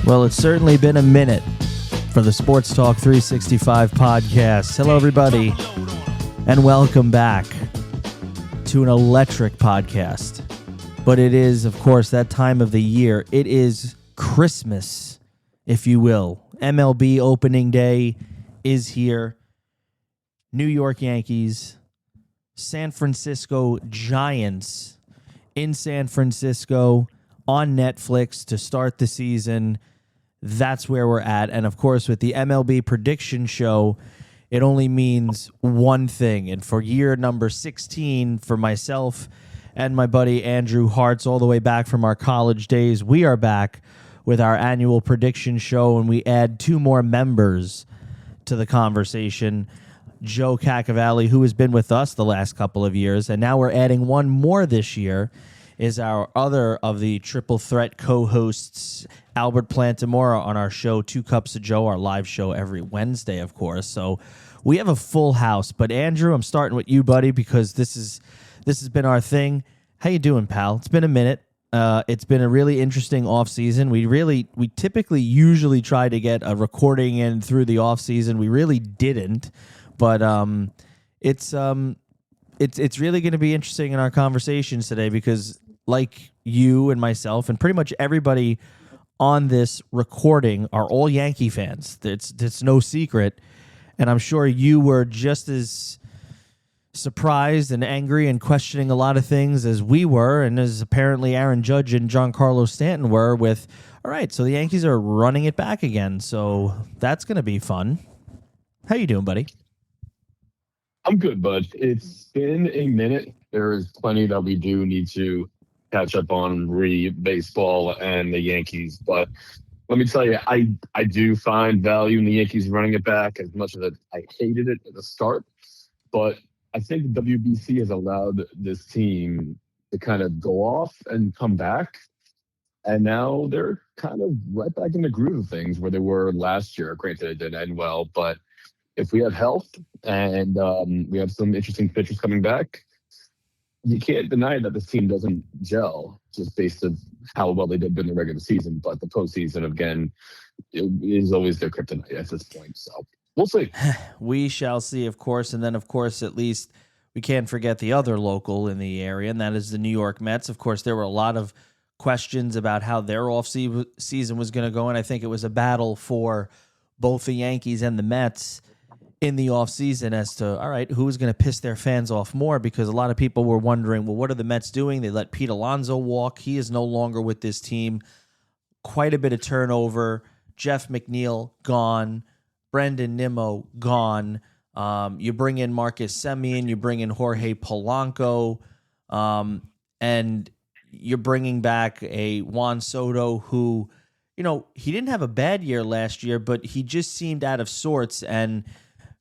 Well, it's certainly been a minute for the Sports Talk 365 podcast. Hello, everybody, and welcome back to an electric podcast. But it is, of course, that time of the year. It is Christmas, if you will. MLB opening day is here. New York Yankees, San Francisco Giants in San Francisco on Netflix to start the season. That's where we're at. And of course, with the MLB prediction show, it only means one thing. And for year number 16, for myself and my buddy Andrew Harts, all the way back from our college days, we are back with our annual prediction show, and we add two more members to the conversation. Joe Caccavale, who has been with us the last couple of years, and now we're adding one more this year, is our other of the triple threat co-hosts, Albert Plantamura, on our show, Two Cups of Joe, our live show every Wednesday, of course. So we have a full house. But Andrew, I'm starting with you, buddy, because this has been our thing. How you doing, pal? It's been a minute. It's been a really interesting off season. We typically usually try to get a recording in through the off season. We really didn't, but it's really going to be interesting in our conversations today because, like you and myself and pretty much everybody on this recording, are all Yankee fans. It's no secret, and I'm sure you were just as surprised and angry and questioning a lot of things as we were, and as apparently Aaron Judge and Giancarlo Stanton were with, all right, so the Yankees are running it back again, so that's going to be fun. How you doing, buddy? I'm good, bud. It's been a minute. There is plenty that we do need to catch up on baseball and the Yankees, but let me tell you, I do find value in the Yankees running it back as much as I hated it at the start, but I think the WBC has allowed this team to kind of go off and come back. And now they're kind of right back in the groove of things where they were last year. Granted, it didn't end well, but if we have health and we have some interesting pitchers coming back, you can't deny that this team doesn't gel just based on how well they did in the regular season. But the postseason, again, it is always their kryptonite at this point. So we'll see. We shall see, of course. And then, of course, at least we can't forget the other local in the area, and that is the New York Mets. Of course, there were a lot of questions about how their off-season was going to go, and I think it was a battle for both the Yankees and the Mets in the offseason as to, all right, who is going to piss their fans off more, because a lot of people were wondering, well, what are the Mets doing? They let Pete Alonso walk. He is no longer with this team. Quite a bit of turnover. Jeff McNeil gone. Brendan Nimmo gone. You bring in Marcus Semien. You bring in Jorge Polanco. And you're bringing back a Juan Soto who, he didn't have a bad year last year, but he just seemed out of sorts. And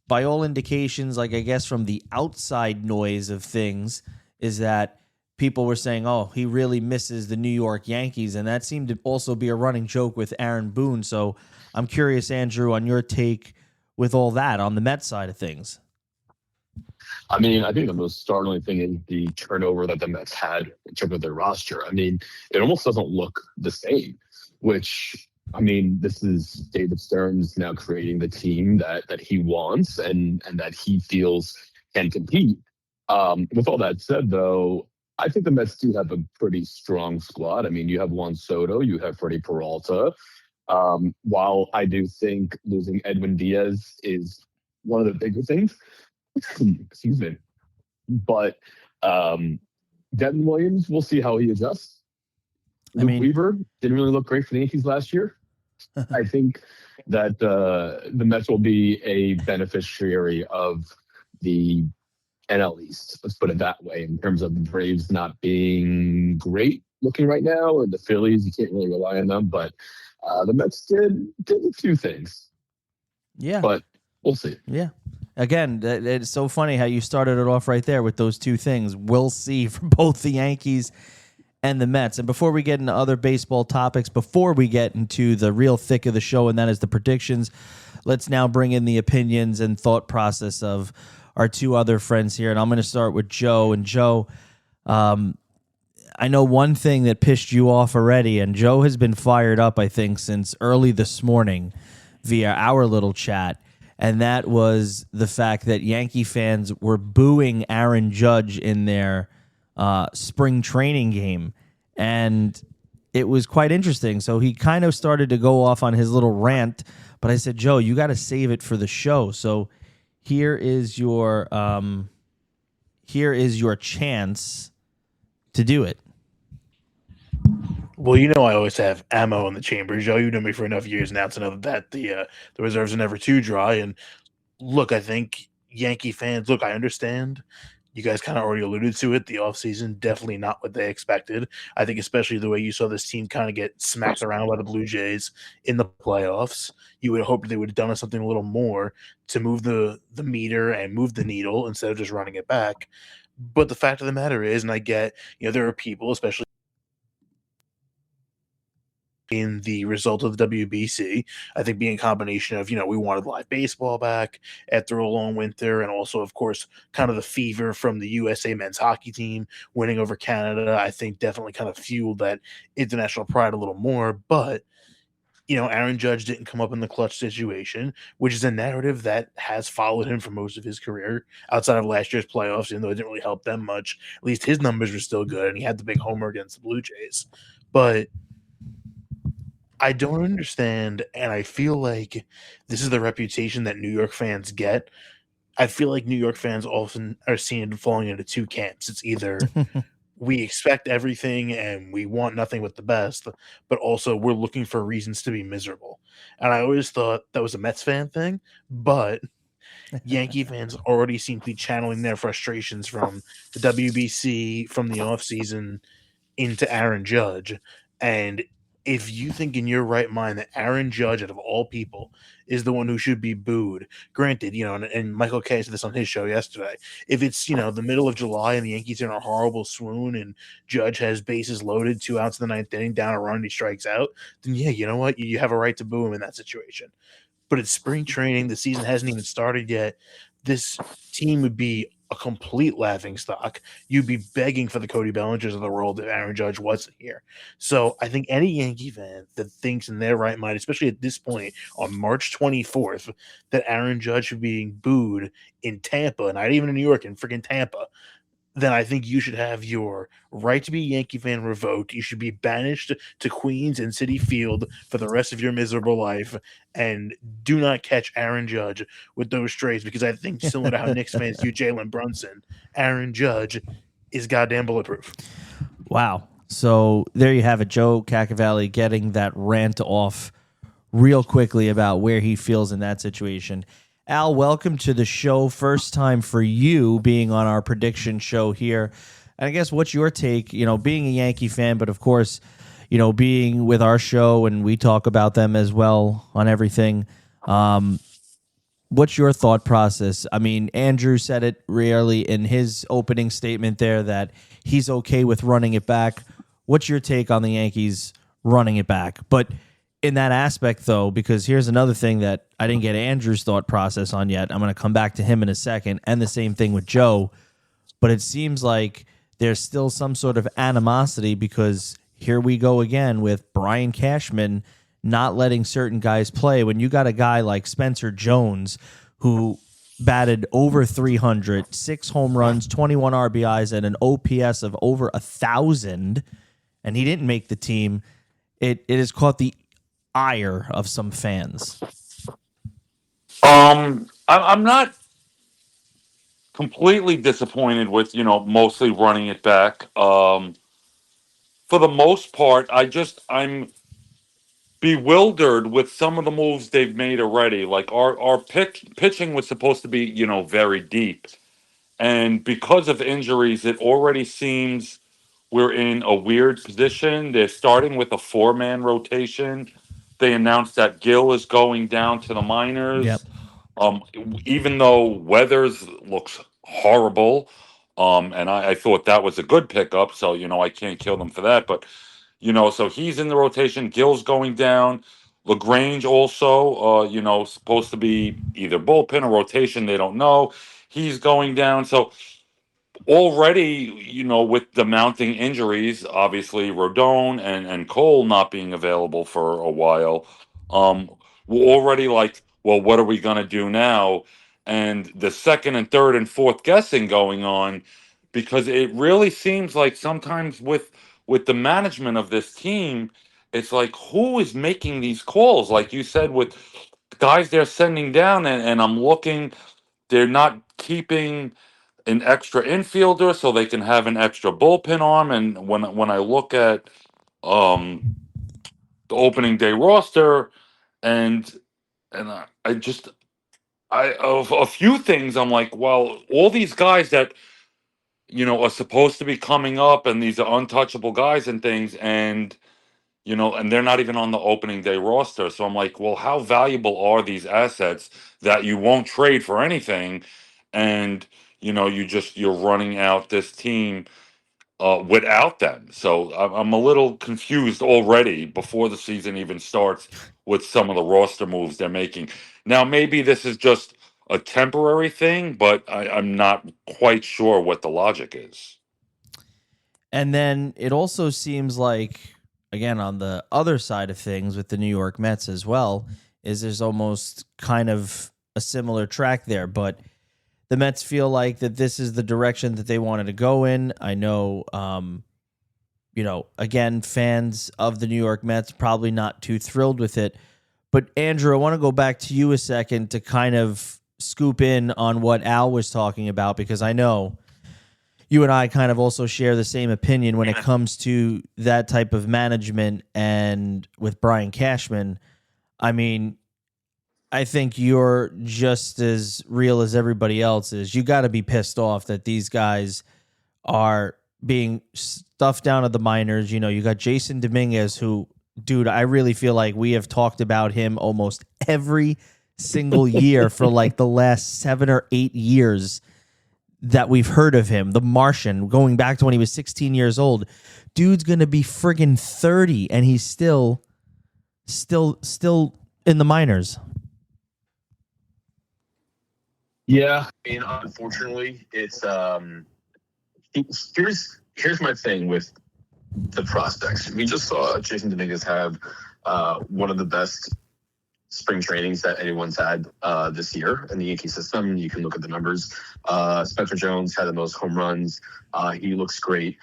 by all indications, like I guess from the outside noise of things, is that people were saying, oh, he really misses the New York Yankees. And that seemed to also be a running joke with Aaron Boone. So I'm curious, Andrew, on your take with all that on the Mets side of things. I mean, I think the most startling thing is the turnover that the Mets had in terms of their roster. I mean, it almost doesn't look the same, which, I mean, this is David Stearns now creating the team that he wants and that he feels can compete. With all that said, though, I think the Mets do have a pretty strong squad. I mean, you have Juan Soto, you have Freddie Peralta. While I do think losing Edwin Diaz is one of the bigger things, excuse me, but Devin Williams, we'll see how he adjusts. Luke Weaver didn't really look great for the Yankees last year. I think that the Mets will be a beneficiary of the NL East. Let's put it that way, in terms of the Braves not being great looking right now, and the Phillies, you can't really rely on them. But the Mets did a few things. Yeah. But we'll see. Yeah. Again, it's so funny how you started it off right there with those two things. We'll see for both the Yankees and the Mets. And before we get into other baseball topics, before we get into the real thick of the show, and that is the predictions, let's now bring in the opinions and thought process of our two other friends here. And I'm going to start with Joe. And Joe, I know one thing that pissed you off already, and Joe has been fired up, I think, since early this morning via our little chat, and that was the fact that Yankee fans were booing Aaron Judge in their spring training game. And it was quite interesting. So he kind of started to go off on his little rant, but I said, Joe, you got to save it for the show. So here is your chance to do it. Well, you know I always have ammo in the chamber, Joe. You know me for enough years now to know that the reserves are never too dry. And look, I think Yankee fans, look, I understand. You guys kind of already alluded to it. The offseason, definitely not what they expected. I think especially the way you saw this team kind of get smacked around by the Blue Jays in the playoffs, you would hope they would have done something a little more to move the meter and move the needle instead of just running it back. But the fact of the matter is, and I get, there are people, especially in the result of the WBC, I think being a combination of, we wanted live baseball back after a long winter, and also, of course, kind of the fever from the USA men's hockey team winning over Canada, I think definitely kind of fueled that international pride a little more. But, Aaron Judge didn't come up in the clutch situation, which is a narrative that has followed him for most of his career outside of last year's playoffs, even though it didn't really help them much. At least his numbers were still good, and he had the big homer against the Blue Jays. But I don't understand, and I feel like this is the reputation that New York fans get. I feel like New York fans often are seen falling into two camps. It's either we expect everything and we want nothing but the best, but also we're looking for reasons to be miserable. And I always thought that was a Mets fan thing, but Yankee fans already seem to be channeling their frustrations from the WBC, from the offseason, into Aaron Judge. And if you think in your right mind that Aaron Judge, out of all people, is the one who should be booed, granted, and Michael Kay said this on his show yesterday, if it's, the middle of July and the Yankees are in a horrible swoon and Judge has bases loaded, 2 outs in the ninth inning, down a run, and he strikes out, then yeah, you know what? You have a right to boo him in that situation. But it's spring training. The season hasn't even started yet. This team would be a complete laughingstock. You'd be begging for the Cody Bellingers of the world if Aaron Judge wasn't here. So I think any Yankee fan that thinks in their right mind, especially at this point on March 24th, that Aaron Judge should be being booed in Tampa, not even in New York, in freaking Tampa, then I think you should have your right to be a Yankee fan revoked. You should be banished to Queens and Citi Field for the rest of your miserable life. And do not catch Aaron Judge with those strays, because I think, similar to how Knicks fans do Jalen Brunson, Aaron Judge is goddamn bulletproof. Wow. So there you have it, Joe Caccavale getting that rant off real quickly about where he feels in that situation. Al, welcome to the show. First time for you being on our prediction show here. And I guess what's your take, being a Yankee fan, but of course, being with our show and we talk about them as well on everything. What's your thought process? I mean, Andrew said it really in his opening statement there that he's okay with running it back. What's your take on the Yankees running it back? But in that aspect, though, because here's another thing that I didn't get Andrew's thought process on yet. I'm going to come back to him in a second, and the same thing with Joe. But it seems like there's still some sort of animosity, because here we go again with Brian Cashman not letting certain guys play. When you got a guy like Spencer Jones, who batted over 300, 6 home runs, 21 RBIs, and an OPS of over 1,000, and he didn't make the team, it has caught the ire of some fans. I'm not completely disappointed with, mostly running it back. For the most part, I'm bewildered with some of the moves they've made already. Like our pitching was supposed to be, very deep. And because of injuries, it already seems we're in a weird position. They're starting with a 4-man rotation. They announced that Gill is going down to the minors. Yep. Even though Weathers looks horrible, and I thought that was a good pickup, so I can't kill them for that. But so he's in the rotation. Gill's going down. LaGrange also, supposed to be either bullpen or rotation. They don't know. He's going down. So already, with the mounting injuries, obviously Rodon and Cole not being available for a while, we're already like, well, what are we going to do now? And the second and third and fourth guessing going on, because it really seems like sometimes with the management of this team, it's like, who is making these calls? Like you said, with guys they're sending down, and I'm looking, they're not keeping an extra infielder so they can have an extra bullpen arm. And when I look at the opening day roster, and I just I of a few things, I'm like, well, all these guys that are supposed to be coming up, and these are untouchable guys and things, and they're not even on the opening day roster. So I'm like, well, how valuable are these assets that you won't trade for anything? And, you're running out this team without them. So I'm a little confused already before the season even starts with some of the roster moves they're making. Now, maybe this is just a temporary thing, but I'm not quite sure what the logic is. And then it also seems like, again, on the other side of things with the New York Mets as well, is there's almost kind of a similar track there. But the Mets feel like that this is the direction that they wanted to go in. I know, again, fans of the New York Mets probably not too thrilled with it. But Andrew, I want to go back to you a second to kind of scoop in on what Al was talking about, because I know you and I kind of also share the same opinion when it comes to that type of management. And with Brian Cashman, I mean, I think you're just as real as everybody else is. You got to be pissed off that these guys are being stuffed down at the minors. You got Jason Dominguez, who, dude, I really feel like we have talked about him almost every single year for like the last 7 or 8 years that we've heard of him. The Martian, going back to when he was 16 years old. Dude's going to be friggin' 30, and he's still in the minors. Yeah, I mean, unfortunately, it's here's my thing with the prospects. We just saw Jason Dominguez have one of the best spring trainings that anyone's had this year in the Yankee system. You can look at the numbers. Spencer Jones had the most home runs. He looks great.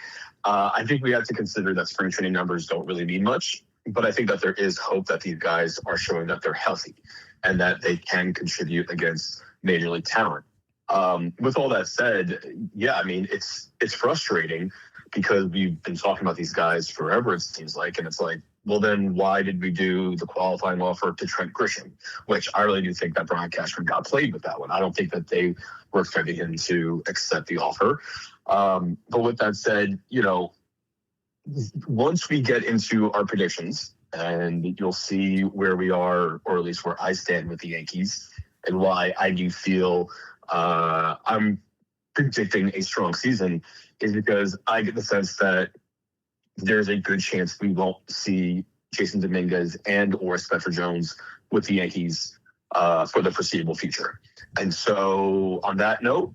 I think we have to consider that spring training numbers don't really mean much, but I think that there is hope that these guys are showing that they're healthy and that they can contribute against major league talent. With all that said, yeah, I mean, it's frustrating because we've been talking about these guys forever, it seems like, and it's like, well, then why did we do the qualifying offer to Trent Grisham? Which I really do think that Brian Cashman got played with that one. I don't think that they were expecting him to accept the offer. But with that said, once we get into our predictions, and you'll see where we are, or at least where I stand with the Yankees, and why I do feel I'm predicting a strong season, is because I get the sense that there's a good chance we won't see Jason Dominguez and or Spencer Jones with the Yankees for the foreseeable future. And so on that note,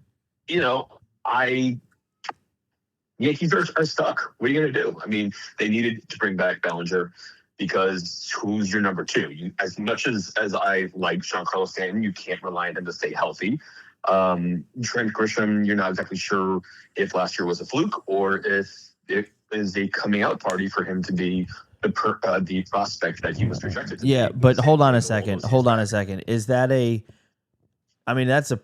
Yankees are stuck. What are you going to do? I mean, they needed to bring back Bellinger because who's your number two? As much as I like Giancarlo Stanton, you can't rely on him to stay healthy. Trent Grisham, you're not exactly sure if last year was a fluke or if it is a coming out party for him to be the prospect that he was projected to be. Yeah, but hold on a second. Is that that's a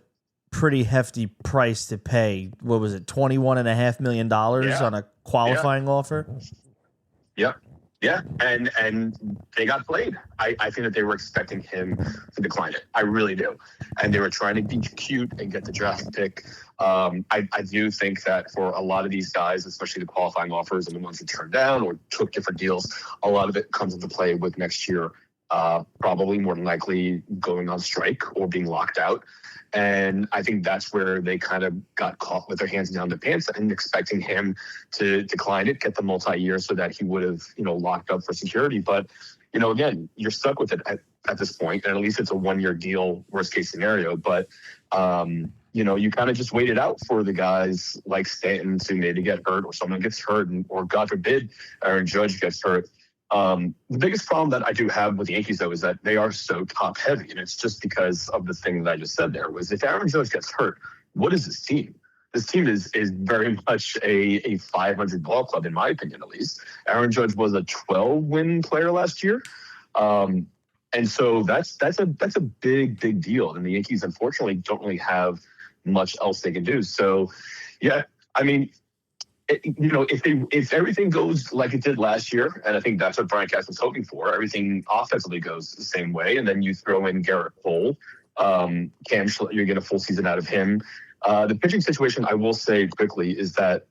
pretty hefty price to pay. What was it, $21.5 million on a qualifying offer? Yep. Yeah, and they got played. I think that they were expecting him to decline it. I really do. And they were trying to be cute and get the draft pick. I do think that for a lot of these guys, especially the qualifying offers and the ones that turned down or took different deals, a lot of it comes into play with next year, probably more than likely going on strike or being locked out. And I think that's where they kind of got caught with their hands down the pants and expecting him to decline it, get the multi-year so that he would have, locked up for security. But, again, you're stuck with it at this point. And at least it's a 1-year deal, worst case scenario. But, you kind of just wait it out for the guys like Stanton to maybe get hurt, or someone gets hurt, or God forbid, Aaron Judge gets hurt. The biggest problem that I do have with the Yankees, though, is that they are so top heavy. And it's just because of the thing that I just said there was, if Aaron Judge gets hurt, what is this team? This team is very much a 500 ball club, in my opinion, at least. Aaron Judge was a 12-win player last year. And so that's a big deal. And the Yankees, unfortunately, don't really have much else they can do. So, yeah, I mean, if everything goes like it did last year, and I think that's what Brian Cashman's hoping for, everything offensively goes the same way, and then you throw in Garrett Cole, Cam Schiller, you get a full season out of him. The pitching situation, I will say quickly, is that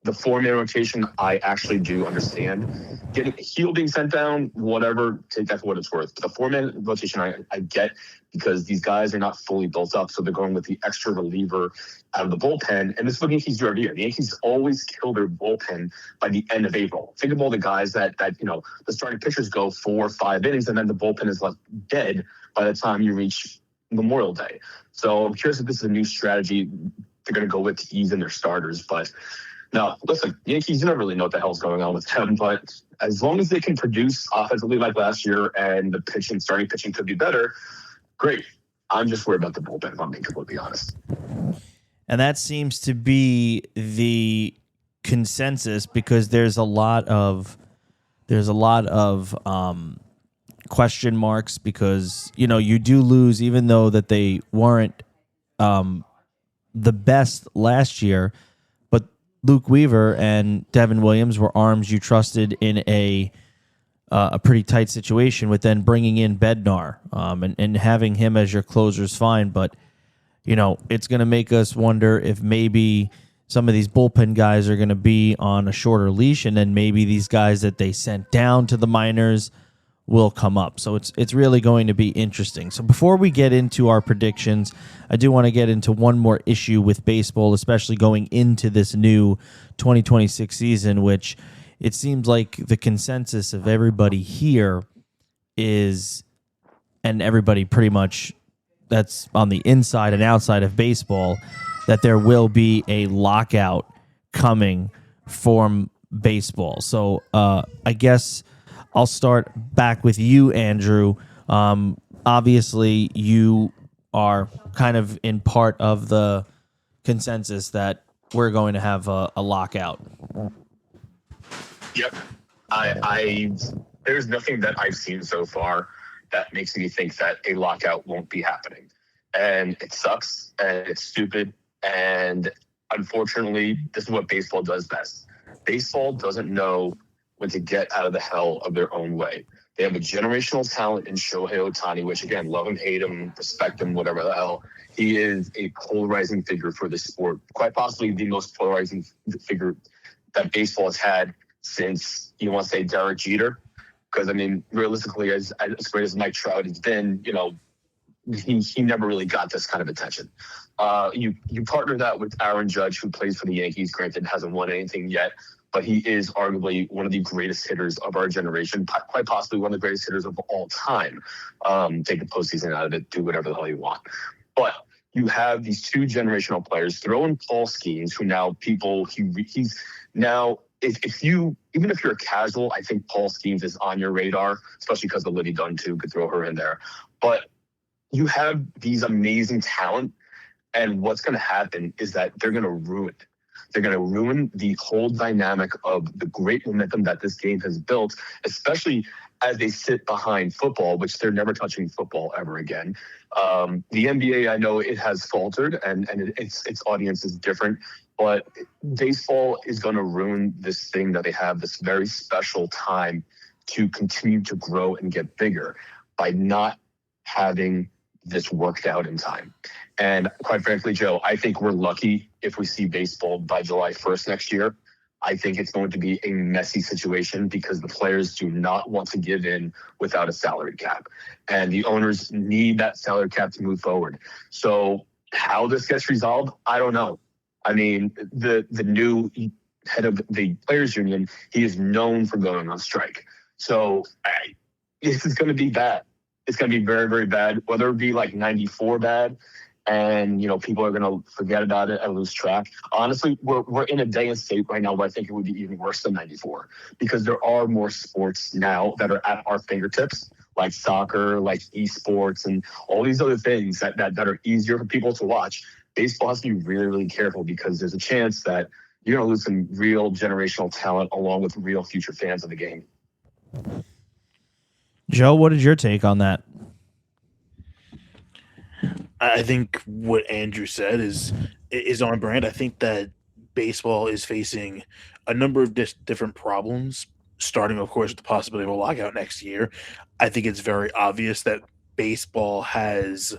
the four-man rotation, I actually do understand. Getting Heel being sent down, whatever, take that for what it's worth. But the four-man rotation, I get, because these guys are not fully built up, so they're going with the extra reliever out of the bullpen. And this is what the Yankees do every year. The Yankees always kill their bullpen by the end of April. Think of all the guys that the starting pitchers go 4 or 5 innings, and then the bullpen is left dead by the time you reach Memorial Day. So I'm curious if this is a new strategy they're going to go with to ease in their starters. But no, listen, Yankees, you don't really know what the hell's going on with them. But as long as they can produce offensively like last year, and the starting pitching could be better, great. I'm just worried about the bullpen, if I'm being completely honest. And that seems to be the consensus, because there's a lot of question marks, because you do lose, even though that they weren't the best last year. But Luke Weaver and Devin Williams were arms you trusted in a pretty tight situation, with then bringing in Bednar and having him as your closer is fine. But it's going to make us wonder if maybe some of these bullpen guys are going to be on a shorter leash, and then maybe these guys that they sent down to the minors will come up. So it's really going to be interesting. So before we get into our predictions, I do want to get into one more issue with baseball, especially going into this new 2026 season, which it seems like the consensus of everybody here is, and everybody pretty much that's on the inside and outside of baseball, that there will be a lockout coming from baseball. So I guess I'll start back with you, Andrew. Obviously, you are kind of in part of the consensus that we're going to have a lockout. Yep. There's nothing that I've seen so far that makes me think that a lockout won't be happening. And it sucks, and it's stupid, and unfortunately, this is what baseball does best. Baseball doesn't know when to get out of the hell of their own way. They have a generational talent in Shohei Ohtani, which, again, love him, hate him, respect him, whatever the hell. He is a polarizing figure for the sport, quite possibly the most polarizing figure that baseball has had since, you want to say, Derek Jeter. Because, I mean, realistically, as great as Mike Trout has been, he never really got this kind of attention. You partner that with Aaron Judge, who plays for the Yankees. Granted, hasn't won anything yet, but he is arguably one of the greatest hitters of our generation, quite possibly one of the greatest hitters of all time. Take the postseason out of it, do whatever the hell you want. But you have these two generational players. Throw in Paul Skeens, who now he's now, even if you're a casual, I think Paul Skeens is on your radar, especially because of Liddy Dunn too, could throw her in there. But you have these amazing talent, and what's going to happen is that they're going to ruin it. They're going to ruin the whole dynamic of the great momentum that this game has built, especially as they sit behind football, which they're never touching football ever again. The NBA, I know it has faltered, and its audience is different, but baseball is going to ruin this thing that they have, this very special time to continue to grow and get bigger, by not having this worked out in time. And quite frankly, Joe, I think we're lucky if we see baseball by July 1st next year. I think it's going to be a messy situation, because the players do not want to give in without a salary cap. And the owners need that salary cap to move forward. So how this gets resolved, I don't know. I mean, the new head of the players union, he is known for going on strike. So this is going to be bad. It's going to be very, very bad. Whether it be like 94 bad, and people are going to forget about it and lose track. Honestly, we're in a day and state right now where I think it would be even worse than '94 because there are more sports now that are at our fingertips, like soccer, like esports, and all these other things that are easier for people to watch. Baseball has to be really, really careful because there's a chance that you're going to lose some real generational talent along with real future fans of the game. Joe, what is your take on that? I think what Andrew said is on brand. I think that baseball is facing a number of different problems, starting, of course, with the possibility of a lockout next year. I think it's very obvious that baseball has,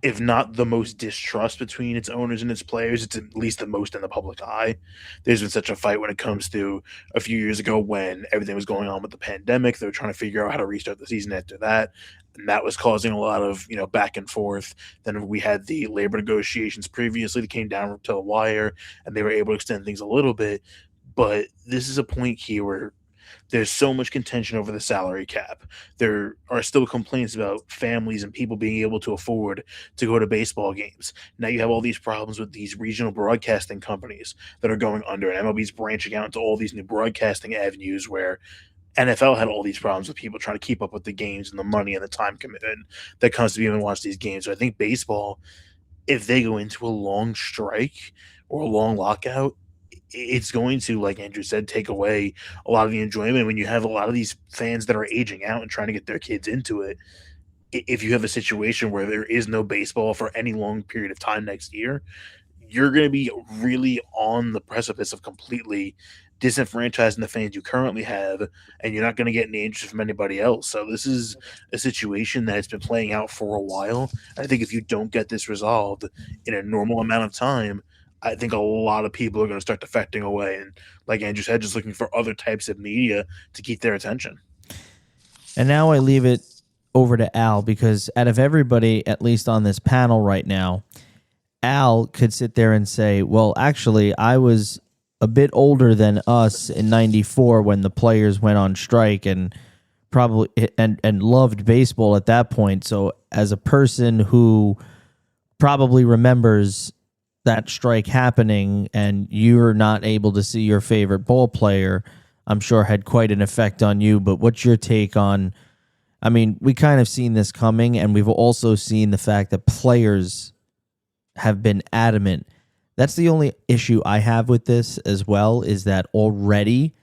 if not the most distrust between its owners and its players, it's at least the most in the public eye. There's been such a fight when it comes to a few years ago when everything was going on with the pandemic. They were trying to figure out how to restart the season after that. And that was causing a lot of, back and forth. Then we had the labor negotiations previously that came down to the wire, and they were able to extend things a little bit. But this is a point here where there's so much contention over the salary cap. There are still complaints about families and people being able to afford to go to baseball games. Now you have all these problems with these regional broadcasting companies that are going under, and MLB's branching out into all these new broadcasting avenues where NFL had all these problems with people trying to keep up with the games and the money and the time commitment that comes to be able to watch these games. So I think baseball, if they go into a long strike or a long lockout, it's going to, like Andrew said, take away a lot of the enjoyment when you have a lot of these fans that are aging out and trying to get their kids into it. If you have a situation where there is no baseball for any long period of time next year, you're going to be really on the precipice of completely disenfranchising the fans you currently have, and you're not going to get any interest from anybody else. So this is a situation that's been playing out for a while. I think if you don't get this resolved in a normal amount of time, I think a lot of people are going to start defecting away. And like Andrew said, just looking for other types of media to keep their attention. And now I leave it over to Al, because out of everybody, at least on this panel right now, Al could sit there and say, well, actually, I was a bit older than us in '94 when the players went on strike and probably and loved baseball at that point. So as a person who probably remembers that strike happening and you're not able to see your favorite ball player, I'm sure had quite an effect on you. But what's your take on, I mean, we kind of seen this coming, and we've also seen the fact that players have been adamant. That's the only issue I have with this as well, is that already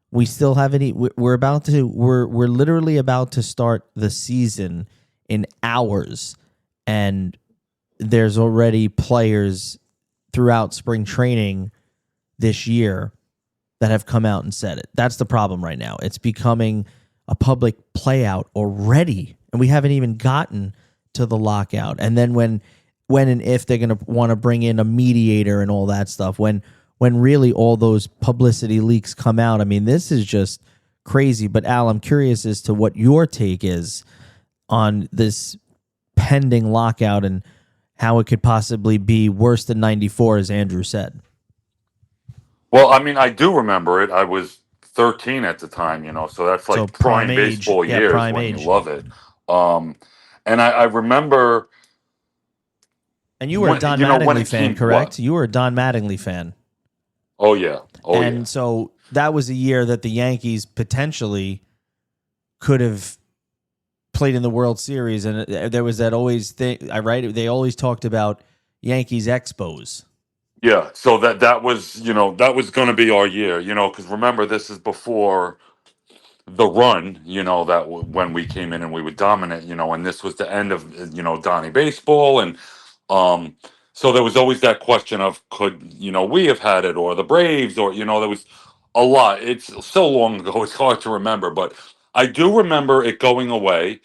we still haven't. We're literally about to start the season in hours, and there's already players throughout spring training this year that have come out and said it. That's the problem right now. It's becoming a public play out already, and we haven't even gotten to the lockout. And then when and if they're going to want to bring in a mediator and all that stuff, when really all those publicity leaks come out. I mean, this is just crazy. But Al, I'm curious as to what your take is on this pending lockout and how it could possibly be worse than '94, as Andrew said. Well, I mean, I do remember it. I was 13 at the time, so that's like So prime age. baseball Yeah, years prime when age. you love it. And I remember. And you were a Don Mattingly fan, correct? What? You were a Don Mattingly fan. Oh, yeah. And so that was a year that the Yankees potentially could have played in the World Series. And there was that always thing, right? They always talked about Yankees Expos. Yeah, so that was, that was going to be our year, because remember, this is before the run, when we came in and we were dominant, and this was the end of, Donnie baseball. And so there was always that question of, could, we have had it, or the Braves, or, there was a lot. It's so long ago, it's hard to remember, but I do remember it going away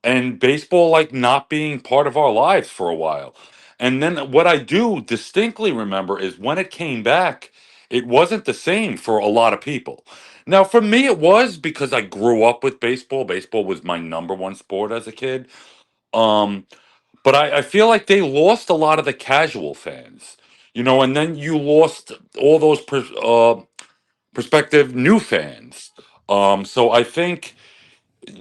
and baseball like not being part of our lives for a while. And then what I do distinctly remember is when it came back, it wasn't the same for a lot of people. Now, for me, it was because I grew up with baseball. Baseball was my number one sport as a kid. Um, but I feel like they lost a lot of the casual fans, and then you lost all those prospective new fans. So I think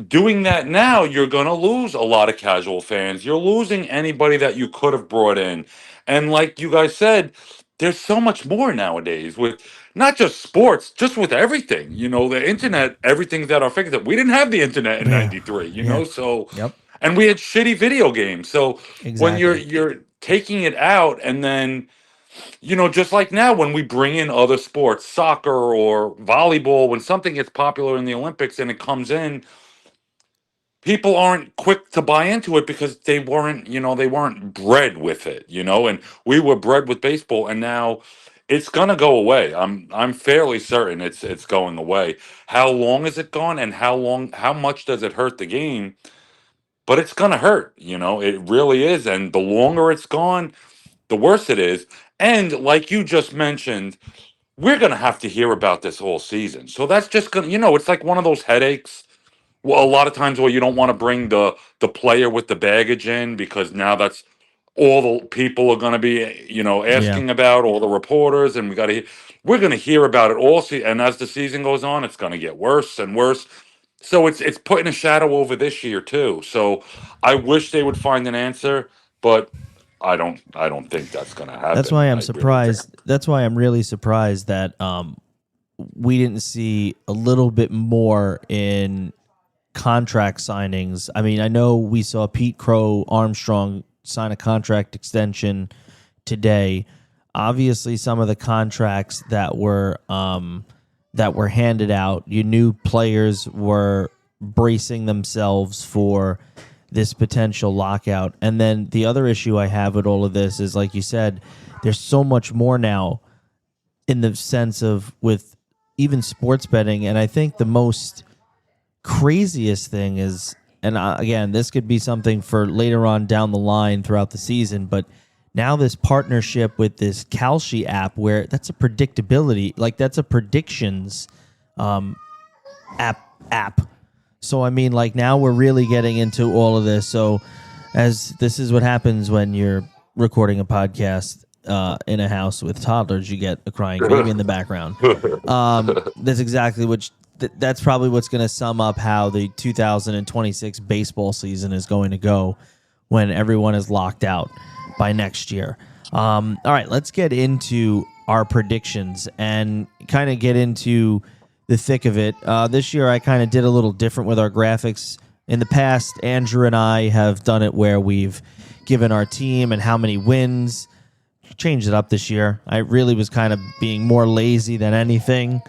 doing that now, you're going to lose a lot of casual fans. You're losing anybody that you could have brought in. And like you guys said, there's so much more nowadays with not just sports, just with everything. You know, the internet, everything's at our fingertips. We didn't have the internet in Yeah. '93, you Yeah. know, so Yep. and we had shitty video games. So when Exactly. you're taking it out and then just like now when we bring in other sports, soccer or volleyball, when something gets popular in the Olympics and it comes in, people aren't quick to buy into it because they weren't bred with it, and we were bred with baseball, and now it's gonna go away. I'm fairly certain it's going away. How long is it gone, and how much does it hurt the game? But it's gonna hurt, it really is. And the longer it's gone, the worse it is. And like you just mentioned, we're gonna have to hear about this all season. So that's just gonna, it's like one of those headaches. Well, a lot of times where you don't want to bring the player with the baggage in because now that's all the people are going to be, Yeah. asking about, all the reporters, and we're going to hear about it all. And as the season goes on, it's going to get worse and worse. So it's putting a shadow over this year too. So I wish they would find an answer, but I don't think that's going to That's happen. why I'm I really think. surprised. That's why I'm really surprised that we didn't see a little bit more in contract signings. I mean, I know we saw Pete Crow Armstrong sign a contract extension today. Obviously, some of the contracts that were handed out, you knew players were bracing themselves for this potential lockout. And then the other issue I have with all of this is, like you said, there's so much more now in the sense of with even sports betting. And I think the most craziest thing is, and again, this could be something for later on down the line throughout the season, but now this partnership with this Kalshi app, where that's a predictability, like that's a predictions app. So I mean, like now we're really getting into all of this. So as this is what happens when you're recording a podcast in a house with toddlers, you get a crying baby in the background. That's exactly that's probably what's going to sum up how the 2026 baseball season is going to go when everyone is locked out by next year. All right, let's get into our predictions and kind of get into the thick of it. This year, I kind of did a little different with our graphics. In the past, Andrew and I have done it where we've given our team and how many wins. Changed it up this year. I really was kind of being more lazy than anything.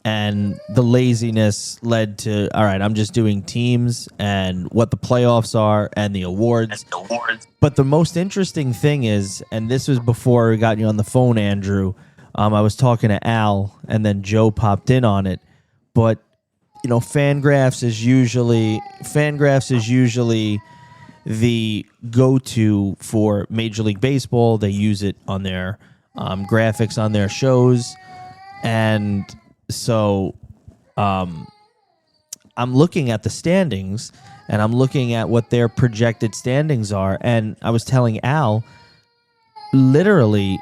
And the laziness led to, all right, I'm just doing teams and what the playoffs are and the awards. But the most interesting thing is, and this was before we got you on the phone, Andrew, I was talking to Al, and then Joe popped in on it. But, Fangraphs is usually the go-to for Major League Baseball. They use it on their graphics on their shows. And so I'm looking at the standings, and I'm looking at what their projected standings are. And I was telling Al, literally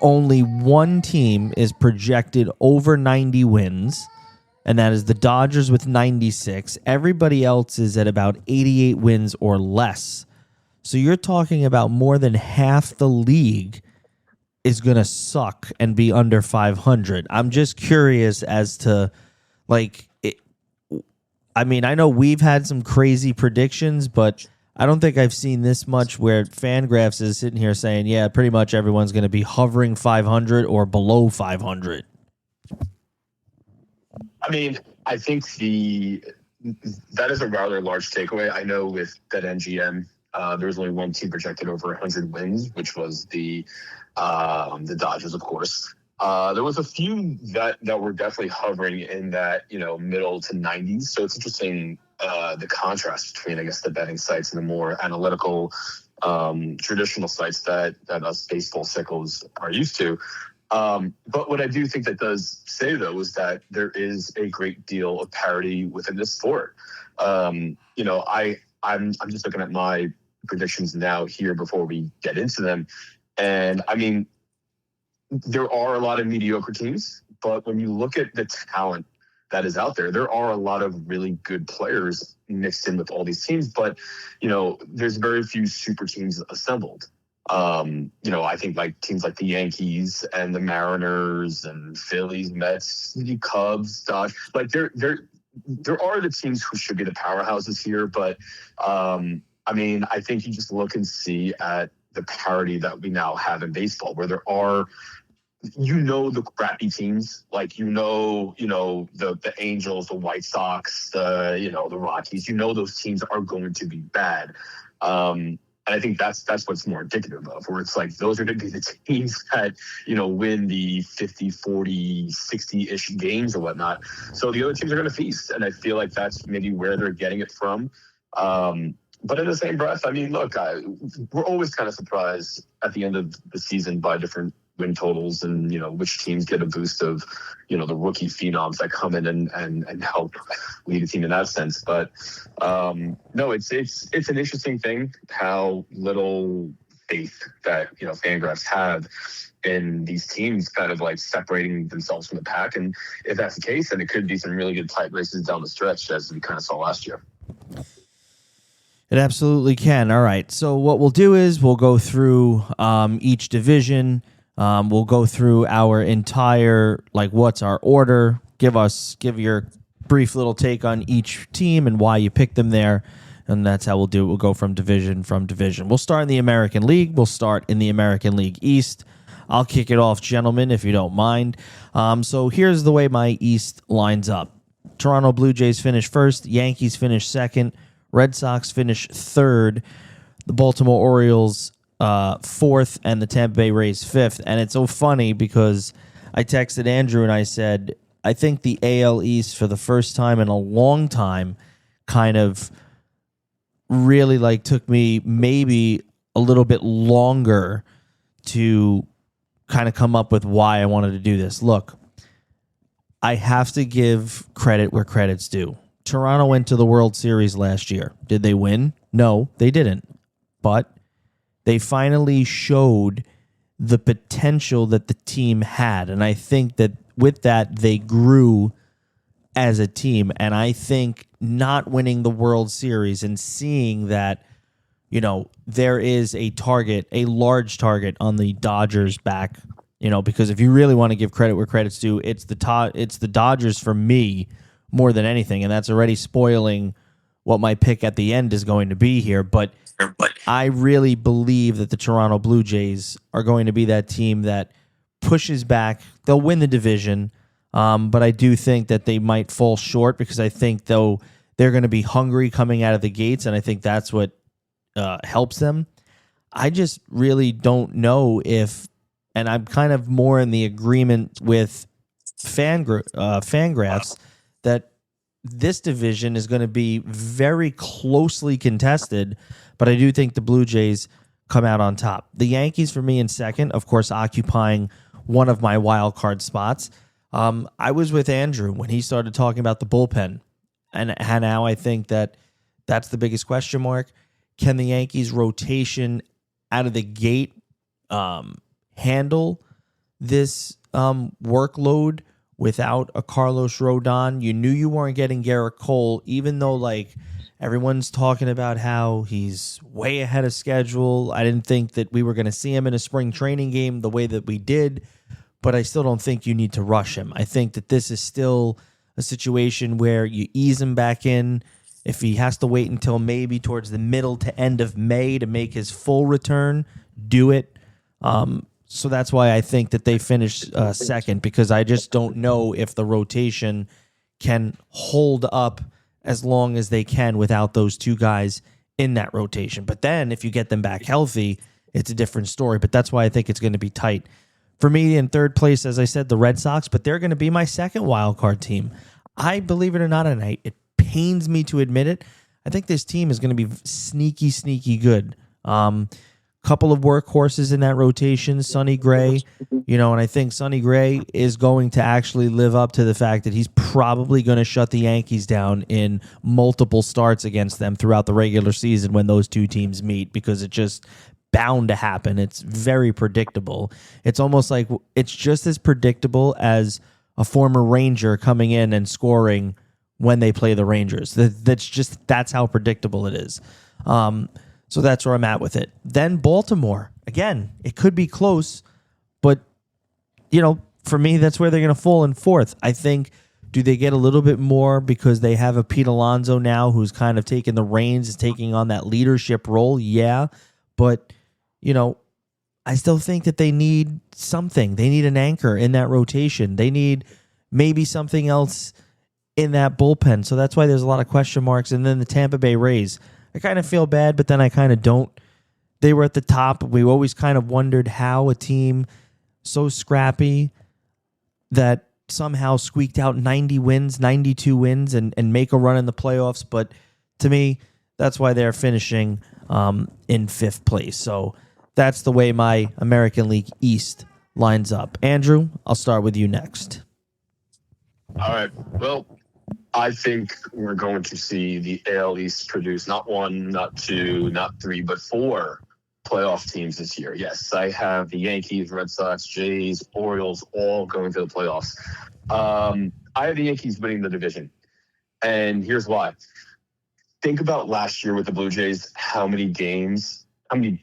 only one team is projected over 90 wins, and that is the Dodgers with 96. Everybody else is at about 88 wins or less. So you're talking about more than half the league is going to suck and be under 500. I'm just curious as to, I know we've had some crazy predictions, but I don't think I've seen this much where Fangraphs is sitting here saying, yeah, pretty much everyone's going to be hovering 500 or below 500. I think that is a rather large takeaway. I know with BetMGM, there was only one team projected over 100 wins, which was the Dodgers, of course. There was a few that were definitely hovering in that middle to 90s. So it's interesting the contrast between, I guess, the betting sites and the more analytical traditional sites that us baseball sickles are used to. But what I do think that does say, though, is that there is a great deal of parity within this sport. I'm just looking at my predictions now here before we get into them. And there are a lot of mediocre teams, but when you look at the talent that is out there. There are a lot of really good players mixed in with all these teams, but there's very few super teams assembled. I think like teams like the Yankees and the Mariners and Phillies, Mets, the Cubs, Dodgers, like there are the teams who should be the powerhouses here, but I think you just look and see at the parity that we now have in baseball, where there are, the crappy teams, like the Angels, the White Sox, the Rockies. Those teams are going to be bad. And I think that's what's more indicative of, where it's like those are going to be the teams that, win the 50, 40, 60-ish games or whatnot. So the other teams are going to feast. And I feel like that's maybe where they're getting it from. But in the same breath, look, we're always kind of surprised at the end of the season by different win totals and, which teams get a boost of, the rookie phenoms that come in and help lead a team in that sense. But no, it's an interesting thing how little faith that, Fangraphs have in these teams kind of like separating themselves from the pack. And if that's the case, then it could be some really good tight races down the stretch, as we kind of saw last year. It absolutely can. All right. So what we'll do is we'll go through each division. We'll go through our entire, what's our order. Give your brief little take on each team and why you picked them there. And that's how we'll do it. We'll go from division. We'll start in the American League. We'll start in the American League East. I'll kick it off, gentlemen, if you don't mind. So here's the way my East lines up. Toronto Blue Jays finish first. Yankees finish second. Red Sox finish third, the Baltimore Orioles fourth, and the Tampa Bay Rays fifth. And it's so funny because I texted Andrew and I said, I think the AL East for the first time in a long time kind of really took me maybe a little bit longer to kind of come up with why I wanted to do this. Look, I have to give credit where credit's due. Toronto went to the World Series last year. Did they win? No, they didn't. But they finally showed the potential that the team had. And I think that with that, they grew as a team. And I think not winning the World Series and seeing that, there is a large target on the Dodgers' back, because if you really want to give credit where credit's due, it's the Dodgers for me more than anything, and that's already spoiling what my pick at the end is going to be here. But I really believe that the Toronto Blue Jays are going to be that team that pushes back. They'll win the division, but I do think that they might fall short because I think, though, they're going to be hungry coming out of the gates, and I think that's what helps them. I just really don't know if, and I'm kind of more in the agreement with Fangraphs, that this division is going to be very closely contested, but I do think the Blue Jays come out on top. The Yankees, for me, in second, of course, occupying one of my wild card spots. I was with Andrew when he started talking about the bullpen, and now I think that that's the biggest question mark. Can the Yankees' rotation out of the gate handle this workload without a Carlos Rodon? You knew you weren't getting Garrett Cole, even though everyone's talking about how he's way ahead of schedule. I didn't think that we were going to see him in a spring training game the way that we did, but I still don't think you need to rush him. I think that this is still a situation where you ease him back in. If he has to wait until maybe towards the middle to end of May to make his full return, do it. So that's why I think that they finish second, because I just don't know if the rotation can hold up as long as they can without those two guys in that rotation. But then if you get them back healthy, it's a different story. But that's why I think it's going to be tight. For me, in third place, as I said, the Red Sox, but they're going to be my second wild card team. I believe it or not, and it pains me to admit it, I think this team is going to be sneaky good. Couple of workhorses in that rotation, Sonny Gray, and I think Sonny Gray is going to actually live up to the fact that he's probably going to shut the Yankees down in multiple starts against them throughout the regular season when those two teams meet, because it's just bound to happen. It's very predictable. It's almost like it's just as predictable as a former Ranger coming in and scoring when they play the Rangers. That's how predictable it is. So that's where I'm at with it. Then Baltimore, again, it could be close, but for me, that's where they're going to fall in fourth. I think, do they get a little bit more because they have a Pete Alonso now who's kind of taking the reins, is taking on that leadership role? Yeah, but I still think that they need something. They need an anchor in that rotation. They need maybe something else in that bullpen. So that's why there's a lot of question marks. And then the Tampa Bay Rays, I kind of feel bad, but then I kind of don't. They were at the top. We always kind of wondered how a team so scrappy that somehow squeaked out 90 wins, 92 wins, and make a run in the playoffs. But to me, that's why they're finishing in fifth place. So that's the way my American League East lines up. Andrew, I'll start with you next. All right. Well, I think we're going to see the AL East produce not one, not two, not three, but four playoff teams this year. Yes, I have the Yankees, Red Sox, Jays, Orioles all going to the playoffs. I have the Yankees winning the division. And here's why. Think about last year with the Blue Jays, how many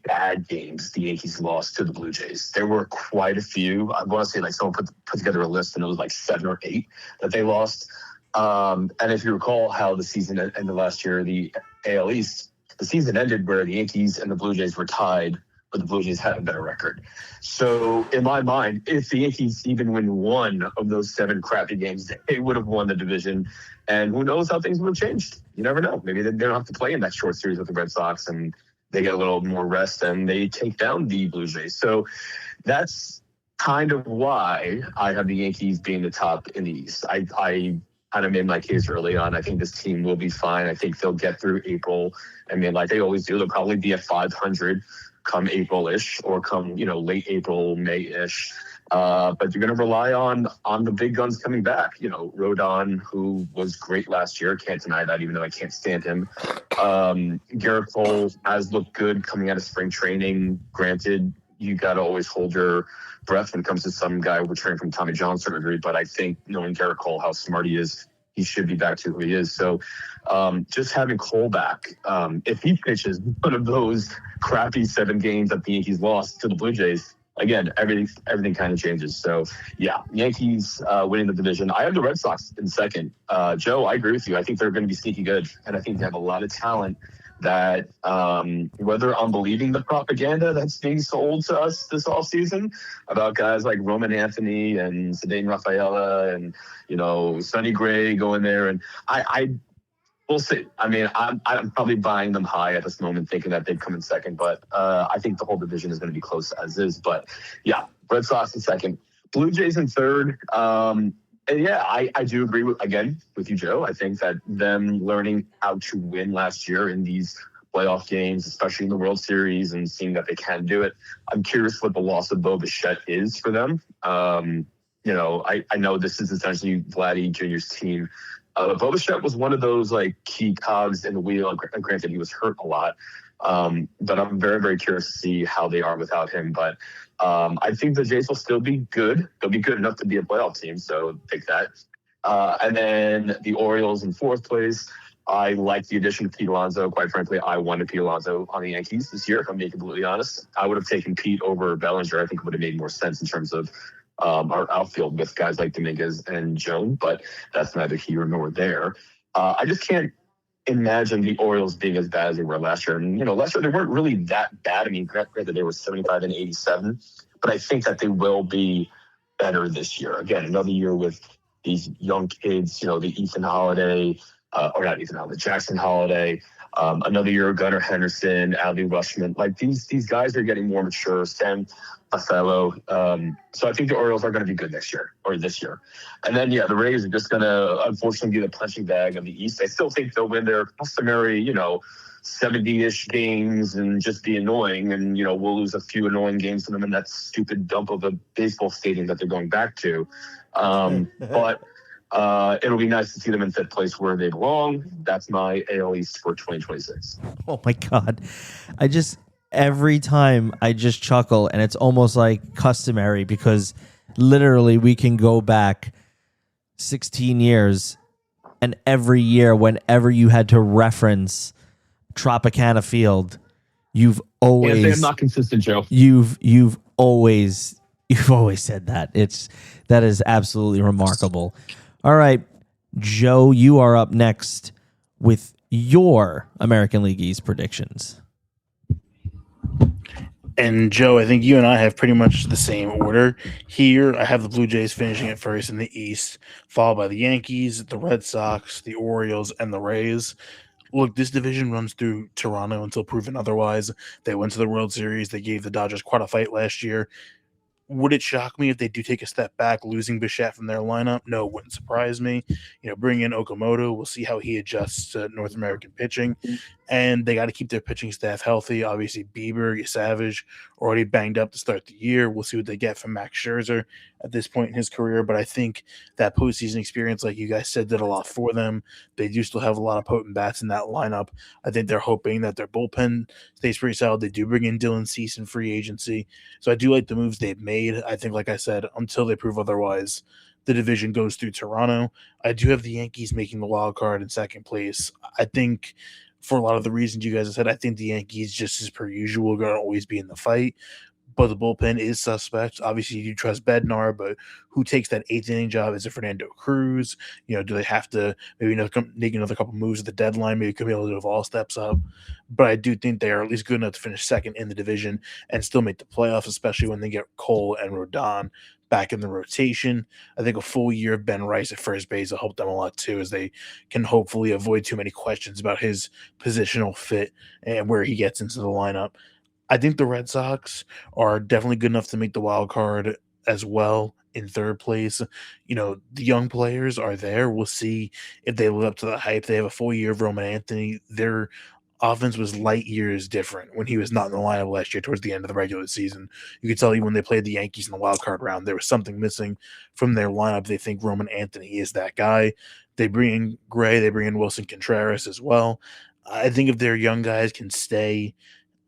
bad games the Yankees lost to the Blue Jays. There were quite a few. I want to say someone put together a list and it was 7 or 8 that they lost. And if you recall how the season ended last year, the AL East, the season ended where the Yankees and the Blue Jays were tied, but the Blue Jays had a better record. So in my mind, if the Yankees even win one of those 7 crappy games, they would have won the division. And who knows how things would have changed. You never know. Maybe they don't have to play in that short series with the Red Sox and they get a little more rest and they take down the Blue Jays. So that's kind of why I have the Yankees being the top in the East. I kind of made my case early on. I think this team will be fine. I think they'll get through April. I mean, like they always do, they'll probably be at 500 come April-ish or come, late April, May-ish. But you're going to rely on the big guns coming back. Rodon, who was great last year, can't deny that, even though I can't stand him. Garrett Cole has looked good coming out of spring training. Granted, you got to always hold your breath when it comes to some guy returning from Tommy John surgery. But I think knowing Garrett Cole, how smart he is, he should be back to who he is. So just having Cole back, if he pitches one of those crappy 7 games that the Yankees lost to the Blue Jays, again, everything kind of changes. So, yeah, Yankees winning the division. I have the Red Sox in second. Joe, I agree with you. I think they're going to be sneaky good, and I think they have a lot of talent that whether I'm believing the propaganda that's being sold to us this offseason about guys like Roman Anthony and Ceddanne Rafaela and, Sonny Gray going there. And we'll see. I mean, I'm probably buying them high at this moment, thinking that they'd come in second. But I think the whole division is going to be close as is. But, yeah, Red Sox in second. Blue Jays in third. And, yeah, I do agree with you, Joe. I think that them learning how to win last year in these playoff games, especially in the World Series, and seeing that they can do it. I'm curious what the loss of Bo Bichette is for them. I know this is essentially Vladdy Jr.'s team. But Bo Bichette was one of those key cogs in the wheel. Granted, he was hurt a lot. But I'm very, very curious to see how they are without him. But I think the Jays will still be good. They'll be good enough to be a playoff team, so take that. And then the Orioles in fourth place. I like the addition of Pete Alonso. Quite frankly, I wanted Pete Alonso on the Yankees this year, if I'm being completely honest. I would have taken Pete over Bellinger. I think it would have made more sense in terms of our outfield with guys like Dominguez and Jones, but that's neither here nor there. I just can't imagine the Orioles being as bad as they were last year. And, last year they weren't really that bad. I mean, granted, they were 75 and 87, but I think that they will be better this year. Again, another year with these young kids, the Ethan Holiday, or not Ethan Holiday, Jackson Holiday, another year of Gunnar Henderson, Adley Rutschman. These guys are getting more mature. Sam Othello. So I think the Orioles are going to be good this year. And then, the Rays are just going to, unfortunately, be the punching bag of the East. I still think they'll win their customary, 70-ish games and just be annoying. And, we'll lose a few annoying games to them in that stupid dump of a baseball stadium that they're going back to. But it'll be nice to see them in fifth place where they belong. That's my AL East for 2026. Oh, my God. Every time I just chuckle, and it's almost like customary because literally we can go back 16 years, and every year, whenever you had to reference Tropicana Field, you've Can't say I'm always not consistent, Joe. you've always said that. That is absolutely remarkable. All right, Joe, you are up next with your American League East predictions. And Joe, I think you and I have pretty much the same order. Here, I have the Blue Jays finishing at first in the East, followed by the Yankees, the Red Sox, the Orioles, and the Rays. Look, this division runs through Toronto until proven otherwise. They went to the World Series. They gave the Dodgers quite a fight last year. Would it shock me if they do take a step back, losing Bichette from their lineup? No, it wouldn't surprise me. Bring in Okamoto. We'll see how he adjusts to North American pitching. And they got to keep their pitching staff healthy. Obviously, Bieber, Savage, already banged up to start the year. We'll see what they get from Max Scherzer at this point in his career. But I think that postseason experience, like you guys said, did a lot for them. They do still have a lot of potent bats in that lineup. I think they're hoping that their bullpen stays pretty solid. They do bring in Dylan Cease in free agency. So I do like the moves they've made. I think, like I said, until they prove otherwise, the division goes through Toronto. I do have the Yankees making the wild card in second place. I think for a lot of the reasons you guys have said, I think the Yankees, just as per usual, are going to always be in the fight. But the bullpen is suspect. Obviously, you trust Bednar, but who takes that eighth inning job? Is it Fernando Cruz? Do they have to maybe make another couple moves at the deadline? Maybe Camilo Doval steps up. But I do think they are at least good enough to finish second in the division and still make the playoffs, especially when they get Cole and Rodon back in the rotation. I think a full year of Ben Rice at first base will help them a lot too, as they can hopefully avoid too many questions about his positional fit and where he gets into the lineup. I think the Red Sox are definitely good enough to make the wild card as well in third place. The young players are there. We'll see if they live up to the hype. They have a full year of Roman Anthony. Their offense was light years different when he was not in the lineup last year towards the end of the regular season. You could tell even when they played the Yankees in the wild card round, there was something missing from their lineup. They think Roman Anthony is that guy. They bring in Gray. They bring in Wilson Contreras as well. I think if their young guys can stay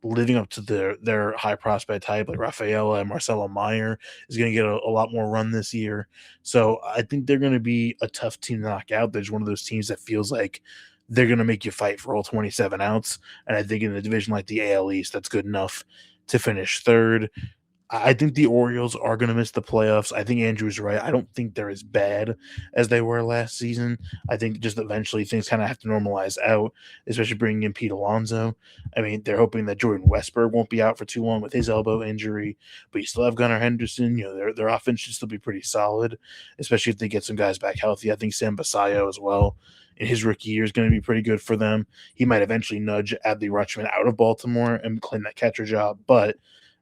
living up to their high prospect type, like Rafaela and Marcelo Meyer is going to get a lot more run this year. So I think they're going to be a tough team to knock out. There's one of those teams that feels like they're going to make you fight for all 27 outs. And I think in a division like the AL East, that's good enough to finish third. I think the Orioles are going to miss the playoffs. I think Andrew's right. I don't think they're as bad as they were last season. I think just eventually things kind of have to normalize out, especially bringing in Pete Alonso. I mean, they're hoping that Jordan Westberg won't be out for too long with his elbow injury, but you still have Gunnar Henderson. Their offense should still be pretty solid, especially if they get some guys back healthy. I think Sam Basayo as well in his rookie year is going to be pretty good for them. He might eventually nudge Adley Rutschman out of Baltimore and claim that catcher job, but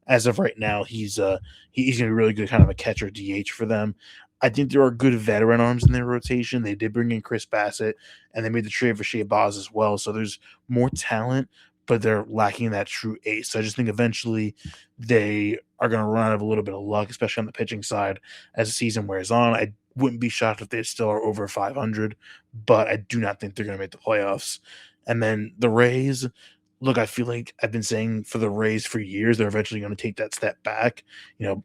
as of right now, he's going to be really good, kind of a catcher DH for them. I think there are good veteran arms in their rotation. They did bring in Chris Bassett, and they made the trade for Shea Baz as well. So there's more talent, but they're lacking that true ace. So I just think eventually they are going to run out of a little bit of luck, especially on the pitching side as the season wears on. I wouldn't be shocked if they still are over 500, but I do not think they're going to make the playoffs. And then the Rays. Look, I feel like I've been saying for the Rays for years, they're eventually going to take that step back,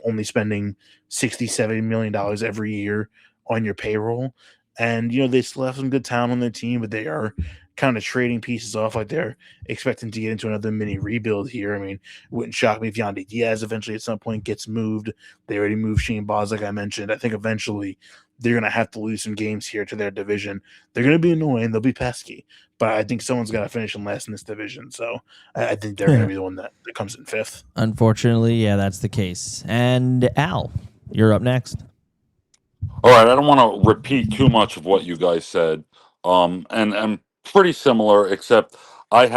only spending $60, $70 million every year on your payroll. And, they still have some good talent on their team, but they are kind of trading pieces off like they're expecting to get into another mini rebuild here. I mean, it wouldn't shock me if Yandy Diaz eventually at some point gets moved. They already moved Shane Baz, like I mentioned. I think eventually they're going to have to lose some games here to their division. They're going to be annoying. They'll be pesky. But I think someone's got to finish them last in this division. So I think they're going to be the one that comes in fifth. Unfortunately, yeah, that's the case. And Al, you're up next. All right, I don't want to repeat too much of what you guys said. And pretty similar, except I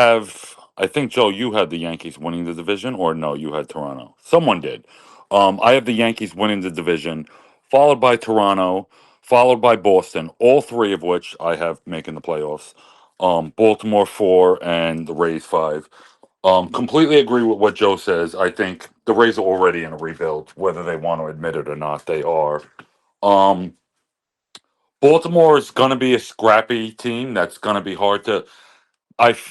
think, Joe, you had the Yankees winning the division, or no, you had Toronto. Someone did. I have the Yankees winning the division, followed by Toronto, followed by Boston, all three of which I have making the playoffs. Baltimore 4 and the Rays 5. Completely agree with what Joe says. I think the Rays are already in a rebuild, whether they want to admit it or not. They are. Baltimore is going to be a scrappy team. That's going to be hard to.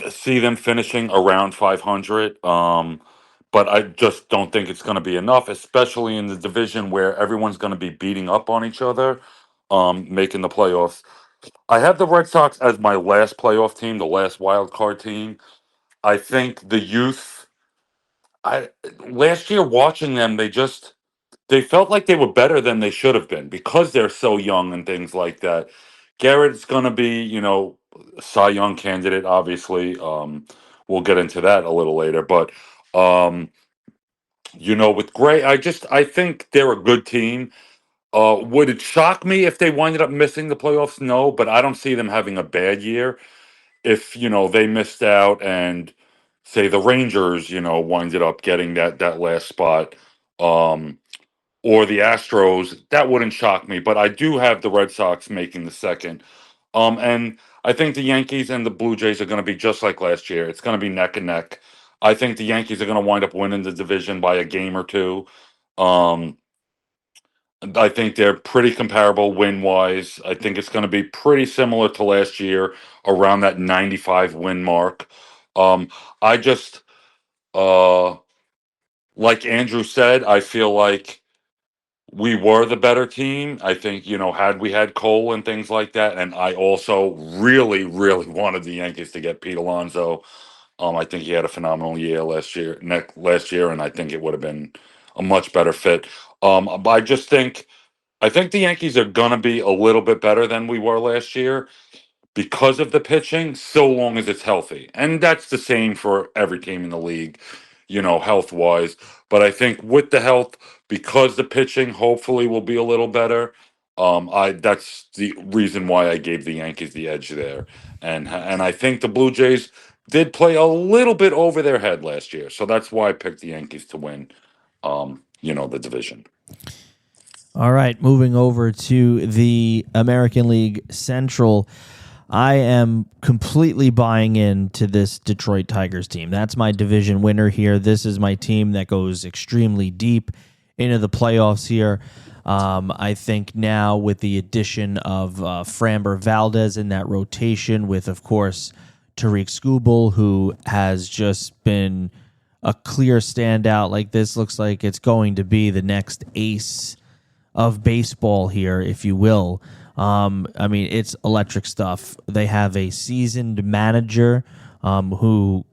See them finishing around 500. But I just don't think it's going to be enough, especially in the division where everyone's going to be beating up on each other. making the playoffs. I have the Red Sox as my last playoff team, the last wild card team. I think the youth. I last year watching them, they felt like they were better than they should have been because they're so young and things like that. Garrett's going to be, a Cy Young candidate, obviously. We'll get into that a little later, but um, with Gray, I think they're a good team. Would it shock me if they winded up missing the playoffs? No, but I don't see them having a bad year. If they missed out and say the Rangers, winded up getting that last spot. Or the Astros, that wouldn't shock me. But I do have the Red Sox making the second. And I think the Yankees and the Blue Jays are going to be just like last year. It's going to be neck and neck. I think the Yankees are going to wind up winning the division by a game or two. Um, I think they're pretty comparable win wise. I think it's going to be pretty similar to last year, around that 95 win mark. I just, like Andrew said, I feel like we were the better team. I think, had we had Cole and things like that, and I also really, really wanted the Yankees to get Pete Alonso. I think he had a phenomenal year last year, and I think it would have been a much better fit. But I think the Yankees are gonna be a little bit better than we were last year because of the pitching, so long as it's healthy. And that's the same for every team in the league, health wise. But I think with the health, because the pitching hopefully will be a little better, that's the reason why I gave the Yankees the edge there. And I think the Blue Jays did play a little bit over their head last year. So that's why I picked the Yankees to win the division. All right, moving over to the American League Central. I am completely buying into this Detroit Tigers team. That's my division winner here. This is my team that goes extremely deep into the playoffs here. I think now with the addition of Framber Valdez in that rotation with, of course, Tariq Skubal, who has just been a clear standout. Like, this looks like it's going to be the next ace of baseball here, if you will. I mean, it's electric stuff. They have a seasoned manager who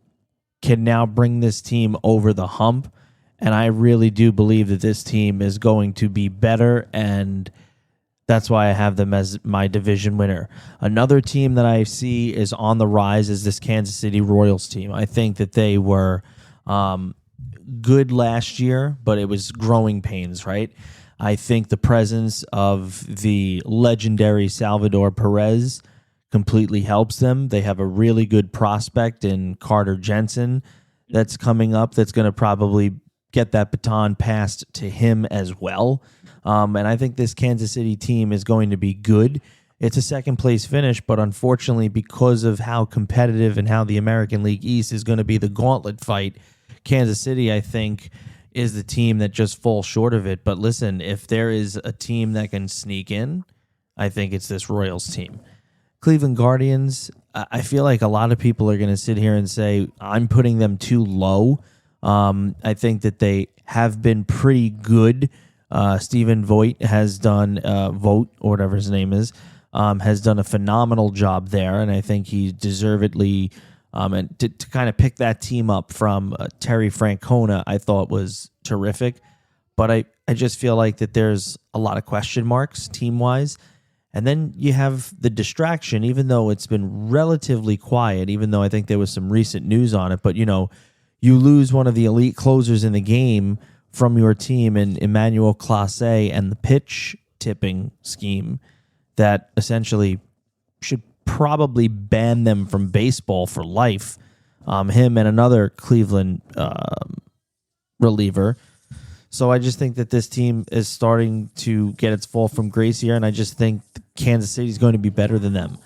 can now bring this team over the hump, and I really do believe that this team is going to be better, and that's why I have them as my division winner. Another team that I see is on the rise is this Kansas City Royals team. I think that they were good last year, but it was growing pains, right? I think the presence of the legendary Salvador Perez completely helps them. They have a really good prospect in Carter Jensen that's coming up that's going to probably get that baton passed to him as well. And I think this Kansas City team is going to be good. It's a second-place finish, but unfortunately, because of how competitive and how the American League East is going to be the gauntlet fight, Kansas City, I think, is the team that just falls short of it. But listen, if there is a team that can sneak in, I think it's this Royals team. Cleveland Guardians, I feel like a lot of people are going to sit here and say, I'm putting them too low. I think that they have been pretty good. Stephen Vogt has done, Vogt, or whatever his name is, has done a phenomenal job there, and I think he deservedly and to kind of pick that team up from Terry Francona, I thought was terrific. But I just feel like that there's a lot of question marks team-wise. And then you have the distraction, even though it's been relatively quiet, even though I think there was some recent news on it. But, you lose one of the elite closers in the game from your team in Emmanuel Clase and the pitch tipping scheme that essentially should probably ban them from baseball for life. Him and another Cleveland reliever. So I just think that this team is starting to get its fall from grace here, and I just think Kansas City is going to be better than them.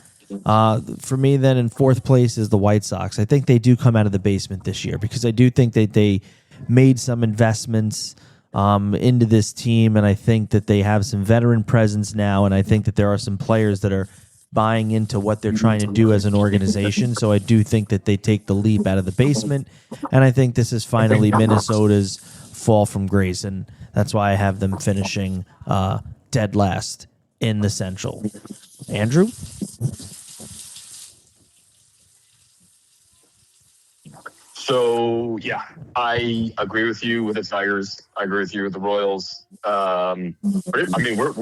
For me, then, in fourth place is the White Sox. I think they do come out of the basement this year because I do think that they made some investments into this team, and I think that they have some veteran presence now, and I think that there are some players that are buying into what they're trying to do as an organization. So I do think that they take the leap out of the basement, and I think this is finally Minnesota's fall from grace, and that's why I have them finishing dead last in the Central. Andrew? So yeah, I agree with you with the Tigers. I agree with you with the Royals. I mean, we're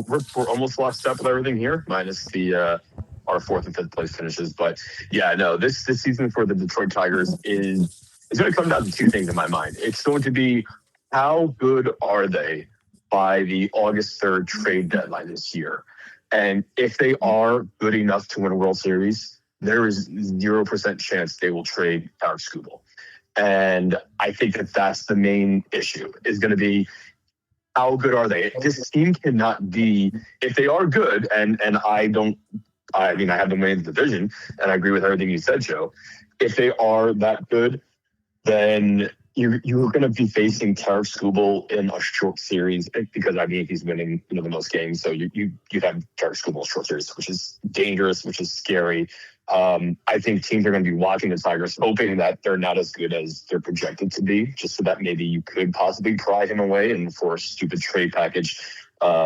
almost locked up with everything here, minus the our fourth and fifth place finishes. But yeah, no, this season for the Detroit Tigers is going to come down to two things in my mind. It's going to be how good are they by the August 3rd trade deadline this year, and if they are good enough to win a World Series, there is 0% chance they will trade Alex Skubal. And I think that that's the main issue is going to be how good are they? This team cannot be, if they are good, and I mean, I have them winning the division, and I agree with everything you said, Joe. If they are that good, then you're going to be facing Tarek Skubal in a short series because, I mean, he's winning the most games. So you have Tarek Skubal in a short series, which is dangerous, which is scary. I think teams are going to be watching the Tigers, hoping that they're not as good as they're projected to be, just so that maybe you could possibly pry him away and for a stupid trade package,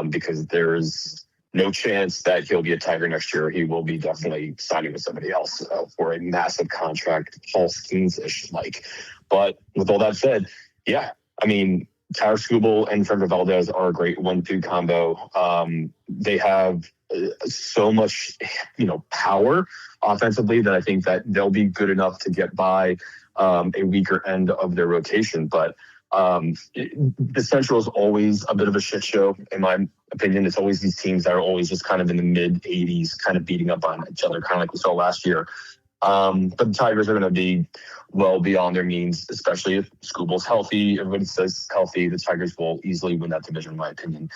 because there's no chance that he'll be a Tiger next year. He will be definitely signing with somebody else for a massive contract, Paul Skeens-ish like. But with all that said, yeah, I mean, Tyler Skubal and Fernando Valdez are a great 1-2 combo. They have so much, power offensively that I think that they'll be good enough to get by a weaker end of their rotation. But the Central is always a bit of a shit show, in my opinion. It's always these teams that are always just kind of in the mid 80s, kind of beating up on each other, kind of like we saw last year. But the Tigers are going to be well beyond their means, especially if Skubal's healthy. Everybody says healthy. The Tigers will easily win that division, in my opinion.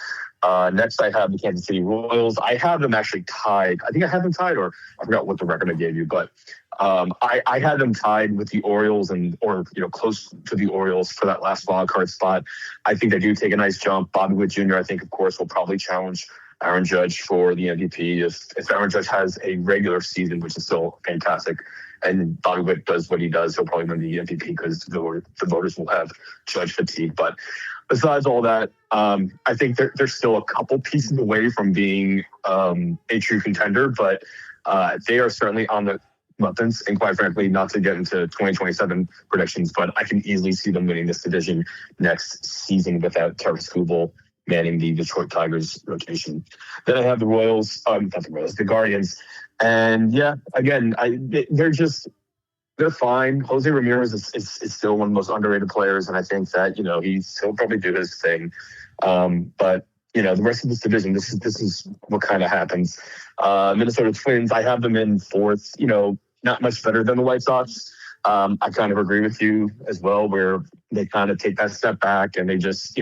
Next, I have the Kansas City Royals. I have them actually tied. I think I have them tied, or I forgot what the record I gave you, but I had them tied with the Orioles or close to the Orioles for that last wild card spot. I think they do take a nice jump. Bobby Witt Jr., I think, of course, will probably challenge Aaron Judge for the MVP. If Aaron Judge has a regular season, which is still fantastic, and Bobby Witt does what he does, he'll probably win the MVP because the voters will have Judge fatigue. But besides all that, I think they're still a couple pieces away from being a true contender, but they are certainly on the weapons. And quite frankly, not to get into 2027 predictions, but I can easily see them winning this division next season without Tarek Skubal manning the Detroit Tigers rotation. Then I have the Royals, not the Royals, the Guardians. And yeah, again, they're fine. Jose Ramirez is still one of the most underrated players, and I think that he'll probably do his thing. But the rest of this division, this is what kind of happens. Minnesota Twins, I have them in fourth. Not much better than the White Sox. I kind of agree with you as well, where they kind of take that step back and they just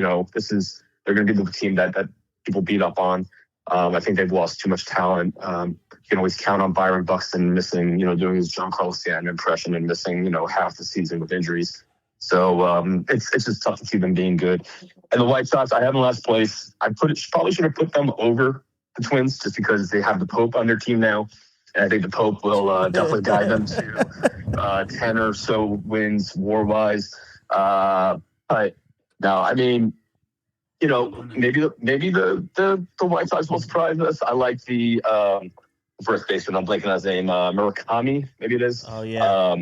they're going to be the team that people beat up on. I think they've lost too much talent. You can always count on Byron Buxton missing, doing his Giancarlo Stanton impression and missing, half the season with injuries. So it's just tough to see them being good. And the White Sox, I have in last place. Probably should have put them over the Twins just because they have the Pope on their team now. And I think the Pope will definitely guide them to 10 or so wins war-wise. But no, I mean, maybe the White Sox will surprise us. I like the first baseman. I'm blanking on his name. Murakami, maybe it is. Oh yeah.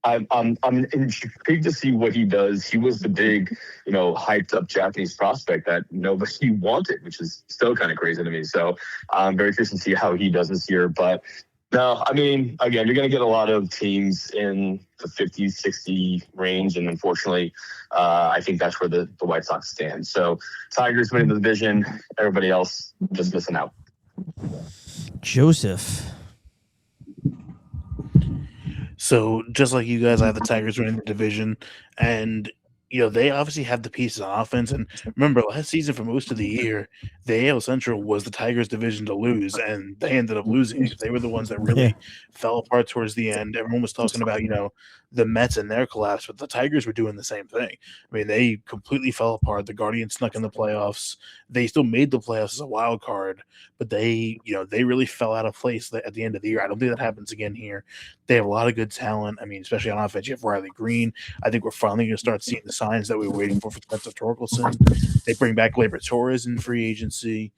I'm intrigued to see what he does. He was the big, hyped up Japanese prospect that nobody wanted, which is still kind of crazy to me. So I'm very curious to see how he does this year. But no, I mean, again, you're going to get a lot of teams in the 50, 60 range. And unfortunately, I think that's where the White Sox stand. So Tigers winning the division, everybody else just missing out. Joseph. So just like you guys, I have the Tigers winning the division, and they obviously have the pieces on offense. And remember, last season for most of the year, the AL Central was the Tigers' division to lose, and they ended up losing. They were the ones that really fell apart towards the end. Everyone was talking about the Mets and their collapse, but the Tigers were doing the same thing. I mean, they completely fell apart. The Guardians snuck in the playoffs. They still made the playoffs as a wild card, but they really fell out of place at the end of the year. I don't think that happens again here. They have a lot of good talent. I mean, especially on offense, you have Riley Green. I think we're finally going to start seeing the signs that we were waiting for Spencer Torkelson. They bring back Gleyber Torres in free agency.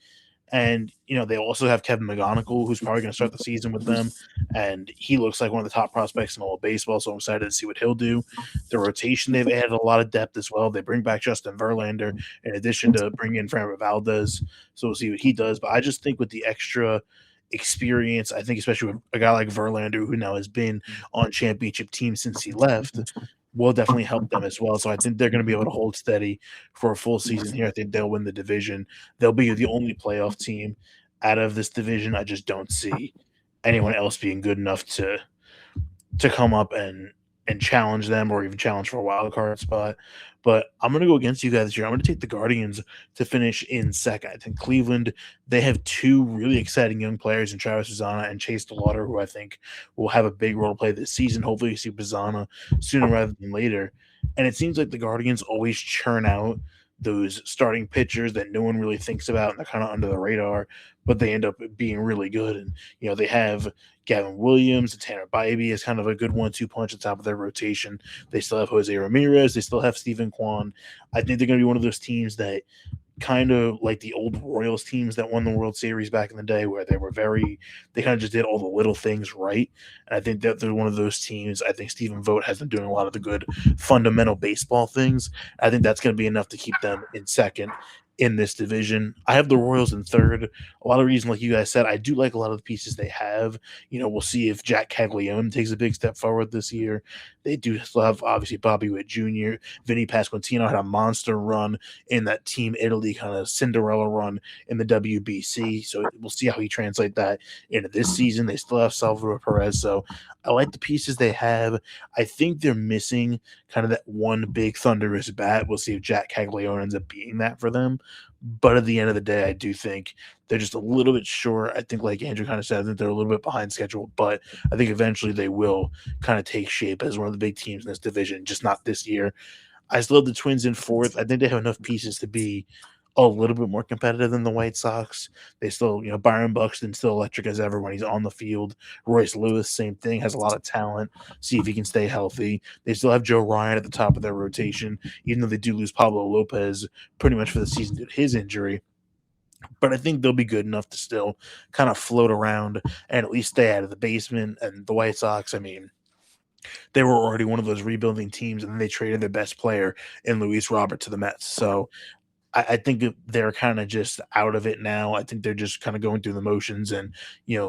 And, they also have Kevin McGonigal, who's probably going to start the season with them. And he looks like one of the top prospects in all of baseball. So I'm excited to see what he'll do. The rotation, they've added a lot of depth as well. They bring back Justin Verlander in addition to bringing in Framber Valdez. So we'll see what he does. But I just think with the extra experience, I think especially with a guy like Verlander, who now has been on championship teams since he left, will definitely help them as well. So I think they're going to be able to hold steady for a full season here. I think they'll win the division. They'll be the only playoff team out of this division. I just don't see anyone else being good enough to come up and challenge them or even challenge for a wild card spot. But I'm going to go against you guys this year. I'm going to take the Guardians to finish in second. I think Cleveland, they have two really exciting young players in Travis Bazzana and Chase DeLauder, who I think will have a big role to play this season. Hopefully, you see Bazzana sooner rather than later. And it seems like the Guardians always churn out those starting pitchers that no one really thinks about, and they're kind of under the radar, but they end up being really good. And, they have Gavin Williams and Tanner Bybee is kind of a good 1-2 punch on top of their rotation. They still have Jose Ramirez. They still have Stephen Kwan. I think they're going to be one of those teams that kind of like the old Royals teams that won the World Series back in the day, where they kind of just did all the little things right. And I think that they're one of those teams. I think Stephen Vogt has been doing a lot of the good fundamental baseball things. I think that's going to be enough to keep them in second in this division. I have the Royals in third. A lot of reason, like you guys said, I do like a lot of the pieces they have. We'll see if Jack Caglione takes a big step forward this year. They do still have, obviously, Bobby Witt Jr. Vinny Pasquantino had a monster run in that Team Italy kind of Cinderella run in the WBC. So we'll see how he translate that into this season. They still have Salvador Perez. So I like the pieces they have. I think they're missing kind of that one big thunderous bat. We'll see if Jack Caglione ends up being that for them. But at the end of the day, I do think they're just a little bit short. I think, like Andrew kind of said, I think they're a little bit behind schedule, but I think eventually they will kind of take shape as one of the big teams in this division, just not this year. I still have the Twins in fourth. I think they have enough pieces to be a little bit more competitive than the White Sox. They still, Byron Buxton still electric as ever when he's on the field. Royce Lewis, same thing, has a lot of talent. See if he can stay healthy. They still have Joe Ryan at the top of their rotation, even though they do lose Pablo Lopez pretty much for the season due to his injury. But I think they'll be good enough to still kind of float around and at least stay out of the basement. And the White Sox, I mean, they were already one of those rebuilding teams, and then they traded their best player in Luis Robert to the Mets. So I think they're kind of just out of it now. I think they're just kind of going through the motions. And,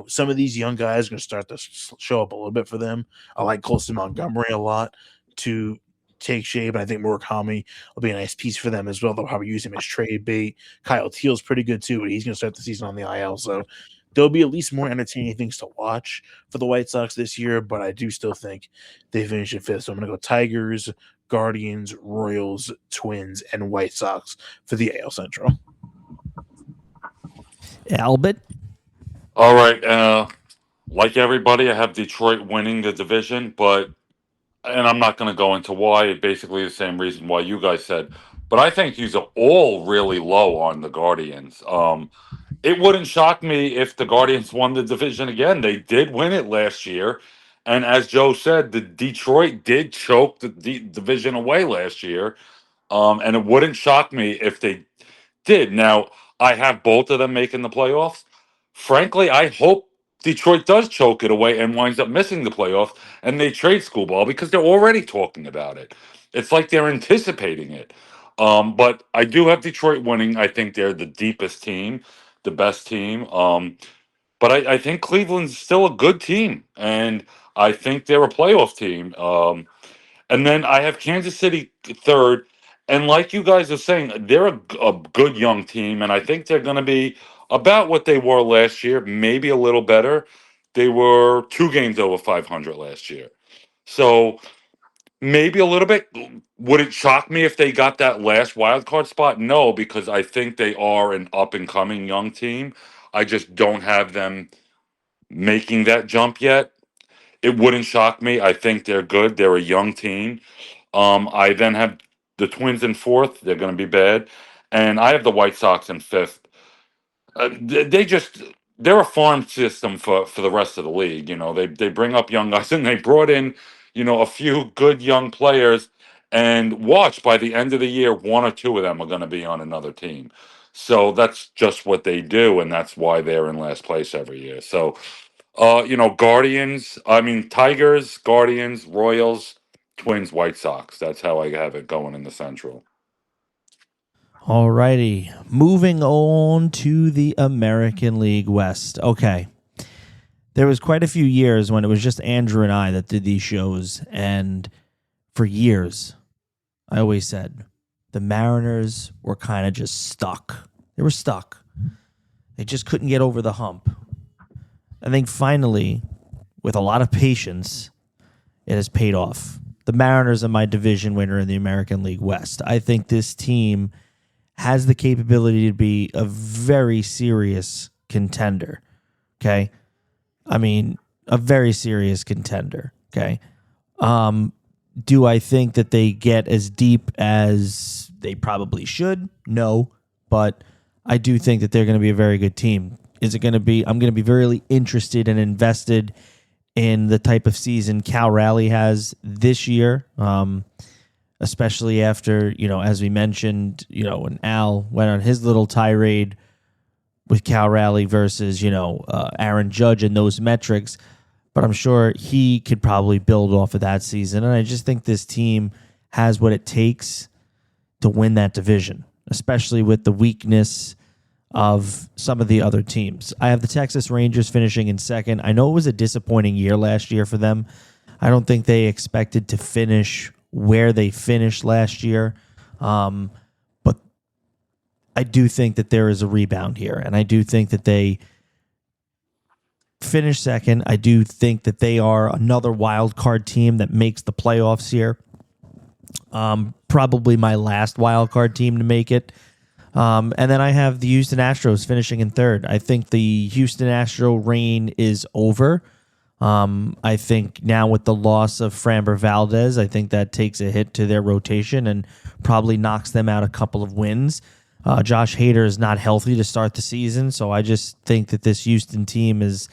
some of these young guys are going to start to show up a little bit for them. I like Colson Montgomery a lot to take shape, and I think Murakami will be a nice piece for them as well. They'll probably use him as trade bait. Kyle Teal's pretty good too, but he's going to start the season on the IL. So there'll be at least more entertaining things to watch for the White Sox this year, but I do still think they finish in fifth. So I'm going to go Tigers, Guardians, Royals, Twins, and White Sox for the AL Central. Albert? All right. Like everybody, I have Detroit winning the division, and I'm not going to go into why. Basically, the same reason why you guys said. But I think these are all really low on the Guardians. It wouldn't shock me if the Guardians won the division again. They did win it last year. And as Joe said, the Detroit did choke the division away last year. And it wouldn't shock me if they did. Now, I have both of them making the playoffs. Frankly, I hope Detroit does choke it away and winds up missing the playoffs and they trade Schoolball because they're already talking about it. It's like they're anticipating it. But I do have Detroit winning. I think they're the deepest team, the best team. But I think Cleveland's still a good team, and I think they're a playoff team. And then I have Kansas City third. And like you guys are saying, they're a good young team, and I think they're going to be about what they were last year, maybe a little better. They were 2 games over 500 last year. So maybe a little bit. Would it shock me if they got that last wild card spot? No, because I think they are an up and coming young team. I just don't have them making that jump yet. It wouldn't shock me. I think they're good. They're a young team. I then have the Twins in fourth. They're going to be bad. And I have the White Sox in fifth. They're a farm system for the rest of the league. They bring up young guys and they brought in, a few good young players, and watch by the end of the year, 1 or 2 of them are going to be on another team. So that's just what they do, and that's why they're in last place every year. So, Tigers, Guardians, Royals, Twins, White Sox. That's how I have it going in the Central. All righty. Moving on to the American League West. Okay. There was quite a few years when it was just Andrew and I that did these shows, and for years, I always said the Mariners were kind of just stuck. They were stuck. They just couldn't get over the hump. I think finally, with a lot of patience, it has paid off. The Mariners are my division winner in the American League West. I think this team has the capability to be a very serious contender. Okay? I mean, a very serious contender. Okay? Do I think that they get as deep as they probably should? No, but I do think that they're going to be a very good team. Is it going to be? I'm going to be very interested and invested in the type of season Cal Raleigh has this year, especially after, as we mentioned, when Al went on his little tirade with Cal Raleigh versus, Aaron Judge and those metrics. But I'm sure he could probably build off of that season. And I just think this team has what it takes to win that division, especially with the weakness of some of the other teams. I have the Texas Rangers finishing in second. I know it was a disappointing year last year for them. I don't think they expected to finish where they finished last year. But I do think that there is a rebound here, and I do think that they finish second. I do think that they are another wild card team that makes the playoffs here. Probably my last wild card team to make it. And then I have the Houston Astros finishing in third. I think the Houston Astro reign is over. I think now with the loss of Framber Valdez, I think that takes a hit to their rotation and probably knocks them out a couple of wins. Josh Hader is not healthy to start the season, so I just think that this Houston team is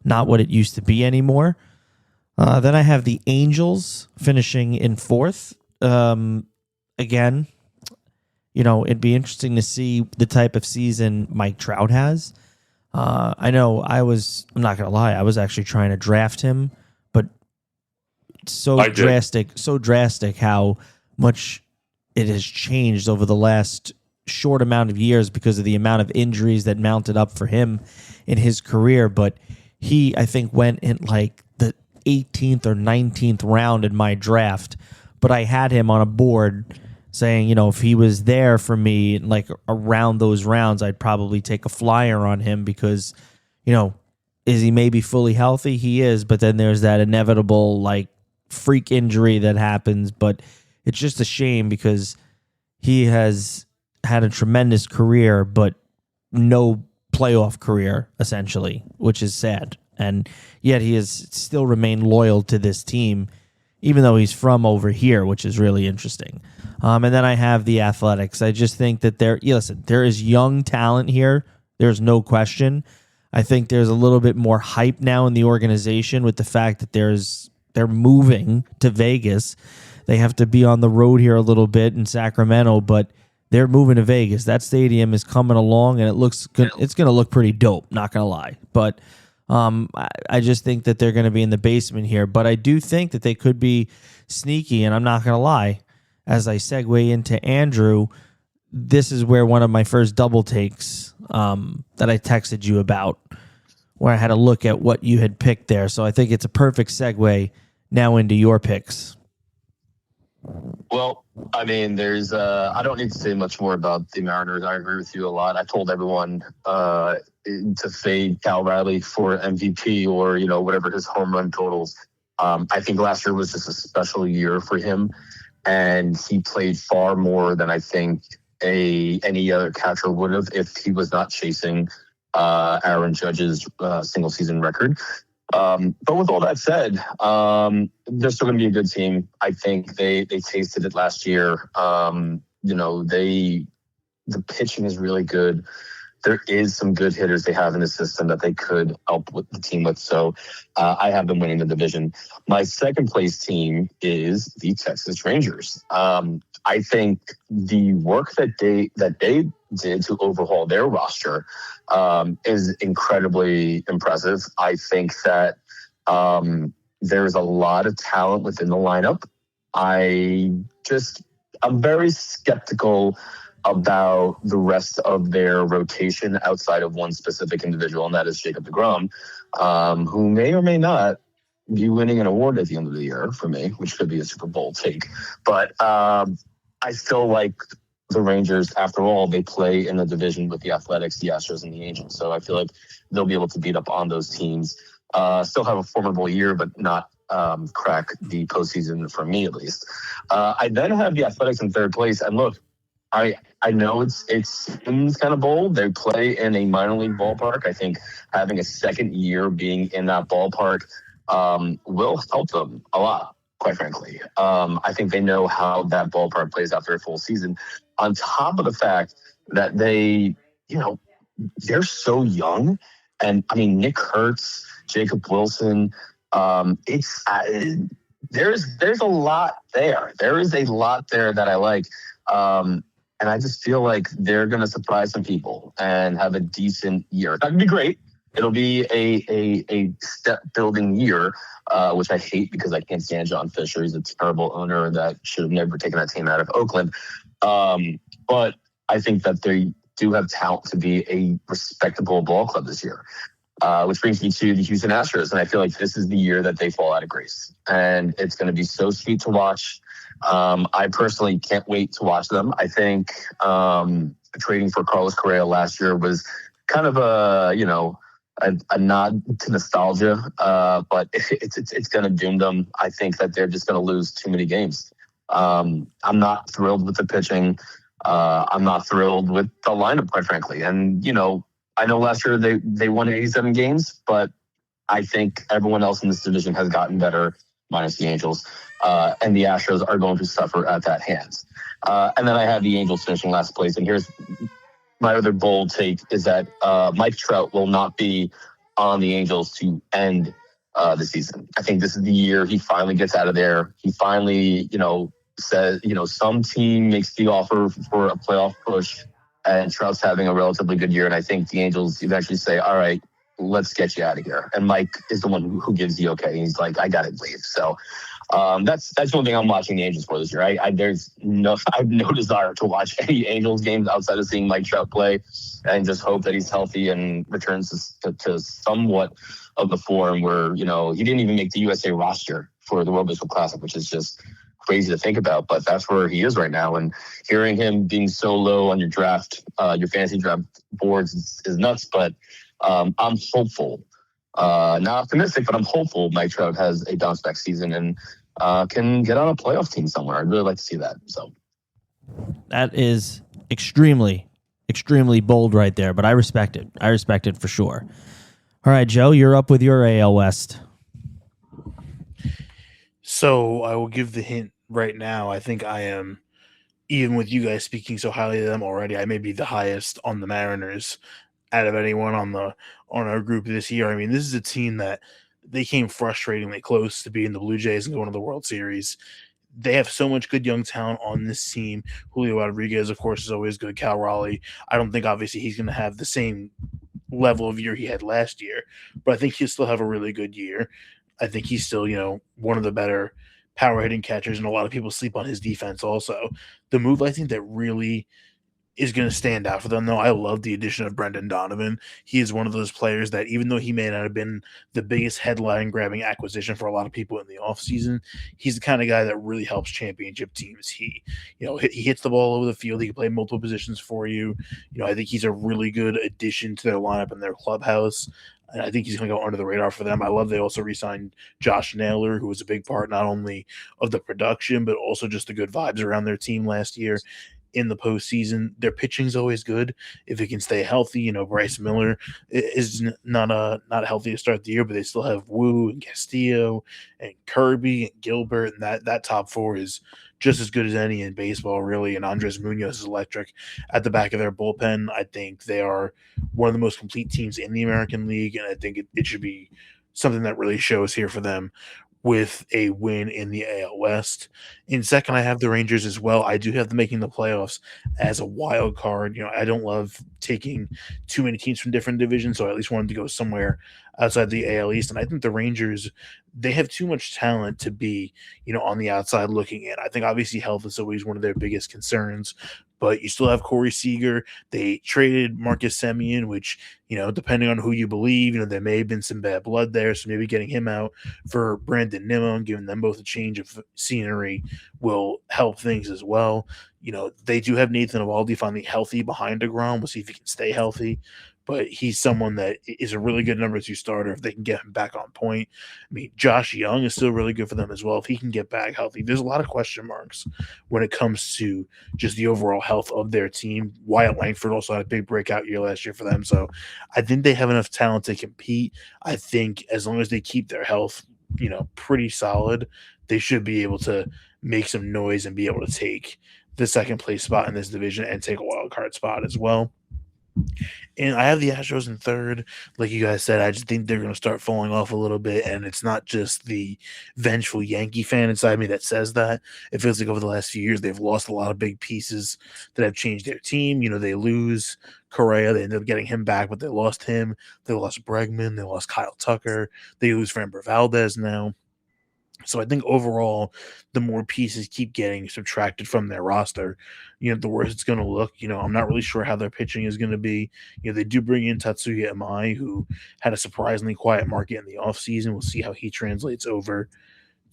not what it used to be anymore. Then I have the Angels finishing in fourth. Again, it'd be interesting to see the type of season Mike Trout has. I know I'm not going to lie, I was actually trying to draft him, but it's so drastic how much it has changed over the last short amount of years because of the amount of injuries that mounted up for him in his career. But he, I think, went in like the 18th or 19th round in my draft, but I had him on a board saying, if he was there for me, like around those rounds, I'd probably take a flyer on him because, is he maybe fully healthy? He is, but then there's that inevitable like freak injury that happens. But it's just a shame because he has had a tremendous career, but no playoff career, essentially, which is sad. And yet he has still remained loyal to this team, even though he's from over here, which is really interesting. And then I have the Athletics. I just think that there is young talent here. There's no question. I think there's a little bit more hype now in the organization with the fact that they're moving to Vegas. They have to be on the road here a little bit in Sacramento, but they're moving to Vegas. That stadium is coming along, and it's going to look pretty dope, not going to lie. But I just think that they're going to be in the basement here. But I do think that they could be sneaky, and I'm not going to lie. As I segue into Andrew, this is where one of my first double takes that I texted you about, where I had a look at what you had picked there. So I think it's a perfect segue now into your picks. Well, I mean, I don't need to say much more about the Mariners. I agree with you a lot. I told everyone to fade Cal Raleigh for MVP or, whatever his home run totals. I think last year was just a special year for him, and he played far more than I think any other catcher would have if he was not chasing Aaron Judge's single season record. But with all that said, they're still going to be a good team. I think they tasted it last year. The pitching is really good. There is some good hitters they have in the system that they could help with the team with. So I have them winning the division. My second place team is the Texas Rangers. I think the work that they did to overhaul their roster is incredibly impressive. I think that there's a lot of talent within the lineup. I'm very skeptical about the rest of their rotation outside of one specific individual, and that is Jacob deGrom, who may or may not be winning an award at the end of the year for me, which could be a Super Bowl take. But I still like the Rangers. After all, they play in the division with the Athletics, the Astros, and the Angels. So I feel like they'll be able to beat up on those teams. Still have a formidable year, but not crack the postseason for me, at least. I then have the Athletics in third place. And look, I know it seems kind of bold. They play in a minor league ballpark. I think having a second year being in that ballpark will help them a lot, quite frankly. I think they know how that ballpark plays after a full season. On top of the fact that they're so young. And I mean, Nick Harts, Jacob Wilson, there's a lot there. There is a lot there that I like. And I just feel like they're going to surprise some people and have a decent year. It's not going to be great. It'll be a step-building year, which I hate because I can't stand John Fisher. He's a terrible owner that should have never taken that team out of Oakland. But I think that they do have talent to be a respectable ball club this year, which brings me to the Houston Astros. And I feel like this is the year that they fall out of grace. And it's going to be so sweet to watch. I personally can't wait to watch them. I think trading for Carlos Correa last year was kind of a nod to nostalgia, but it's going to doom them. I think that they're just going to lose too many games. I'm not thrilled with the pitching. I'm not thrilled with the lineup, quite frankly. And, I know last year they won 87 games, but I think everyone else in this division has gotten better, minus the Angels. And the Astros are going to suffer at that hands. And then I have the Angels finishing last place. And here's my other bold take is that Mike Trout will not be on the Angels to end the season. I think this is the year he finally gets out of there. He finally, says, some team makes the offer for a playoff push and Trout's having a relatively good year. And I think the Angels eventually say, all right, let's get you out of here. And Mike is the one who gives the okay. He's like, I got to leave. So that's one thing I'm watching the Angels for this year. I have no desire to watch any Angels games outside of seeing Mike Trout play and just hope that he's healthy and returns to somewhat of the form where, he didn't even make the USA roster for the World Baseball Classic, which is just crazy to think about, but that's where he is right now. And hearing him being so low on your fantasy draft boards is nuts, but I'm hopeful. Not optimistic, but I'm hopeful Mike Trout has a bounce back season and can get on a playoff team somewhere. I'd really like to see that. So that is extremely, extremely bold right there, but I respect it. I respect it for sure. All right, Joe, you're up with your AL West. So I will give the hint right now. I think I am, even with you guys speaking so highly of them already, I may be the highest on the Mariners out of anyone on our group this year. I mean, this is a team that they came frustratingly close to being the Blue Jays and going to the World Series. They have so much good young talent on this team. Julio Rodriguez, of course, is always good. Cal Raleigh. I don't think, obviously, he's going to have the same level of year he had last year, but I think he'll still have a really good year. I think he's still, one of the better power hitting catchers, and a lot of people sleep on his defense also. The move I think that really is going to stand out for them, though, I love the addition of Brendan Donovan. He is one of those players that, even though he may not have been the biggest headline-grabbing acquisition for a lot of people in the offseason, he's the kind of guy that really helps championship teams. He hits the ball over the field. He can play multiple positions for you. I think he's a really good addition to their lineup and their clubhouse. And I think he's going to go under the radar for them. I love they also re-signed Josh Naylor, who was a big part not only of the production, but also just the good vibes around their team last year in the postseason. Their pitching's always good if it can stay healthy. Bryce Miller is not healthy to start the year, but they still have Wu and Castillo and Kirby and Gilbert, and that top four is just as good as any in baseball, really. And Andres Munoz is electric at the back of their bullpen. I think they are one of the most complete teams in the American League, and I think it should be something that really shows here for them. with a win in the AL West. In second, I have the Rangers as well. I do have them making the playoffs as a wild card. I don't love taking too many teams from different divisions, so I at least wanted to go somewhere outside the AL East. And I think the Rangers, they have too much talent to be, on the outside looking in. I think obviously health is always one of their biggest concerns, but you still have Corey Seager. They traded Marcus Semien, which, depending on who you believe, there may have been some bad blood there. So maybe getting him out for Brandon Nimmo and giving them both a change of scenery will help things as well. They do have Nathan Eovaldi finally healthy behind DeGrom. We'll see if he can stay healthy. But he's someone that is a really good number 2 starter if they can get him back on point. I mean, Josh Young is still really good for them as well if he can get back healthy. There's a lot of question marks when it comes to just the overall health of their team. Wyatt Langford also had a big breakout year last year for them. So I think they have enough talent to compete. I think as long as they keep their health, pretty solid, they should be able to make some noise and be able to take the second place spot in this division and take a wild card spot as well. And I have the Astros in third. Like you guys said, I just think they're going to start falling off a little bit. And it's not just the vengeful Yankee fan inside me that says that. It feels like over the last few years, they've lost a lot of big pieces that have changed their team. They lose Correa. They ended up getting him back, but they lost him. They lost Bregman. They lost Kyle Tucker. They lose Framber Valdez now. So I think overall, the more pieces keep getting subtracted from their roster, the worse it's going to look. I'm not really sure how their pitching is going to be. They do bring in Tatsuya Imai, who had a surprisingly quiet market in the offseason. We'll see how he translates over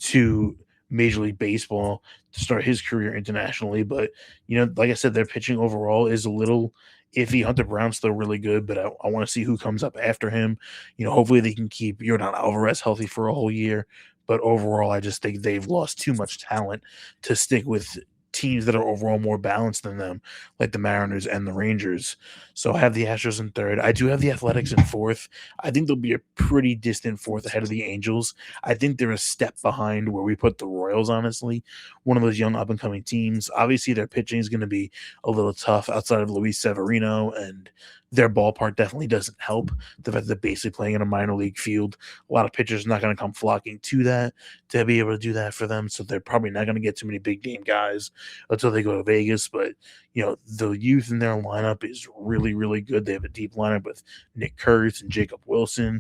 to Major League Baseball to start his career internationally. But, like I said, their pitching overall is a little iffy. Hunter Brown's still really good, but I want to see who comes up after him. Hopefully they can keep Yordan Alvarez healthy for a whole year. But overall, I just think they've lost too much talent to stick with teams that are overall more balanced than them, like the Mariners and the Rangers. So I have the Astros in third. I do have the Athletics in fourth. I think they'll be a pretty distant fourth ahead of the Angels. I think they're a step behind where we put the Royals, honestly. One of those young up-and-coming teams. Obviously, their pitching is going to be a little tough outside of Luis Severino, and their ballpark definitely doesn't help. The fact that they're basically playing in a minor league field, a lot of pitchers are not going to come flocking to that to be able to do that for them. So they're probably not going to get too many big game guys until they go to Vegas. But, the youth in their lineup is really, really good. They have a deep lineup with Nick Kurtz and Jacob Wilson.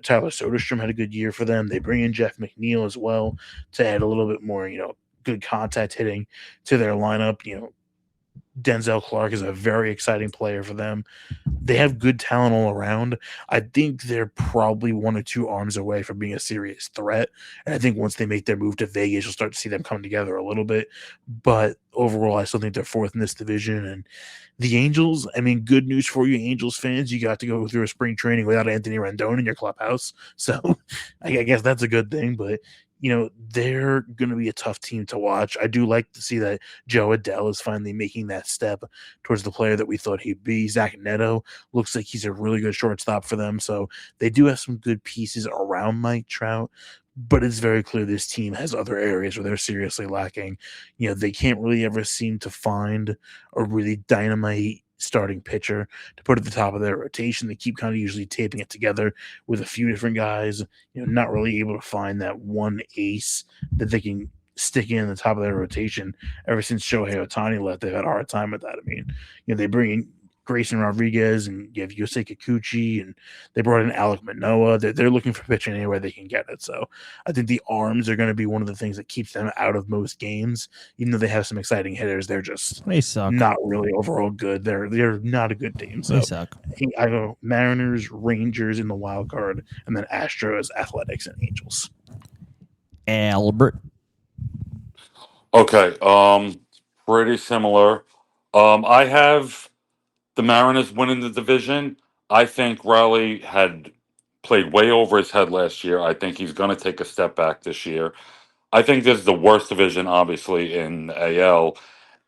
Tyler Soderstrom had a good year for them. They bring in Jeff McNeil as well to add a little bit more, good contact hitting to their lineup. Denzel Clark is a very exciting player for them. They have good talent all around. I think they're probably 1 or 2 arms away from being a serious threat. And I think once they make their move to Vegas, you'll start to see them come together a little bit. But overall, I still think they're fourth in this division. And the Angels, good news for you Angels fans. You got to go through a spring training without Anthony Rendon in your clubhouse. So I guess that's a good thing. But they're going to be a tough team to watch. I do like to see that Joe Adell is finally making that step towards the player that we thought he'd be. Zach Neto looks like he's a really good shortstop for them. So they do have some good pieces around Mike Trout, but it's very clear this team has other areas where they're seriously lacking. They can't really ever seem to find a really dynamite starting pitcher to put at the top of their rotation. They keep kind of usually taping it together with a few different guys, not really able to find that one ace that they can stick in the top of their rotation. Ever since Shohei Ohtani left, they've had a hard time with that. They bring in Grayson Rodriguez and you have Yosei Kikuchi, and they brought in Alek Manoah. They're looking for pitching anywhere they can get it. So I think the arms are going to be one of the things that keeps them out of most games. Even though they have some exciting hitters, they're just They suck. not really overall good. They're not a good team. So They suck. I go Mariners, Rangers in the wild card, and then Astros, Athletics, and Angels. Albert. Okay, pretty similar. I have the Mariners winning the division. I think Raleigh had played way over his head last year. I think he's going to take a step back this year. I think this is the worst division, obviously, in the AL.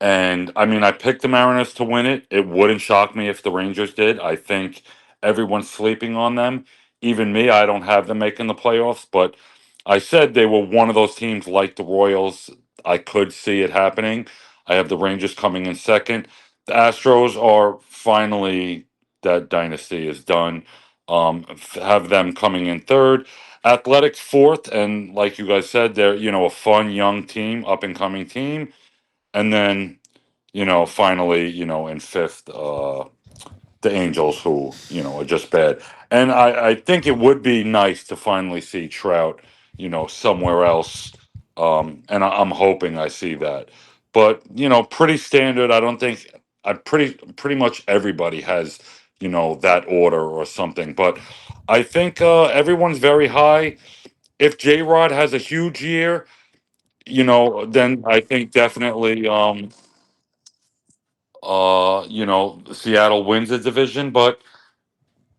And I picked the Mariners to win it. It wouldn't shock me if the Rangers did. I think everyone's sleeping on them. Even me, I don't have them making the playoffs. But I said they were one of those teams like the Royals. I could see it happening. I have the Rangers coming in second. The Astros are finally, that dynasty is done. Have them coming in third. Athletics fourth, and like you guys said, they're a fun young team, up and coming team, and then finally in fifth, the Angels, who are just bad. And I think it would be nice to finally see Trout, somewhere else. And I'm hoping I see that. But pretty standard. I don't think I pretty much everybody has that order or something. But I think everyone's very high. If J Rod has a huge year, then I think definitely Seattle wins the division, but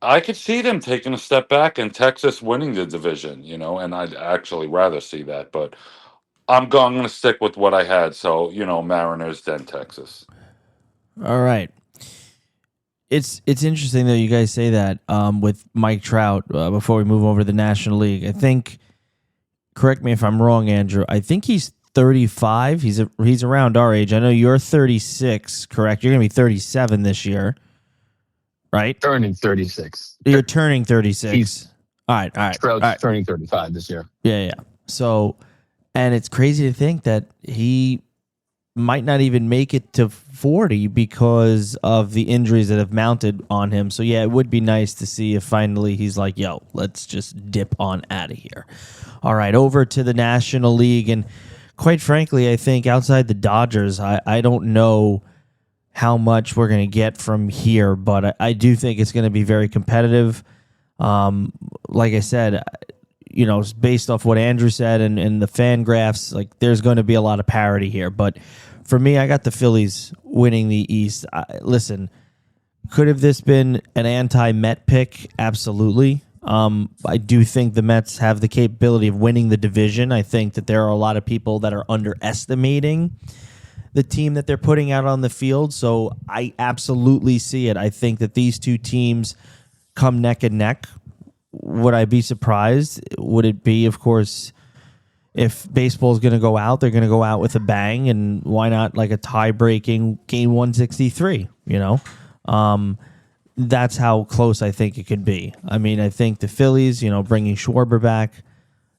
I could see them taking a step back and Texas winning the division, and I'd actually rather see that. But I'm going to stick with what I had. So, Mariners, then Texas. All right. It's interesting that you guys say that with Mike Trout before we move over to the National League. I think, correct me if I'm wrong, Andrew, I think he's 35. He's around our age. I know you're 36, correct? You're going to be 37 this year, right? Turning 36. You're turning 36. All right. Trout's turning 35 this year. Yeah. So, and it's crazy to think that he might not even make it to 40 because of the injuries that have mounted on him. So, yeah, it would be nice to see if finally he's like, yo, let's just dip on out of here. All right, over to the National League. And quite frankly, I think outside the Dodgers, I don't know how much we're going to get from here, but I do think it's going to be very competitive. Like I said, based off what Andrew said and the fan graphs, like there's going to be a lot of parity here. But for me, I got the Phillies winning the East. Listen, could have this been an anti-Met pick? Absolutely. I do think the Mets have the capability of winning the division. I think that there are a lot of people that are underestimating the team that they're putting out on the field. So I absolutely see it. I think that these two teams come neck and neck. Would I be surprised? Would it be, of course, if baseball is going to go out, they're going to go out with a bang, and why not like a tie-breaking game 163, That's how close I think it could be. I mean, I think the Phillies, bringing Schwarber back,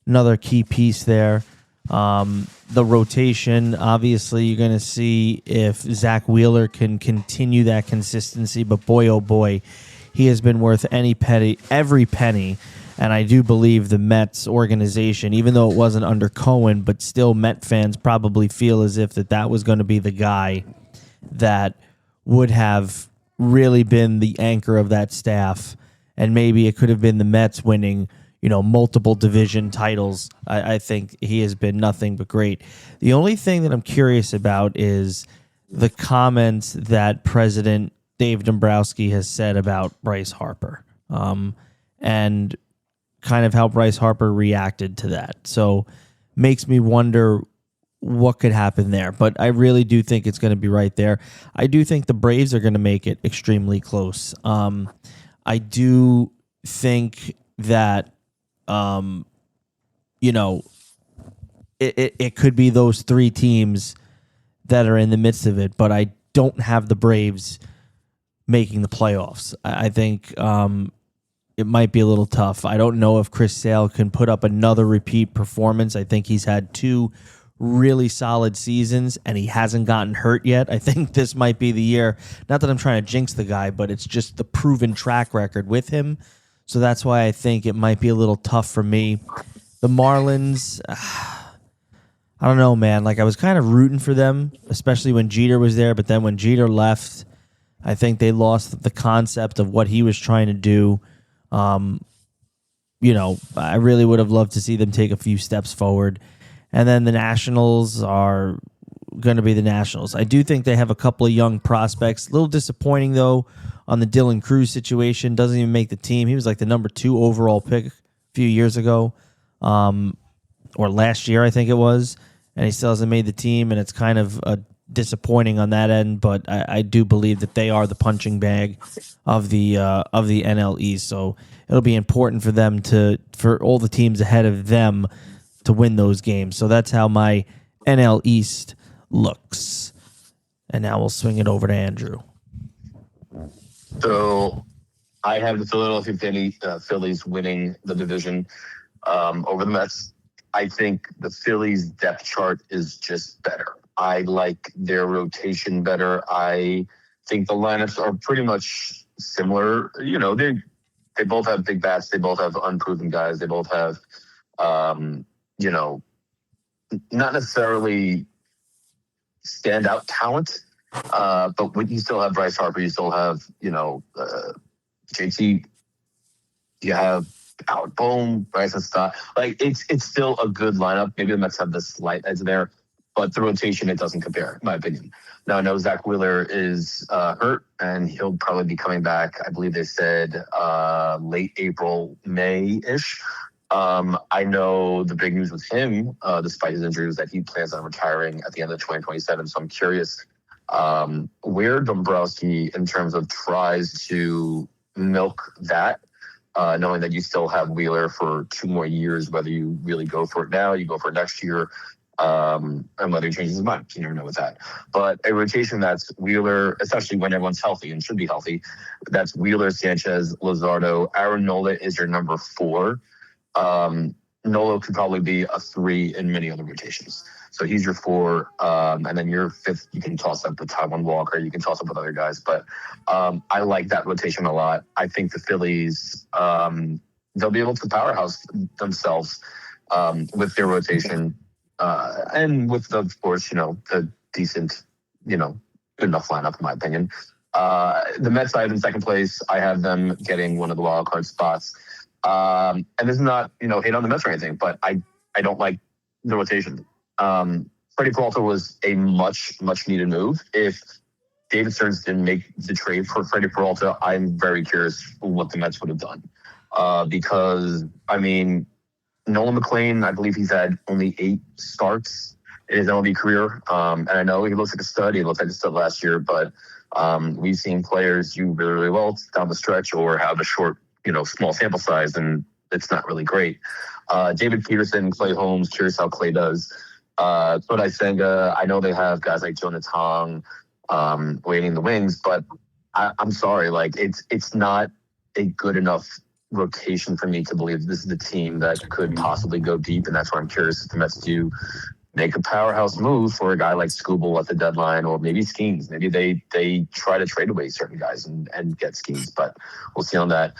another key piece there. The rotation, obviously, you're going to see if Zach Wheeler can continue that consistency, but boy, oh boy, he has been worth every penny. And I do believe the Mets organization, even though it wasn't under Cohen, but still Met fans probably feel as if that was going to be the guy that would have really been the anchor of that staff. And maybe it could have been the Mets winning, multiple division titles. I think he has been nothing but great. The only thing that I'm curious about is the comments that President Dave Dombrowski has said about Bryce Harper, and kind of how Bryce Harper reacted to that. So makes me wonder what could happen there. But I really do think it's going to be right there. I do think the Braves are going to make it extremely close. I do think that, it could be those three teams that are in the midst of it, but I don't have the Braves making the playoffs. I think it might be a little tough. I don't know if Chris Sale can put up another repeat performance. I think he's had two really solid seasons, and he hasn't gotten hurt yet. I think this might be the year. Not that I'm trying to jinx the guy, but it's just the proven track record with him. So that's why I think it might be a little tough for me. The Marlins, I don't know, man. Like, I was kind of rooting for them, especially when Jeter was there. But then when Jeter left, I think they lost the concept of what he was trying to do. I really would have loved to see them take a few steps forward. And then the Nationals are going to be the Nationals. I do think they have a couple of young prospects. A little disappointing, though, on the Dylan Cruz situation. Doesn't even make the team. He was like the number 2 overall pick a few years ago, or last year, I think it was. And he still hasn't made the team, and it's kind of disappointing on that end. But I do believe that they are the punching bag of the NL East. So it'll be important for them for all the teams ahead of them to win those games. So that's how my NL East looks. And now we'll swing it over to Andrew. So I have the Philadelphia Phillies winning the division. over the Mets. I think the Phillies' depth chart is just better. I like their rotation better. I think the lineups are pretty much similar. They both have big bats. They both have unproven guys. They both have, you know, not necessarily standout talent, but when you still have Bryce Harper, you still have, JT, you have Albert Bohm, Bryson Stott. Like it's still a good lineup. Maybe the Mets have this slight edge there, but the rotation, it doesn't compare, in my opinion. Now I know Zach Wheeler is hurt, and he'll probably be coming back. I believe they said late April, May-ish. I know the big news with him, despite his injury, is that he plans on retiring at the end of 2027. So I'm curious where Dombrowski, in terms of tries to milk that, knowing that you still have Wheeler for 2 more years, whether you really go for it now, you go for it next year, and whether he changes his mind. You never know with that. But a rotation that's Wheeler, especially when everyone's healthy and should be healthy, that's Wheeler, Sanchez, Luzardo. Aaron Nola is your number 4. Nolo could probably be a 3 in many other rotations. So he's your 4. And then your 5th, you can toss up with Taiwan Walker. You can toss up with other guys. But I like that rotation a lot. I think the Phillies, they'll be able to powerhouse themselves with their rotation. And with, of course, the decent, good enough lineup, in my opinion. The Mets I have in second place. I have them getting one of the wild card spots. And this is not, hate on the Mets or anything, but I don't like the rotation. Freddie Peralta was a much, much needed move. If David Stearns didn't make the trade for Freddie Peralta, I'm very curious what the Mets would have done. Because, Nolan McLean, I believe he's had only 8 starts in his MLB career. And I know he looks like a stud. He looked like a stud last year, but we've seen players do really, really well down the stretch or have a short, small sample size, and it's not really great. David Peterson, Clay Holmes, curious how Clay does. Kodai Senga, I know they have guys like Jonah Tong waiting in the wings, but I'm sorry, it's not a good enough rotation for me to believe this is the team that could possibly go deep, and that's why I'm curious if the Mets do make a powerhouse move for a guy like Scooble at the deadline, or maybe Skeens. Maybe they try to trade away certain guys and get Skeens, but we'll see on that.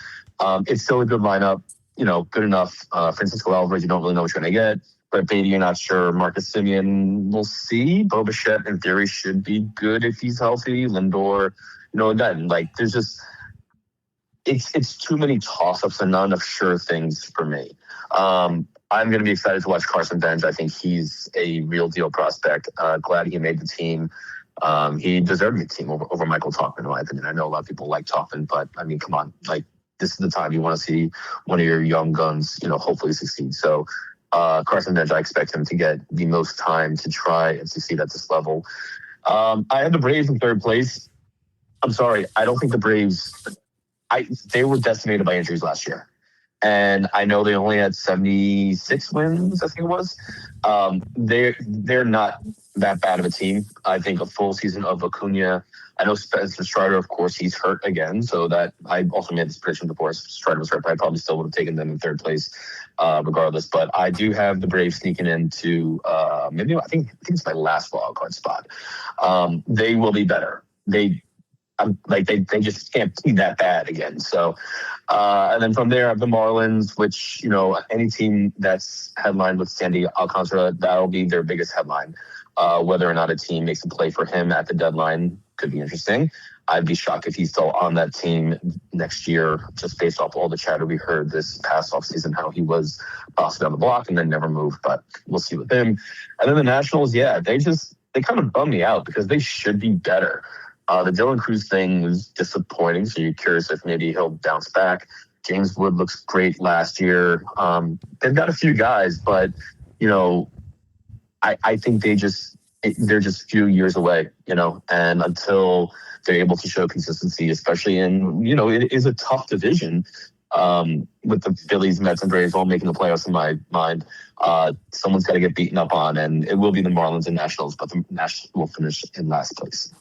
It's still a good lineup, good enough. Francisco Alvarez, you don't really know what you're going to get. Brett Beatty, you're not sure. Marcus Simeon, we'll see. Bo Bichette, in theory, should be good if he's healthy. Lindor, again, there's just it's too many toss-ups and not enough sure things for me. I'm going to be excited to watch Carson Bench. I think he's a real deal prospect. Glad he made the team. He deserved the team over Michael Tauchman, in my opinion. I know a lot of people like Tauchman, but come on, this is the time you want to see one of your young guns, hopefully succeed. So Carson Bench, I expect him to get the most time to try and succeed at this level. I have the Braves in third place. I'm sorry, I don't think the Braves. They were decimated by injuries last year. And I know they only had 76 wins, I think it was. They're not that bad of a team. I think a full season of Acuna. I know Spencer Strider, of course, he's hurt again. So that I also made this prediction before Strider was hurt, but I probably still would have taken them in third place regardless. But I do have the Braves sneaking into maybe I think it's my last wild card spot. They will be better. They just can't be that bad again. So, and then from there, I have the Marlins, which, any team that's headlined with Sandy Alcantara, that'll be their biggest headline. Whether or not a team makes a play for him at the deadline could be interesting. I'd be shocked if he's still on that team next year, just based off all the chatter we heard this past offseason, how he was bossed down the block and then never moved, but we'll see with him. And then the Nationals, they kind of bum me out because they should be better. The Dylan Cruz thing was disappointing, so you're curious if maybe he'll bounce back. James Wood looks great last year. They've got a few guys, but, I think they're just a few years away, and until they're able to show consistency, especially in, it is a tough division with the Phillies, Mets, and Braves all making the playoffs in my mind. Someone's got to get beaten up on, and it will be the Marlins and Nationals, but the Nationals will finish in last place.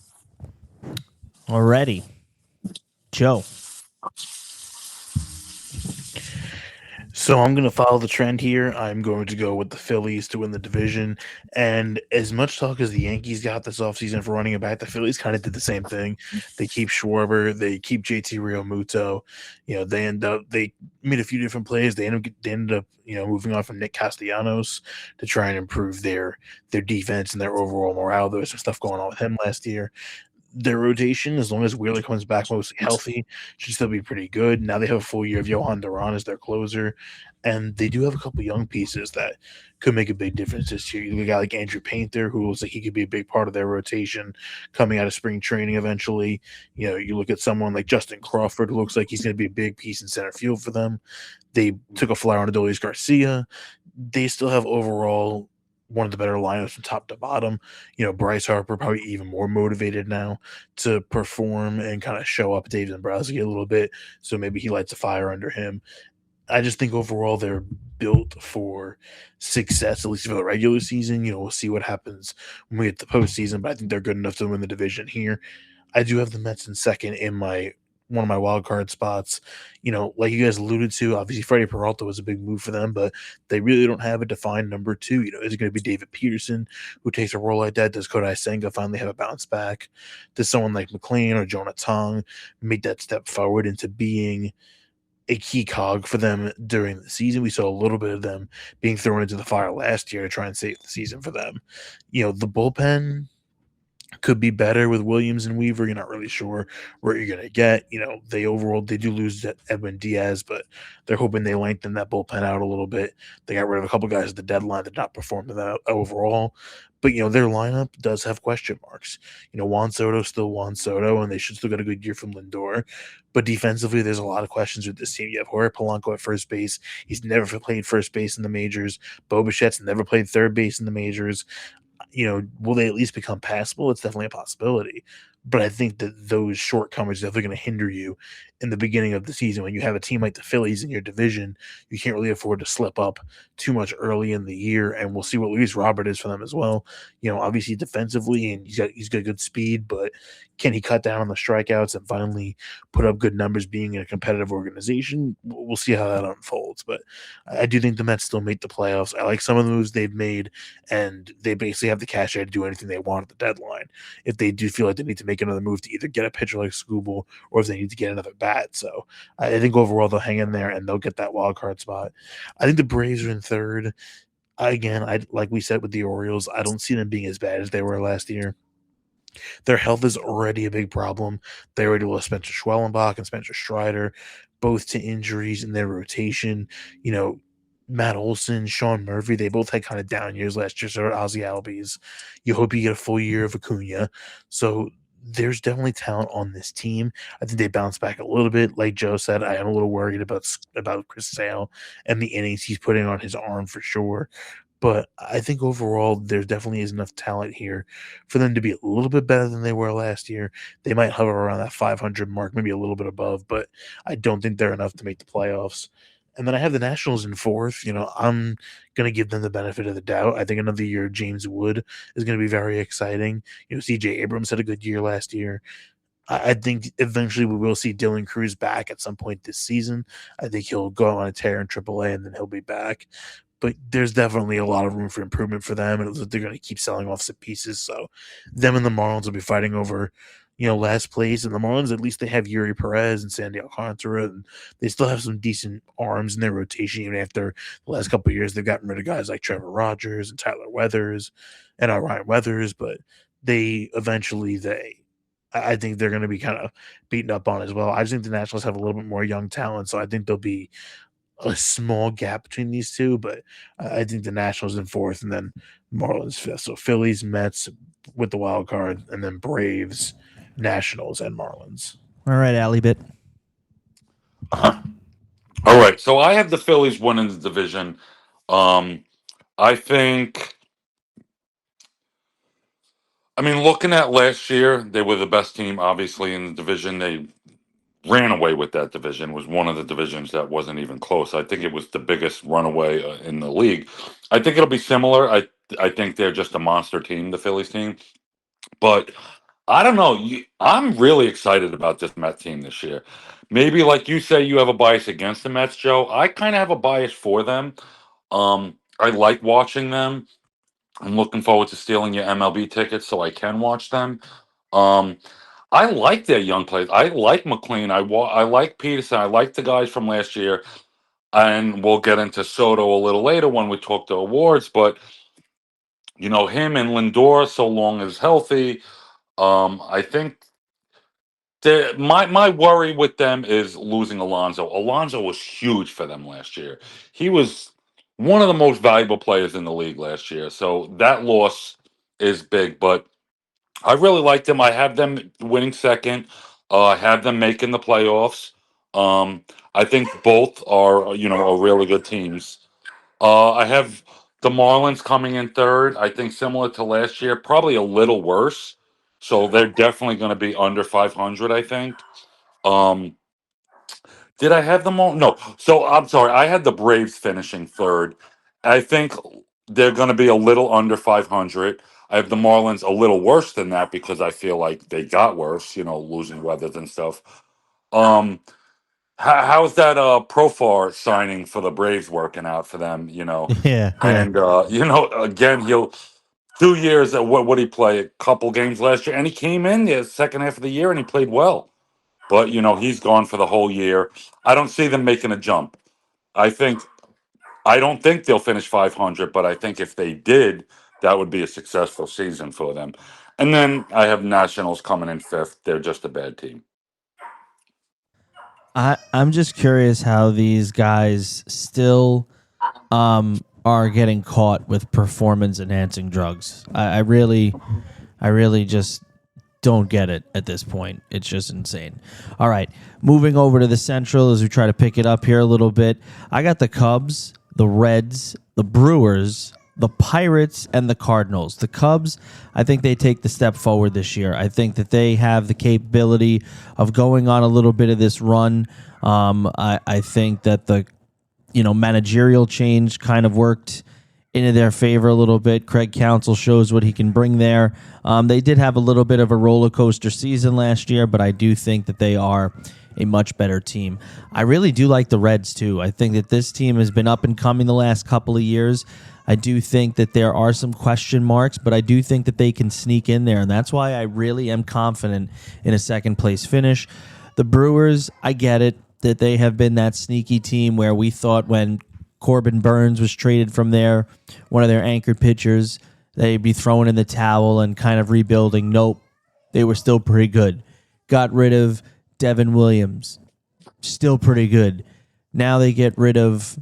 Already. Joe. So I'm going to follow the trend here. I'm going to go with the Phillies to win the division. And as much talk as the Yankees got this offseason for running it back, the Phillies kind of did the same thing. They keep Schwarber, they keep JT Realmuto. They made a few different plays. They ended up moving on from Nick Castellanos to try and improve their defense and their overall morale. There was some stuff going on with him last year. Their rotation, as long as Wheeler comes back mostly healthy, should still be pretty good. Now they have a full year of Johan Duran as their closer, and they do have a couple young pieces that could make a big difference this year. You got like Andrew Painter, who looks like he could be a big part of their rotation coming out of spring training eventually. You look at someone like Justin Crawford, who looks like he's going to be a big piece in center field for them. They took a flyer on Adolis Garcia. They still have overall one of the better lineups from top to bottom. Bryce Harper probably even more motivated now to perform and kind of show up Dave Dombrowski a little bit. So maybe he lights a fire under him. I just think overall they're built for success, at least for the regular season. We'll see what happens when we get the postseason, but I think they're good enough to win the division here. I do have the Mets in second in one of my wild card spots. Like you guys alluded to, obviously Freddie Peralta was a big move for them, but they really don't have a defined number two. Is it going to be David Peterson who takes a role like that? Does Kodai Senga finally have a bounce back? Does someone like McLean or Jonah Tong make that step forward into being a key cog for them during the season? We saw a little bit of them being thrown into the fire last year to try and save the season for them. The bullpen could be better with Williams and Weaver. You're not really sure what you're going to get. They do lose Edwin Diaz, but they're hoping they lengthen that bullpen out a little bit. They got rid of a couple guys at the deadline that not performed that overall. But, their lineup does have question marks. Juan Soto's still Juan Soto, and they should still get a good year from Lindor. But defensively, there's a lot of questions with this team. You have Jorge Polanco at first base. He's never played first base in the majors. Bo Bichette's never played third base in the majors. Will they at least become passable? It's definitely a possibility. But I think that those shortcomings are definitely going to hinder you in the beginning of the season. When you have a team like the Phillies in your division, you can't really afford to slip up too much early in the year. And we'll see what Luis Robert is for them as well. Obviously defensively, and he's got good speed, but can he cut down on the strikeouts and finally put up good numbers being in a competitive organization? We'll see how that unfolds. But I do think the Mets still make the playoffs. I like some of the moves they've made, and they basically have the cash to do anything they want at the deadline. If they do feel like they need to make another move to either get a pitcher like Scooble or if they need to get another bat. So I think overall they'll hang in there and they'll get that wild card spot. I think the Braves are in third. Again, like we said with the Orioles, I don't see them being as bad as they were last year. Their health is already a big problem. They already lost Spencer Schwellenbach and Spencer Strider, both to injuries in their rotation. Matt Olson, Sean Murphy, they both had kind of down years last year. So did Ozzy Albies. You hope you get a full year of Acuna. So there's definitely talent on this team. I think they bounce back a little bit. Like Joe said, I am a little worried about Chris Sale and the innings he's putting on his arm for sure. But I think overall, there definitely is enough talent here for them to be a little bit better than they were last year. They might hover around that 500 mark, maybe a little bit above, but I don't think they're enough to make the playoffs. And then I have the Nationals in fourth. I'm going to give them the benefit of the doubt. I think another year of James Wood is going to be very exciting. CJ Abrams had a good year last year. I think eventually we will see Dylan Cruz back at some point this season. I think he'll go on a tear in AAA and then he'll be back. But there's definitely a lot of room for improvement for them, and they're going to keep selling off some pieces. So them and the Marlins will be fighting over, last place. And the Marlins, at least they have Yuri Perez and Sandy Alcantara, and they still have some decent arms in their rotation. Even after the last couple of years, they've gotten rid of guys like Trevor Rogers and Tyler Weathers and Ryan Weathers. But I think they're going to be kind of beaten up on as well. I just think the Nationals have a little bit more young talent, so I think there'll be a small gap between these two, but I think the Nationals in fourth and then Marlins fifth. So Phillies, Mets with the wild card, and then Braves, Nationals, and Marlins. All right, Alibit. All right, so I have the Phillies winning the division. I think, looking at last year, they were the best team, obviously, in the division. They ran away with that division. It was one of the divisions that wasn't even close. I think it was the biggest runaway in the league. I think it'll be similar. I think they're just a monster team, the Phillies team. But I don't know. I'm really excited about this Mets team this year. Maybe like you say, you have a bias against the Mets, Joe. I kind of have a bias for them. I like watching them. I'm looking forward to stealing your MLB tickets so I can watch them. Um, I like their young players. I like McLean. I like Peterson. I like the guys from last year. And we'll get into Soto a little later when we talk the awards. But him and Lindor, so long as healthy, I think my worry with them is losing Alonso. Alonso was huge for them last year. He was one of the most valuable players in the league last year. So that loss is big. But I really like them. I have them winning second. I have them making the playoffs. I think both are, are really good teams. I have the Marlins coming in third. I think similar to last year, probably a little worse. So they're definitely going to be under 500, I think. Um, did I have them all? No. So I'm sorry. I had the Braves finishing third. I think they're going to be a little under 500. I have the Marlins a little worse than that because I feel like they got worse, losing weathers and stuff. Um, how's that Profar signing for the Braves working out for them? Yeah, yeah. And again, he'll 2 years. What he play? A couple games last year, and he came in the second half of the year and he played well. But he's gone for the whole year. I don't see them making a jump. I don't think they'll finish 500, but I think if they did, that would be a successful season for them. And then I have Nationals coming in fifth. They're just a bad team. I'm just curious how these guys still are getting caught with performance enhancing drugs. I really just don't get it at this point. It's just insane. All right, moving over to the Central as we try to pick it up here a little bit. I got the Cubs, the Reds, the Brewers, the Pirates, and the Cardinals. The Cubs, I think they take the step forward this year. I think that they have the capability of going on a little bit of this run. I think that the managerial change kind of worked into their favor a little bit. Craig Counsell shows what he can bring there. They did have a little bit of a roller coaster season last year, but I do think that they are a much better team. I really do like the Reds too. I think that this team has been up and coming the last couple of years. I do think that there are some question marks, but I do think that they can sneak in there, and that's why I really am confident in a second place finish. The Brewers, I get it, that they have been that sneaky team where we thought when Corbin Burns was traded from one of their anchored pitchers, they'd be throwing in the towel and kind of rebuilding. Nope, they were still pretty good. Got rid of Devin Williams, still pretty good. Now they get rid of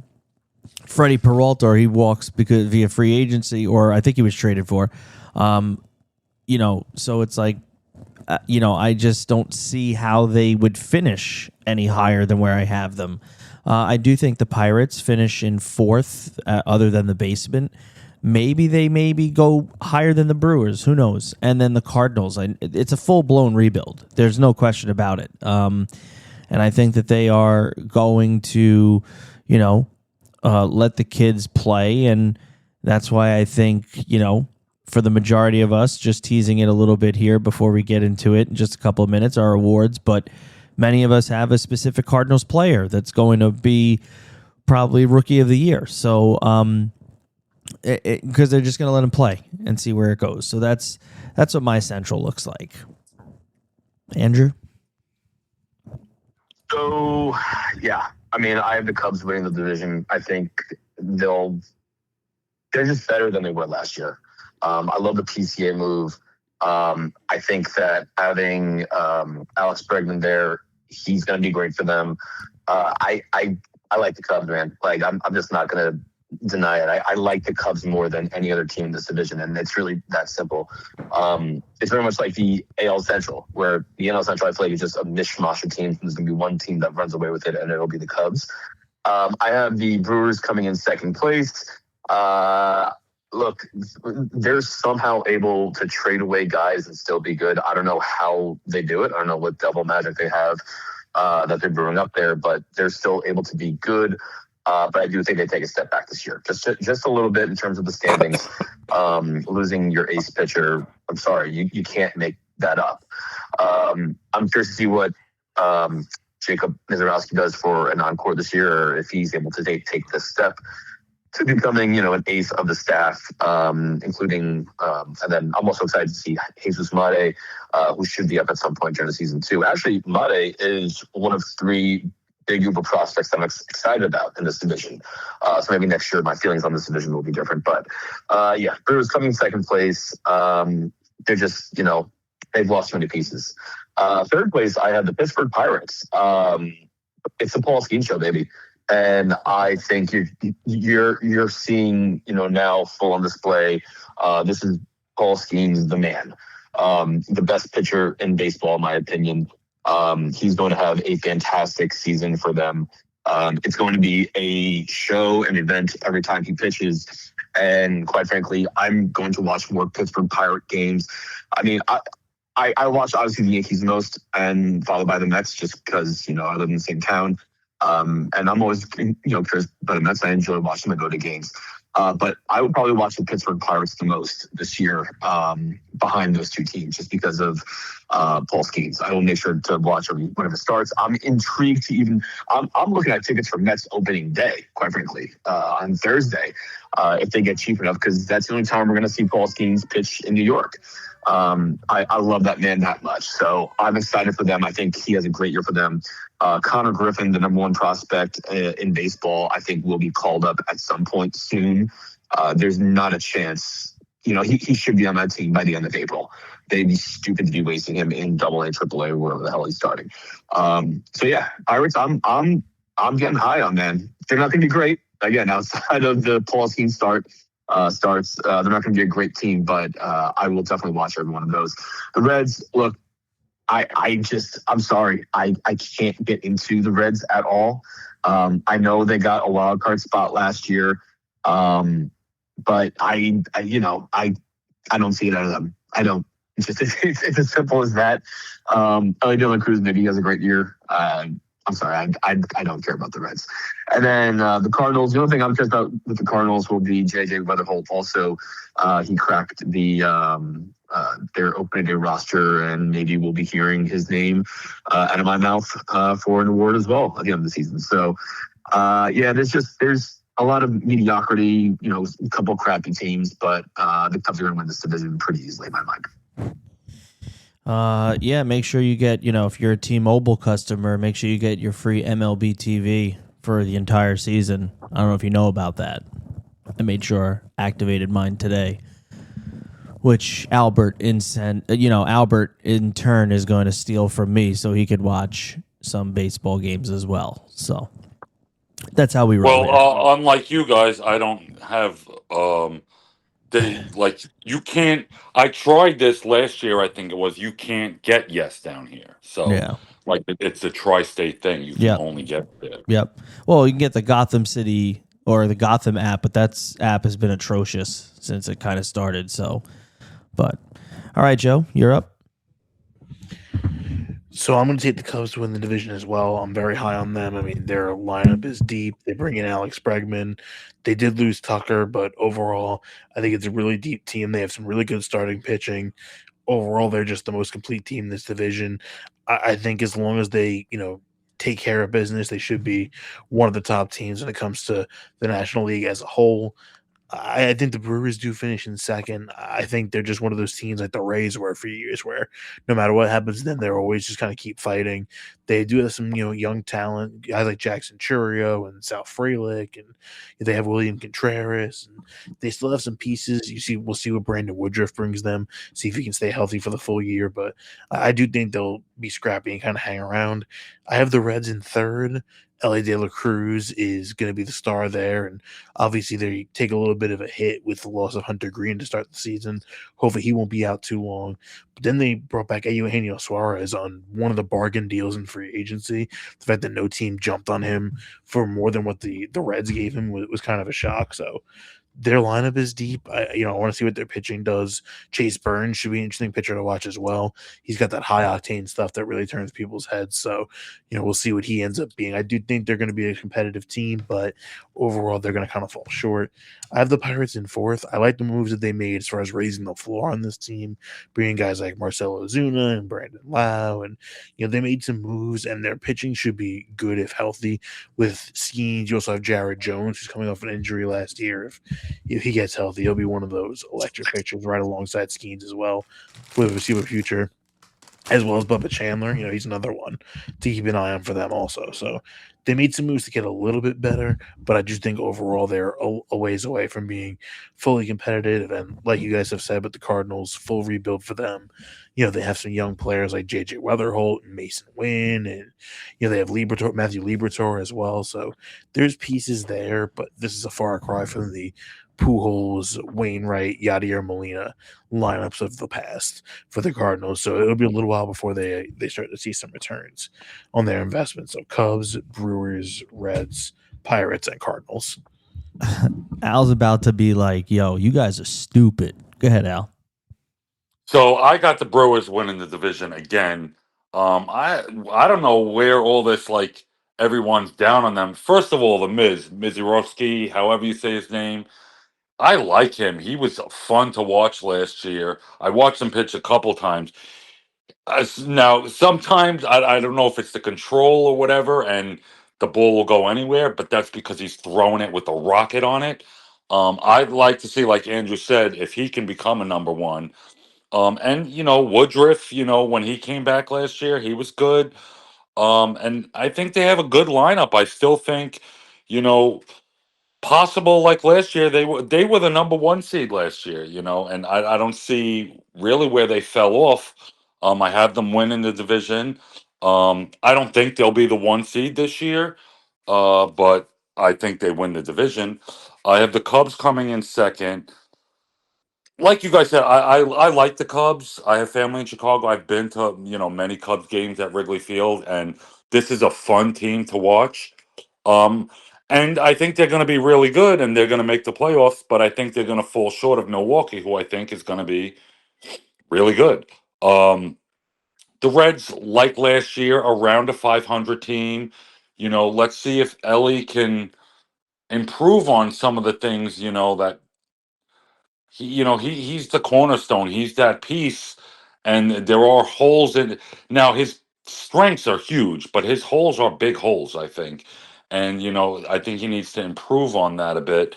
Freddie Peralta, or he walks via free agency, or I think he was traded for. So it's like, I just don't see how they would finish any higher than where I have them. I do think the Pirates finish in fourth, other than the basement. Maybe they go higher than the Brewers. Who knows? And then the Cardinals. It's a full-blown rebuild. There's no question about it. And I think that they are going to, let the kids play. And that's why I think, for the majority of us, just teasing it a little bit here before we get into it in just a couple of minutes, our awards. But many of us have a specific Cardinals player that's going to be probably Rookie of the Year. So, because they're just going to let him play and see where it goes. So that's what my Central looks like. Andrew? So, yeah. I mean, I have the Cubs winning the division. I think they're just better than they were last year. I love the PCA move. I think that having Alex Bregman there, he's going to be great for them. I like the Cubs, man. Like, I'm just not going to deny it. I like the Cubs more than any other team in this division, and it's really that simple. It's very much like the AL Central, where the NL Central, I feel like, is just a mishmash of teams. There's going to be one team that runs away with it, and it'll be the Cubs. I have the Brewers coming in second place. Look, they're somehow able to trade away guys and still be good. I don't know how they do it. I don't know what devil magic they have that they're brewing up there, but they're still able to be good. But I do think they take a step back this year, just a little bit in terms of the standings. Losing your ace pitcher, I'm sorry, you can't make that up. I'm curious to see what Jacob Mizorowski does for an encore this year, or if he's able to take this step to becoming, an ace of the staff, including, and then I'm also excited to see Jesus Made, who should be up at some point during the season too. Actually, Made is one of 3 big Uber prospects that I'm excited about in this division. So maybe next year my feelings on this division will be different. But yeah, Brewers coming in second place. They're just, they've lost too many pieces. Third place, I have the Pittsburgh Pirates. It's the Paul Skeens show, baby. And I think you're seeing, now full on display. This is Paul Skeens, the man, the best pitcher in baseball, in my opinion. He's going to have a fantastic season for them. It's going to be a show, an event every time he pitches. And quite frankly, I'm going to watch more Pittsburgh Pirate games. I mean, I watch obviously the Yankees most, and followed by the Mets, just because I live in the same town. And I'm always curious about the Mets. I enjoy watching them go to games. But I would probably watch the Pittsburgh Pirates the most this year, behind those 2 teams, just because of Paul Skeens. I will make sure to watch whenever it starts. I'm intrigued to I'm looking at tickets for Mets opening day, quite frankly, on Thursday, if they get cheap enough, because that's the only time we're going to see Paul Skeens pitch in New York. I love that man that much. So I'm excited for them. I think he has a great year for them. Connor Griffin, the number 1 prospect in baseball, I think will be called up at some point soon. There's not a chance. He should be on that team by the end of April. They'd be stupid to be wasting him in AA, AAA, wherever the hell he's starting. So yeah, Pirates, I'm getting high on them. They're not going to be great. Again, outside of the Paul Skeens starts, they're not going to be a great team, but I will definitely watch every one of those. The Reds, look, I'm sorry. I can't get into the Reds at all. I know they got a wild card spot last year, but I don't see it out of them. I don't. It's as simple as that. Dylan Cruz, maybe he has a great year. I'm sorry, I don't care about the Reds. And then the Cardinals, the only thing I'm curious about with the Cardinals will be J.J. Weatherholt. Also, he cracked their opening day roster, and maybe we'll be hearing his name out of my mouth for an award as well at the end of the season. So, yeah, there's a lot of mediocrity, a couple crappy teams, but the Cubs are going to win this division pretty easily in my mind. Yeah, make sure you get, if you're a T-Mobile customer, make sure you get your free MLB TV for the entire season. I don't know if you know about that. I made sure I activated mine today, which Albert in turn is going to steal from me so he could watch some baseball games as well. So that's how we roll. Well, unlike you guys, I don't have you can't. I tried this last year. I think it was. You can't get Yes down here. So Yeah. It's a tri-state thing. You can only get there. Yep. Well, you can get the Gotham City or the Gotham app, but that app has been atrocious since it kind of started. So, but all right, Joe, you're up. So I'm going to take the Cubs to win the division as well. I'm very high on them. I mean, their lineup is deep. They bring in Alex Bregman. They did lose Tucker, but overall, I think it's a really deep team. They have some really good starting pitching. Overall, they're just the most complete team in this division. I think as long as they, take care of business, they should be one of the top teams when it comes to the National League as a whole. I think the Brewers do finish in second. I think they're just one of those teams like the Rays were for years, where no matter what happens to them, they're always just kind of keep fighting. They do have some, young talent, guys like Jackson Churio and Sal Frelick, and they have William Contreras, and they still have some pieces. We'll see what Brandon Woodruff brings them, see if he can stay healthy for the full year. But I do think they'll be scrappy and kind of hang around. I have the Reds in third. L.A. De La Cruz is going to be the star there, and obviously they take a little bit of a hit with the loss of Hunter Green to start the season. Hopefully he won't be out too long. But then they brought back Eugenio Suarez on one of the bargain deals in free agency. The fact that no team jumped on him for more than what the Reds gave him was kind of a shock. So their lineup is deep. I want to see what their pitching does. Chase Burns should be an interesting pitcher to watch as well. He's got that high octane stuff that really turns people's heads. So, we'll see what he ends up being. I do think they're going to be a competitive team, but overall, they're going to kind of fall short. I have the Pirates in fourth. I like the moves that they made as far as raising the floor on this team, bringing guys like Marcelo Ozuna and Brandon Lau, and they made some moves, and their pitching should be good if healthy. With Skeens, you also have Jared Jones, who's coming off an injury last year. If he gets healthy, he'll be one of those electric pitchers right alongside Skeens as well for the foreseeable future, as well as Bubba Chandler. He's another one to keep an eye on for them also. So they made some moves to get a little bit better, but I just think overall they're a ways away from being fully competitive. And like you guys have said, with the Cardinals, full rebuild for them. They have some young players like J.J. Weatherholt and Mason Wynn, and they have Matthew Liberatore as well. So there's pieces there, but this is a far cry from the Pujols, Wainwright, Yadier Molina lineups of the past for the Cardinals. So it'll be a little while before they start to see some returns on their investments. So Cubs, Brewers, Reds, Pirates, and Cardinals. Al's about to be like, yo, you guys are stupid. Go ahead, Al. So I got the Brewers winning the division again. I don't know where all this like everyone's down on them. First of all, the Mizorowski, however you say his name, I like him. He was fun to watch last year. I watched him pitch a couple times. Now sometimes I don't know if it's the control or whatever, and the ball will go anywhere, but that's because he's throwing it with a rocket on it. I'd like to see, like Andrew said, if he can become a number one. And Woodruff, when he came back last year, he was good. And I think they have a good lineup. I still think, possible like last year, they were the number one seed last year, and I don't see really where they fell off. I have them winning the division. I don't think they'll be the one seed this year, but I think they win the division. I have the Cubs coming in second. Like you guys said, I like the Cubs. I have family in Chicago. I've been to many Cubs games at Wrigley Field, and this is a fun team to watch. And I think they're going to be really good, and they're going to make the playoffs. But I think they're going to fall short of Milwaukee, who I think is going to be really good. The Reds, like last year, around a 500 team. Let's see if Ellie can improve on some of the things that he's the cornerstone. He's that piece, and there are holes in. Now his strengths are huge, but his holes are big holes, I think, and I think he needs to improve on that a bit.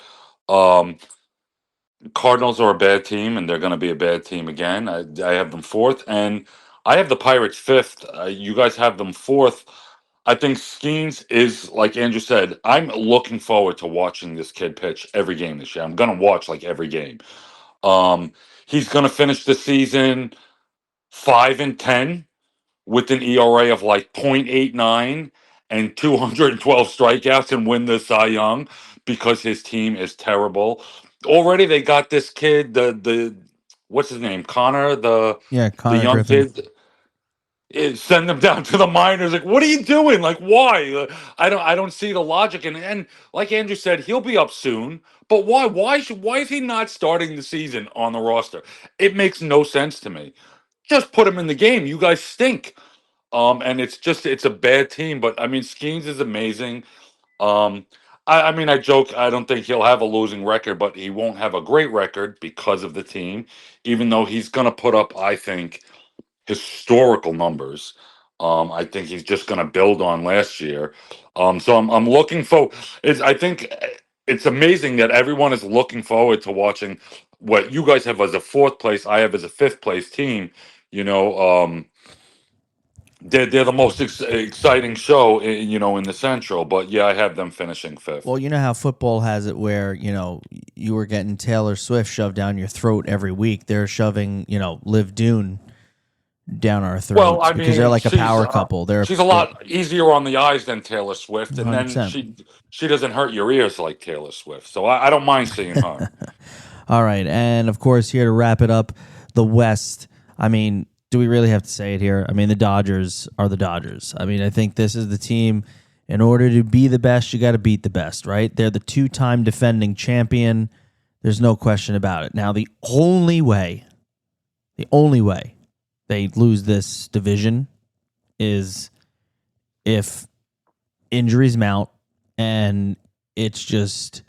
Cardinals are a bad team, and they're going to be a bad team again. I have them fourth, and I have the Pirates fifth. You guys have them fourth. I think Skeens is, like Andrew said, I'm looking forward to watching this kid pitch every game this year. I'm going to watch like every game. He's going to finish the season 5-10 with an ERA of like 0.89 and 212 strikeouts and win the Cy Young because his team is terrible. Already they got this kid, the what's his name, Connor, the young Griffin. kid. Send them down to the minors. Like, what are you doing? Like, why? I don't see the logic. And like Andrew said, he'll be up soon. But why? Why is he not starting the season on the roster? It makes no sense to me. Just put him in the game. You guys stink. And it's a bad team. But I mean, Skeens is amazing. I joke. I don't think he'll have a losing record, but he won't have a great record because of the team. Even though he's going to put up, I think, historical numbers. I think he's just going to build on last year. So I'm looking for. I think it's amazing that everyone is looking forward to watching what you guys have as a fourth place. I have as a fifth place team. They're the most exciting show, in the Central. But yeah, I have them finishing fifth. Well, you know how football has it where, you were getting Taylor Swift shoved down your throat every week. They're shoving, Liv Dune down our throats. Well, I mean, because they're like a power couple. She's a lot easier on the eyes than Taylor Swift, and 100%. then she doesn't hurt your ears like Taylor Swift. So I don't mind seeing her. All right, and of course, here to wrap it up, the West. I mean, do we really have to say it here? I mean, the Dodgers are the Dodgers. I mean, I think this is the team. In order to be the best, you got to beat the best, right? They're the two-time defending champion. There's no question about it. Now, the only way they lose this division is if injuries mount and it's just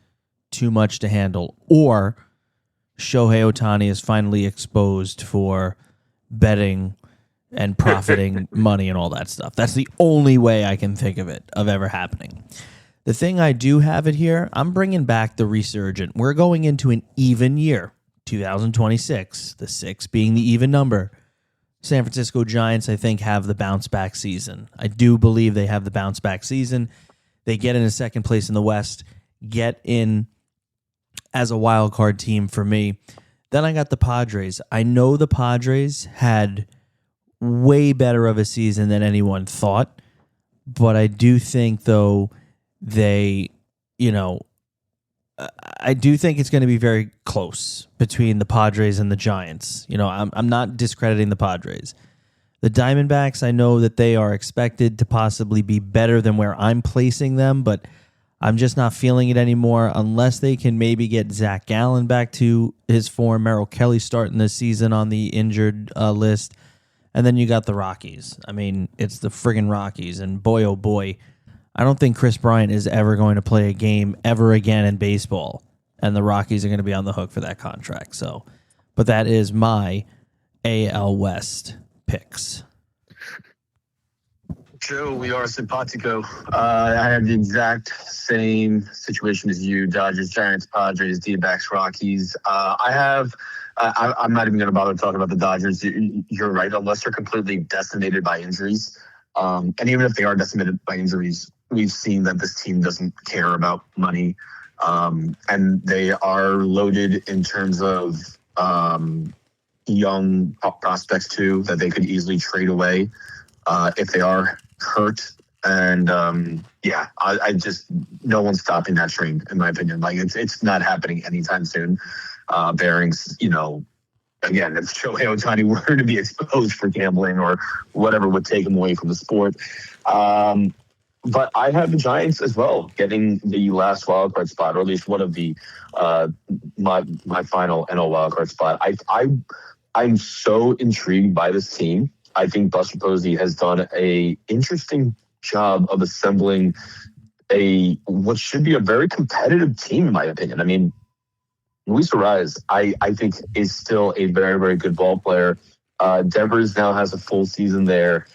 too much to handle, or Shohei Ohtani is finally exposed for betting and profiting money and all that stuff. That's the only way I can think of it, of ever happening. The thing I do have it here, I'm bringing back the resurgent. We're going into an even year, 2026, the 6 being the even number. San Francisco Giants, I think, have the bounce-back season. I do believe they have the bounce-back season. They get into second place in the West, get in as a wild card team for me. Then I got the Padres. I know the Padres had way better of a season than anyone thought, but I do think, though, I do think it's going to be very close between the Padres and the Giants. I'm not discrediting the Padres. The Diamondbacks, I know that they are expected to possibly be better than where I'm placing them, but I'm just not feeling it anymore unless they can maybe get Zach Gallen back to his form. Merrill Kelly starting this season on the injured list. And then you got the Rockies. I mean, it's the friggin' Rockies, and boy, oh boy, I don't think Chris Bryant is ever going to play a game ever again in baseball, and the Rockies are going to be on the hook for that contract. So, but that is my AL West picks. Joe, we are simpatico. I have the exact same situation as you: Dodgers, Giants, Padres, D-backs, Rockies. I'm not even going to bother talking about the Dodgers. You're right, unless they're completely decimated by injuries. And even if they are decimated by injuries, we've seen that this team doesn't care about money. And they are loaded in terms of young prospects, too, that they could easily trade away if they are hurt. And I just, no one's stopping that train, in my opinion. Like, it's not happening anytime soon. Bearings, again, if Shohei Ohtani were to be exposed for gambling or whatever would take him away from the sport. But I have the Giants as well getting the last wildcard spot, or at least one of the my final NL wildcard spot. I'm so intrigued by this team. I think Buster Posey has done a interesting job of assembling what should be a very competitive team, in my opinion. I mean, Luis Arraez, I think, is still a very, very good ball player. Devers now has a full season there.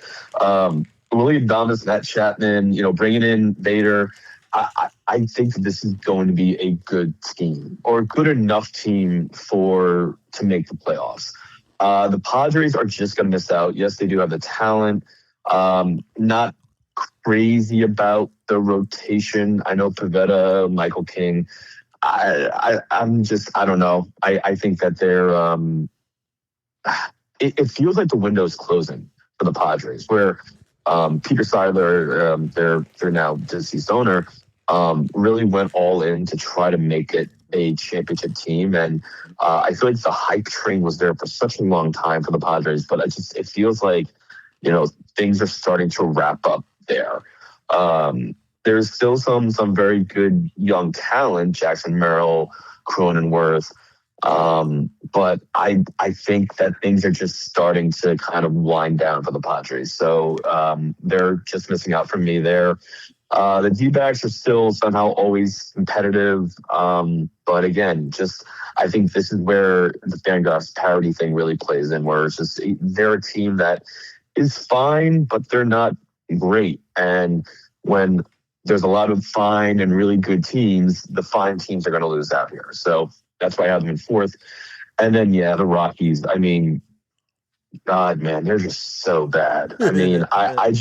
Willie Adames, Matt Chapman, bringing in Bader. I think this is going to be a good team, or a good enough team to make the playoffs. The Padres are just going to miss out. Yes, they do have the talent. Not crazy about the rotation. I know Pivetta, Michael King. I don't know. I think that they're. It feels like the window's closing for the Padres, where Peter Seidler, their now deceased owner, really went all in to try to make it a championship team, and I feel like the hype train was there for such a long time for the Padres, but it feels like things are starting to wrap up there. There's still some very good young talent, Jackson Merrill, Cronenworth. But I think that things are just starting to kind of wind down for the Padres. So they're just missing out from me there. The D-backs are still somehow always competitive. But again, I think this is where the Fangraphs parity thing really plays in, where it's just they're a team that is fine, but they're not great. And when there's a lot of fine and really good teams, the fine teams are going to lose out here. So that's why I have them in fourth. And then, the Rockies. I mean, God, man, they're just so bad. I mean, I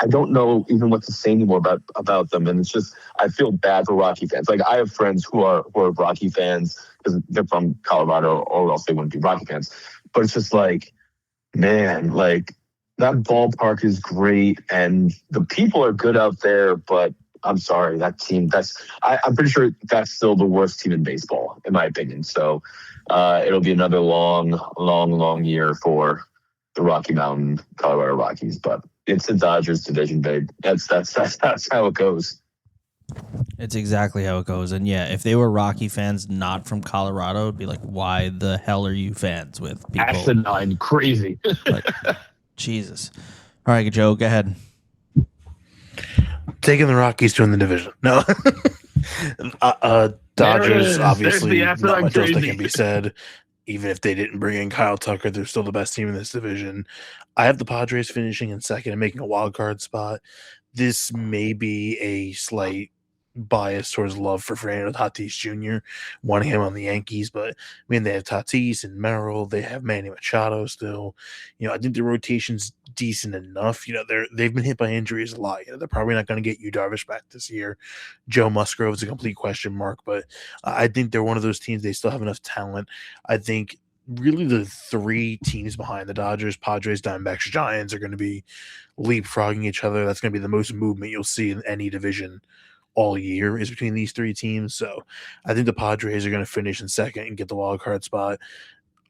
don't know even what to say anymore about them. And it's just, I feel bad for Rocky fans. Like, I have friends who are Rocky fans because they're from Colorado, or else they wouldn't be Rocky fans. But it's just like, man, like, that ballpark is great and the people are good out there, but I'm sorry, that team, I'm pretty sure that's still the worst team in baseball, in my opinion. So it'll be another long year for the Rocky Mountain Colorado Rockies, but it's the Dodgers division, babe. That's how it goes. It's exactly how it goes. And yeah, if they were Rocky fans not from Colorado, it'd be like, why the hell are you fans with people? Asinine, crazy. Like, Jesus. All right, Joe, go ahead. Taking the Rockies to win the division. No. Dodgers, obviously, not much else that can be said. Even if they didn't bring in Kyle Tucker, they're still the best team in this division. I have the Padres finishing in second and making a wild card spot. This may be a slight bias towards love for Fernando Tatis Jr., wanting him on the Yankees, but I mean, they have Tatis and Merrill, they have Manny Machado still. I think the rotation's decent enough. They've been hit by injuries a lot. They're probably not going to get Yu Darvish back this year. Joe Musgrove is a complete question mark, but I think they're one of those teams. They still have enough talent. I think really the three teams behind the Dodgers, Padres, Diamondbacks, Giants are going to be leapfrogging each other. That's going to be the most movement you'll see in any division all year is between these three teams. So I think the Padres are going to finish in second and get the wild card spot.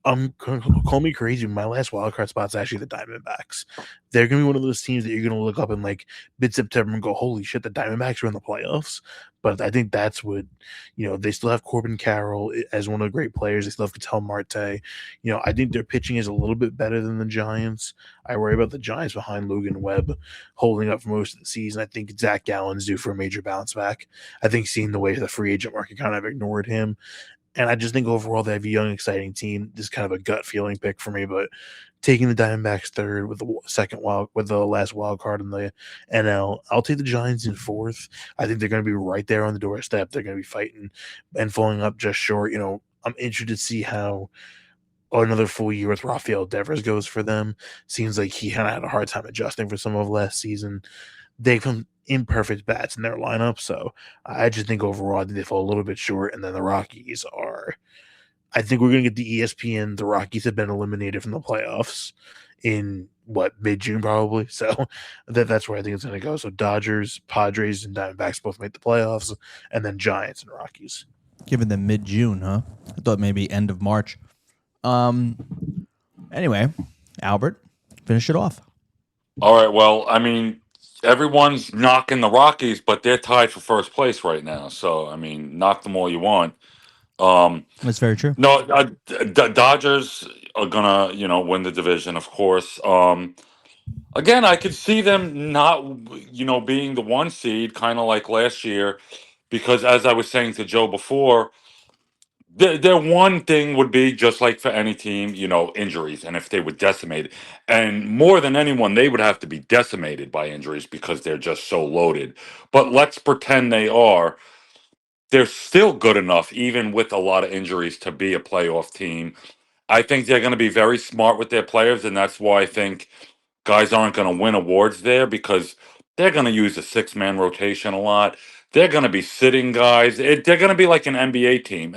Call me crazy. My last wild card spot is actually the Diamondbacks. They're going to be one of those teams that you're going to look up in like mid-September and go, holy shit, the Diamondbacks are in the playoffs. But I think that's what, they still have Corbin Carroll as one of the great players. They still have Ketel Marte. I think their pitching is a little bit better than the Giants. I worry about the Giants behind Logan Webb holding up for most of the season. I think Zach Gallen's due for a major bounce back. I think seeing the way the free agent market kind of ignored him. And I just think overall they have a young, exciting team. This is kind of a gut feeling pick for me, but taking the Diamondbacks third with the last wild card in the NL, I'll take the Giants in fourth. I think they're going to be right there on the doorstep. They're going to be fighting and falling up just short. I'm interested to see how another full year with Rafael Devers goes for them. Seems like he kind of had a hard time adjusting for some of last season. They've come imperfect bats in their lineup, so I just think overall they fall a little bit short. And then the Rockies are, I think we're going to get the ESPN. The Rockies have been eliminated from the playoffs in mid-June probably. So that's where I think it's going to go. So Dodgers, Padres, and Diamondbacks both make the playoffs, and then Giants and Rockies. Giving them mid-June, huh? I thought maybe end of March. Anyway, Albert, finish it off. All right. Well, I mean, everyone's knocking the Rockies, but they're tied for first place right now. So, I mean, knock them all you want. That's very true. No, Dodgers are gonna, win the division, of course. Again, I could see them not, being the one seed, kind of like last year, because as I was saying to Joe before, their one thing would be just like for any team, injuries, and if they were decimated, and more than anyone, they would have to be decimated by injuries because they're just so loaded. But let's pretend they are. They're still good enough, even with a lot of injuries, to be a playoff team. I think they're going to be very smart with their players, and that's why I think guys aren't going to win awards there because they're going to use a six-man rotation a lot. They're going to be sitting guys. They're going to be like an NBA team.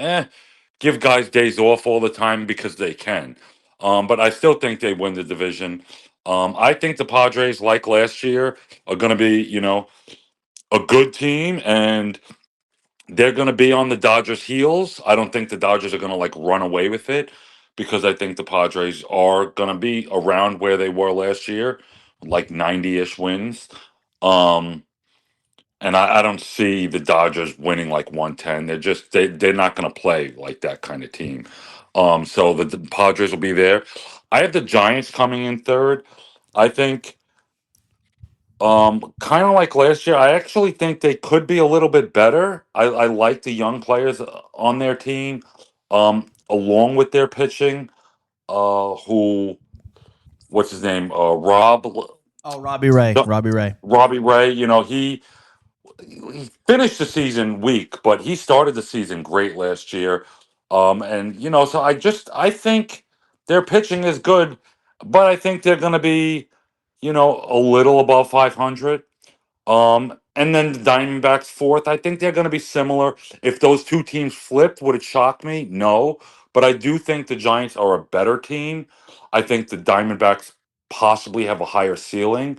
Give guys days off all the time because they can. But I still think they win the division. I think the Padres, like last year, are going to be, a good team, and they're going to be on the Dodgers' heels. I don't think the Dodgers are going to like run away with it because I think the Padres are going to be around where they were last year, like 90-ish wins. And I don't see the Dodgers winning like 110. They're not going to play like that kind of team. So the Padres will be there. I have the Giants coming in third. I think kind of like last year, I actually think they could be a little bit better. I like the young players on their team, along with their pitching. What's his name? Robbie Ray. No, Robbie Ray. Robbie Ray. He finished the season weak, but he started the season great last year. So I think their pitching is good, but I think they're going to be, a little above 500. And then the Diamondbacks fourth. I think they're going to be similar. If those two teams flipped, would it shock me? No, but I do think the Giants are a better team. I think the Diamondbacks possibly have a higher ceiling.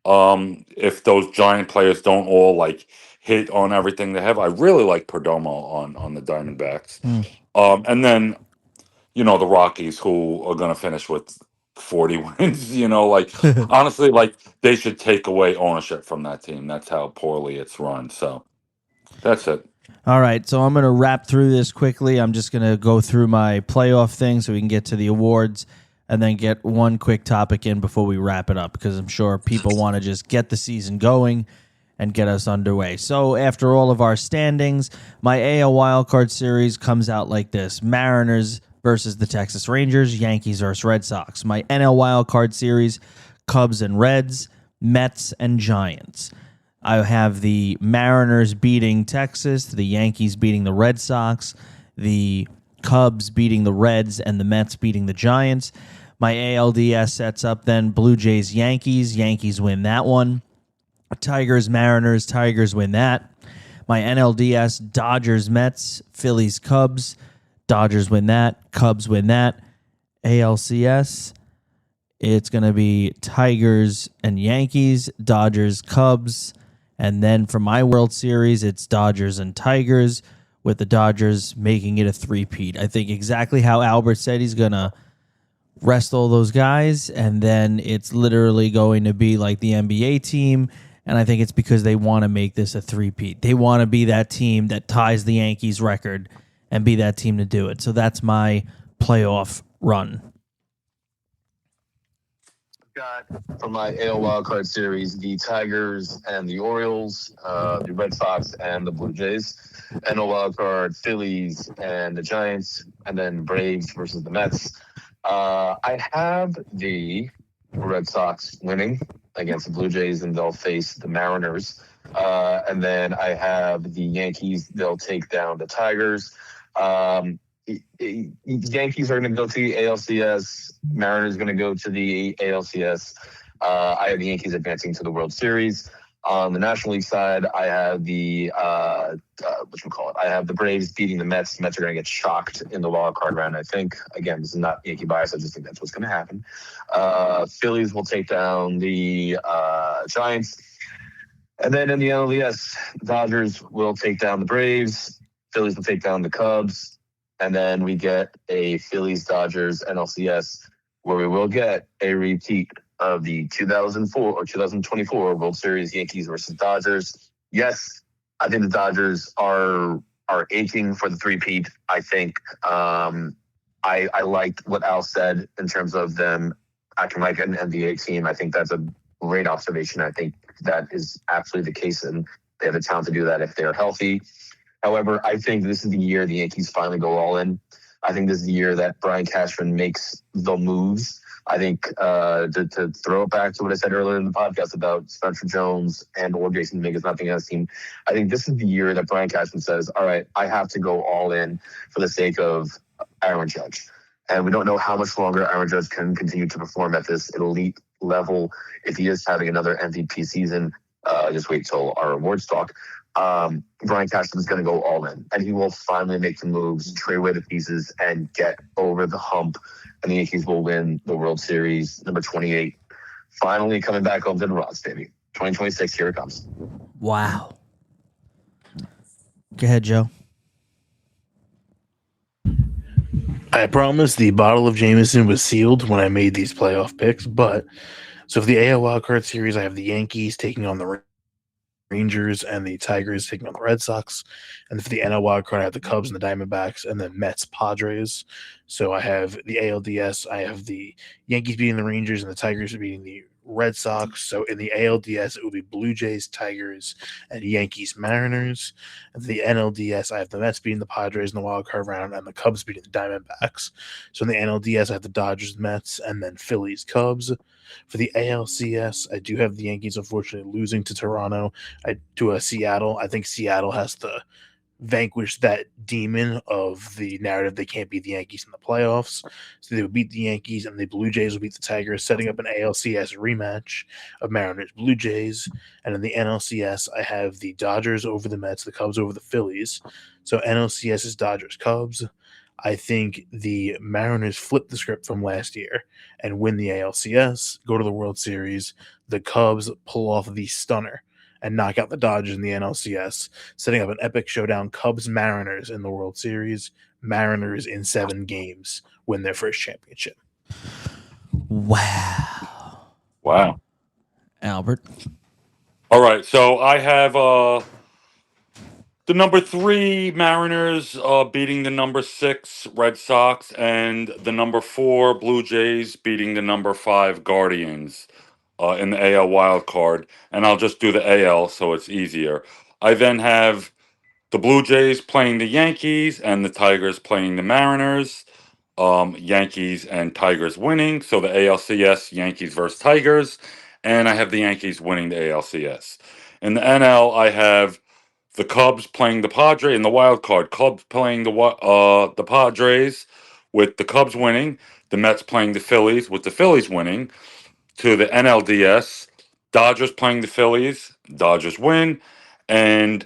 If those Giant players don't all like hit on everything they have, I really like Perdomo on the Diamondbacks. And then the Rockies, who are going to finish with 40 wins. Honestly, like they should take away ownership from that team. That's how poorly it's run. So That's it. All right, so I'm going to wrap through this quickly. I'm just going to go through my playoff thing so we can get to the awards and then get one quick topic in before we wrap it up, because I'm sure people want to just get the season going and get us underway. So after all of our standings, my AL wildcard series comes out like this: Mariners versus the Texas Rangers, Yankees versus Red Sox. My NL wildcard series, Cubs and Reds, Mets and Giants. I have the Mariners beating Texas, the Yankees beating the Red Sox, the Cubs beating the Reds, and the Mets beating the Giants. My ALDS sets up then Blue Jays, Yankees. Yankees win that one. Tigers, Mariners. Tigers win that. My NLDS, Dodgers, Mets, Phillies, Cubs. Dodgers win that. Cubs win that. ALCS, it's going to be Tigers and Yankees, Dodgers, Cubs. And then for my World Series, it's Dodgers and Tigers, with the Dodgers making it a three-peat. I think exactly how Albert said, he's going to rest all those guys, and then it's literally going to be like the NBA team, and I think it's because they want to make this a three-peat. They want to be that team that ties the Yankees record and be that team to do it. So that's my playoff run. Got from my AL wildcard series the Tigers and the Orioles, the Red Sox and the Blue Jays. NL wildcard Phillies and the Giants, and then Braves versus the Mets. I have the Red Sox winning against the Blue Jays, and they'll face the Mariners. And then I have the Yankees. They'll take down the Tigers. Yankees are going to go to the ALCS. Mariners going to go to the ALCS. I have the Yankees advancing to the World Series. On the National League side, I have the I have the Braves beating the Mets. The Mets are going to get shocked in the wild card round, I think. Again, this is not Yankee bias. I just think that's what's going to happen. Phillies will take down the Giants. And then in the NLDS, Dodgers will take down the Braves. Phillies will take down the Cubs. And then we get a Phillies-Dodgers NLCS, where we will get a repeat of the 2004 or 2024 World Series, Yankees versus Dodgers. Yes, I think the Dodgers are aching for the three-peat. I think I liked what Al said in terms of them acting like an NBA team. I think that's a great observation. I think that is absolutely the case, and they have the talent to do that if they're healthy. However, I think this is the year the Yankees finally go all in. I think this is the year that Brian Cashman makes the moves. I think to throw it back to what I said earlier in the podcast about Spencer Jones and or Jason Dominguez not being on this team, I think this is the year that Brian Cashman says, all right, I have to go all in for the sake of Aaron Judge. And we don't know how much longer Aaron Judge can continue to perform at this elite level if he is having another MVP season. Just wait till our awards talk. Brian Cashman is going to go all in, and he will finally make the moves, trade away the pieces, and get over the hump. And the Yankees will win the World Series, number 28. Finally coming back home to the Rocks, baby. 2026, here it comes. Wow. Go ahead, Joe. I promise the bottle of Jameson was sealed when I made these playoff picks, but so for the AL wildcard series, I have the Yankees taking on the Rangers and the Tigers taking on the Red Sox. And for the NL wildcard, I have the Cubs and the Diamondbacks, and then Mets, Padres. So I have the ALDS, I have the Yankees beating the Rangers and the Tigers beating the Red Sox. So in the ALDS, it will be Blue Jays, Tigers, and Yankees, Mariners. And the NLDS, I have the Mets beating the Padres in the wildcard round and the Cubs beating the Diamondbacks. So in the NLDS, I have the Dodgers, Mets, and then Phillies, Cubs. For the ALCS, I do have the Yankees unfortunately losing to Toronto, to Seattle. I think Seattle has to vanquish that demon of the narrative they can't beat the Yankees in the playoffs. So they would beat the Yankees, and the Blue Jays will beat the Tigers, setting up an ALCS rematch of Mariners Blue Jays. And in the NLCS, I have the Dodgers over the Mets, the Cubs over the Phillies. So NLCS is Dodgers Cubs. I think the Mariners flip the script from last year and win the ALCS, go to the World Series. The Cubs pull off the stunner and knock out the Dodgers in the NLCS, setting up an epic showdown. Cubs-Mariners in the World Series. Mariners in 7 games win their first championship. Wow. Wow. Albert. All right, so I have the The number 3 Mariners beating the number 6 Red Sox, and the number 4 Blue Jays beating the number 5 Guardians in the AL wild card. And I'll just do the AL so it's easier. I then have the Blue Jays playing the Yankees and the Tigers playing the Mariners. Yankees and Tigers winning. So the ALCS, Yankees versus Tigers. And I have the Yankees winning the ALCS. In the NL, I have the Cubs playing the Padres in the wild card. Cubs playing the Padres with the Cubs winning. The Mets playing the Phillies with the Phillies winning. To the NLDS, Dodgers playing the Phillies. Dodgers win. And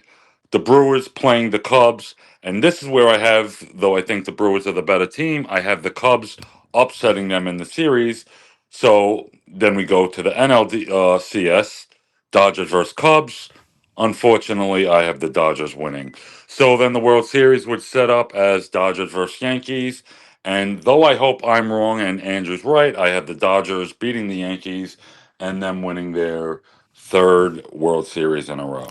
the Brewers playing the Cubs. And this is where I have, though I think the Brewers are the better team, I have the Cubs upsetting them in the series. So then we go to the NLCS, Dodgers versus Cubs. Unfortunately, I have the Dodgers winning. So then the World Series would set up as Dodgers versus Yankees. And though I hope I'm wrong and Andrew's right, I have the Dodgers beating the Yankees and them winning their 3rd World Series in a row.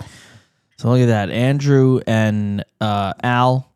So look at that. Andrew and Al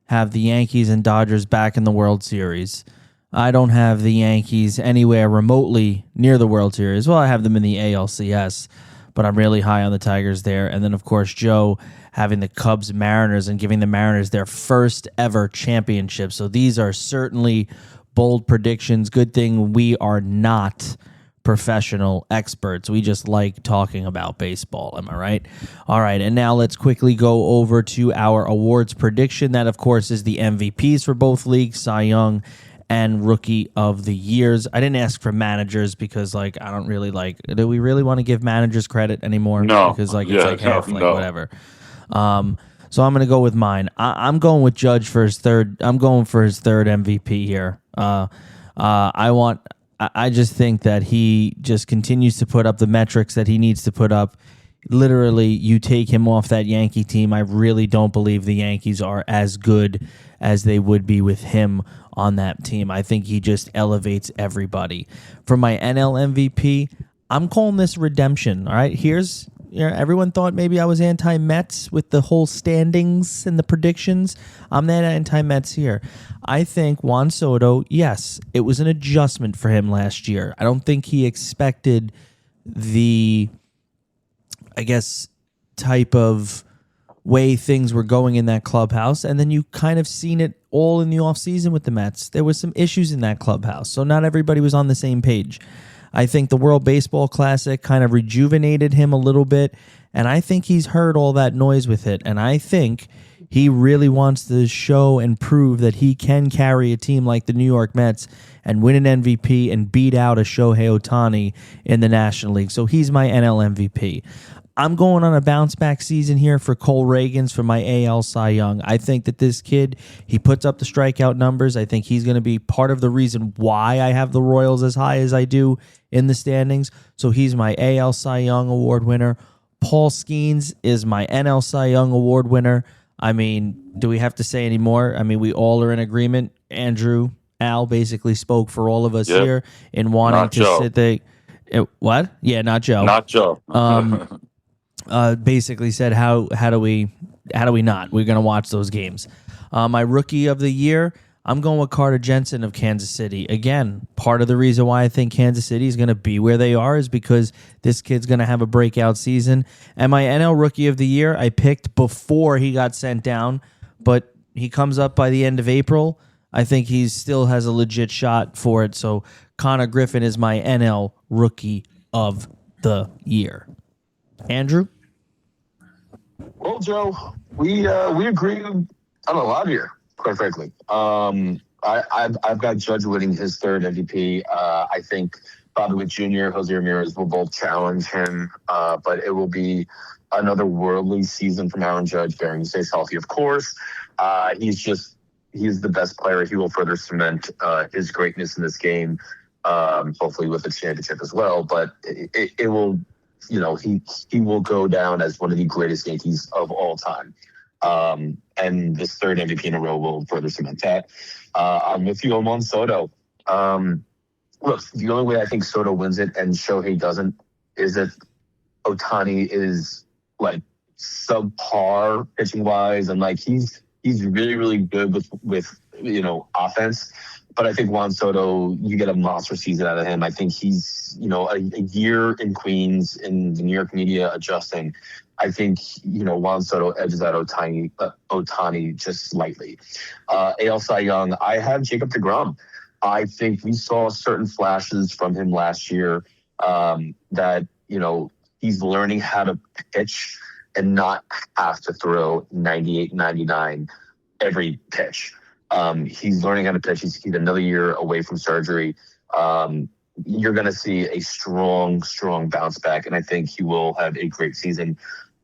have the Yankees and Dodgers back in the World Series. I don't have the Yankees anywhere remotely near the World Series. Well, I have them in the ALCS, but I'm really high on the Tigers there. And then, of course, Joe having the Cubs Mariners and giving the Mariners their first ever championship. So these are certainly bold predictions. Good thing we are not professional experts. We just like talking about baseball. Am I right? All right. And now let's quickly go over to our awards prediction. That, of course, is the MVPs for both leagues, Cy Young and Rookie of the Years. I didn't ask for managers because, I don't really do we really want to give managers credit anymore? No. Because, it's whatever. So I'm going to go with mine. I'm going with Judge for his third. I'm going for his third MVP here. I just think that he just continues to put up the metrics that he needs to put up. Literally, you take him off that Yankee team, I really don't believe the Yankees are as good as they would be with him on that team. I think he just elevates everybody. For my NL MVP, I'm calling this redemption. All right, everyone thought maybe I was anti-Mets with the whole standings and the predictions. I'm not anti-Mets here. I think Juan Soto, yes, it was an adjustment for him last year. I don't think he expected the, type of way things were going in that clubhouse. And then you kind of seen it all in the offseason with the Mets. There was some issues in that clubhouse, so not everybody was on the same page. I think the World Baseball Classic kind of rejuvenated him a little bit, and I think he's heard all that noise with it, and I think he really wants to show and prove that he can carry a team like the New York Mets and win an MVP and beat out a Shohei Ohtani in the National League. So he's my NL MVP. I'm going on a bounce-back season here for Cole Reagans for my AL Cy Young. I think that this kid, he puts up the strikeout numbers. I think he's going to be part of the reason why I have the Royals as high as I do in the standings. So he's my AL Cy Young Award winner. Paul Skeens is my NL Cy Young Award winner. I mean, do we have to say any more? I mean, we all are in agreement. Andrew, Al basically spoke for all of us here in wanting Not to Joe. sit there. What? Yeah, not Joe. Not Joe. Basically said how do we not? We're gonna watch those games. My Rookie of the Year, I'm going with Carter Jensen of Kansas City. Again, part of the reason why I think Kansas City is going to be where they are is because this kid's going to have a breakout season. And my NL Rookie of the Year, I picked before he got sent down, but he comes up by the end of April. I think he still has a legit shot for it. So Connor Griffin is my NL Rookie of the Year. Andrew? Well, Joe, we agree on a lot here, quite frankly. I've got Judge winning his third MVP. I think Bobby Witt Jr., Jose Ramirez will both challenge him, but it will be another worldly season from Aaron Judge, bearing he stays healthy, of course. He's the best player. He will further cement his greatness in this game, hopefully with a championship as well. But it will, he will go down as one of the greatest Yankees of all time. And this third MVP in a row will further cement that. I'm with you on Juan Soto. Look, the only way I think Soto wins it and Shohei doesn't is if Ohtani is like subpar pitching wise, and like he's really really good with offense. But I think Juan Soto, you get a monster season out of him. I think he's a year in Queens in the New York media adjusting. I think Juan Soto edges out Otani just slightly. AL Cy Young, I have Jacob deGrom. I think we saw certain flashes from him last year that he's learning how to pitch and not have to throw 98, 99 every pitch. He's learning how to pitch. He's another year away from surgery. You're going to see a strong bounce back, and I think he will have a great season.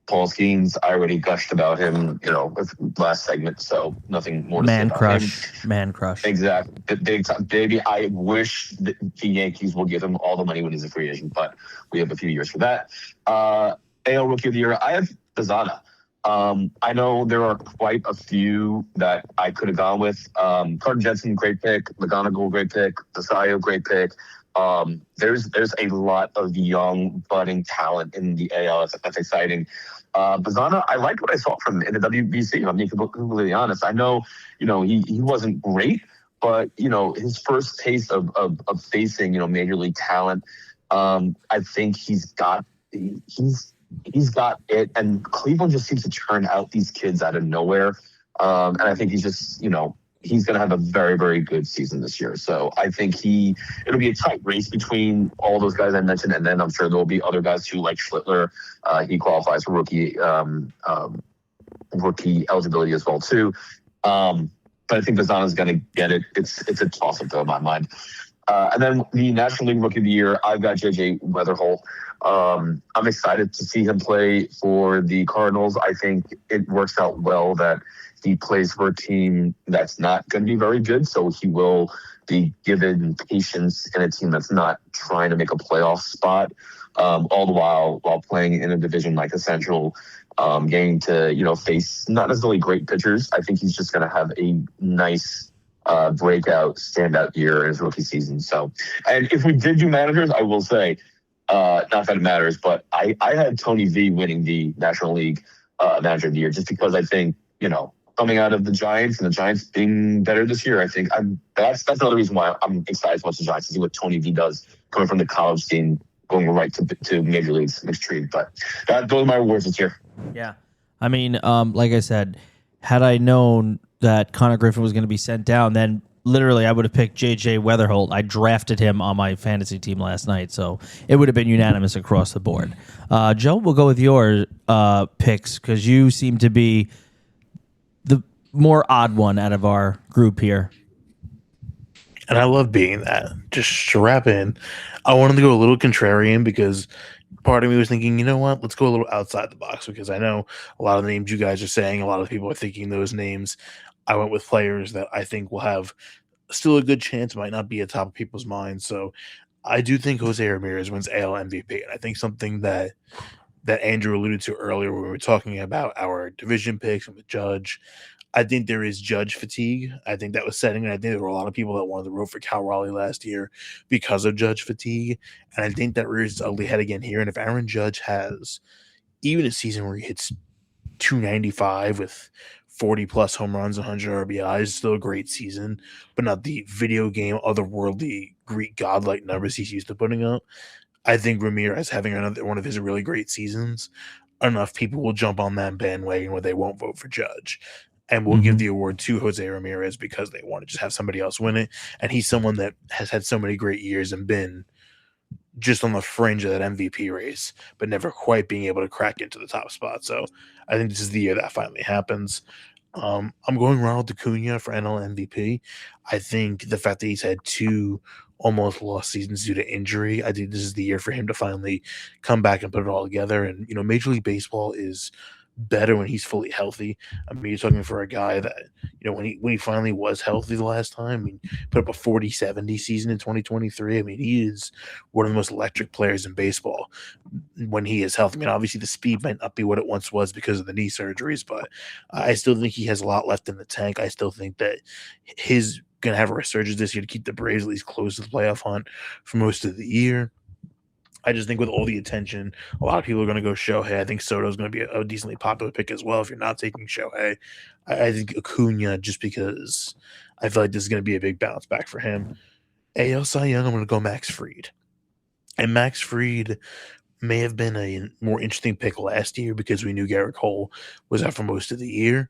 Paul Skeens, I already gushed about him, with last segment, so nothing more to say about him. Man crush. Exactly. Big time. Baby, I wish the Yankees will give him all the money when he's a free agent, but we have a few years for that. AL Rookie of the Year, I have Bazana. I know there are quite a few that I could have gone with. Carter Jensen, great pick. McGonagall, great pick. Desaio, great pick. There's a lot of young budding talent in the AL. That's exciting. Bazana, I liked what I saw from him in the WBC. I'm being completely honest. I know, he wasn't great, but his first taste of facing major league talent, I think he's got it, and Cleveland just seems to turn out these kids out of nowhere. And I think he's just, he's going to have a very, very good season this year. So I think it'll be a tight race between all those guys I mentioned. And then I'm sure there'll be other guys too, like Schlittler. He qualifies for rookie eligibility as well too. But I think Bazana's going to get it. It's a toss up though in my mind. And then the National League Rookie of the Year, I've got JJ Weatherholt. I'm excited to see him play for the Cardinals. I think it works out well that he plays for a team that's not going to be very good, so he will be given patience in a team that's not trying to make a playoff spot, all the while playing in a division like the Central, getting to face not necessarily great pitchers. I think he's just going to have a nice breakout, standout year in his rookie season. So, and if we did do managers, I will say, not that it matters, but I had Tony V winning the National League Manager of the Year just because I think coming out of the Giants and the Giants being better this year, I think that's another reason why I'm excited to watch the Giants to see what Tony V does coming from the college scene, going right to major leagues, mixed trade. But those are my awards this year. Yeah, I mean, like I said, had I known that Connor Griffin was going to be sent down, then literally I would have picked JJ Weatherholt. I drafted him on my fantasy team last night, so it would have been unanimous across the board. Joe, we'll go with your picks because you seem to be the more odd one out of our group here. And I love being that. Just strap in. I wanted to go a little contrarian because part of me was thinking, you know what, let's go a little outside the box because I know a lot of the names you guys are saying, a lot of people are thinking those names. I went with players that I think will have still a good chance, might not be at top of people's minds. So I do think Jose Ramirez wins AL MVP. And I think something that Andrew alluded to earlier when we were talking about our division picks and with Judge, I think there is Judge fatigue. I think that was setting, and I think there were a lot of people that wanted to root for Cal Raleigh last year because of Judge fatigue. And I think that rears its ugly head again here. And if Aaron Judge has even a season where he hits 295 with 40-plus home runs, 100 RBIs, still a great season, but not the video game, otherworldly, Greek godlike numbers he's used to putting up. I think Ramirez having another one of his really great seasons, enough people will jump on that bandwagon where they won't vote for Judge. And we'll give the award to Jose Ramirez because they want to just have somebody else win it. And he's someone that has had so many great years and been just on the fringe of that MVP race, but never quite being able to crack into the top spot. So I think this is the year that finally happens. I'm going Ronald Acuna for NL MVP. I think the fact that he's had 2 almost lost seasons due to injury, I think this is the year for him to finally come back and put it all together. And, Major League Baseball is better when he's fully healthy. I mean, you're talking for a guy that, when he finally was healthy the last time, I mean, put up a 40-70 season in 2023. I mean, he is one of the most electric players in baseball when he is healthy. I mean, obviously the speed might not be what it once was because of the knee surgeries, but I still think he has a lot left in the tank. I still think that his going to have a resurgence this year to keep the Braves at least close to the playoff hunt for most of the year. I just think with all the attention, a lot of people are going to go Shohei. I think Soto's going to be a decently popular pick as well if you're not taking Shohei. I think Acuna, just because I feel like this is going to be a big bounce back for him. AL Cy Young, I'm going to go Max Fried. And Max Fried may have been a more interesting pick last year because we knew Garrett Cole was out for most of the year.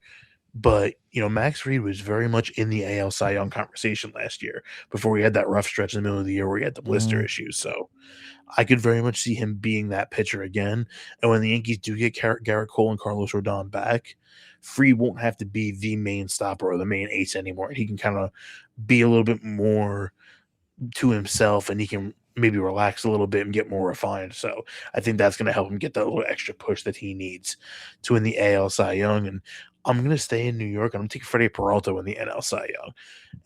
But, Max Fried was very much in the AL Cy Young conversation last year before we had that rough stretch in the middle of the year where he had the blister issues. So I could very much see him being that pitcher again. And when the Yankees do get Garrett Cole and Carlos Rodon back, Fried won't have to be the main stopper or the main ace anymore. He can kind of be a little bit more to himself, and he can maybe relax a little bit and get more refined. So I think that's going to help him get that little extra push that he needs to win the AL Cy Young. And I'm going to stay in New York. I'm going to take Freddie Peralta in the NL Cy Young.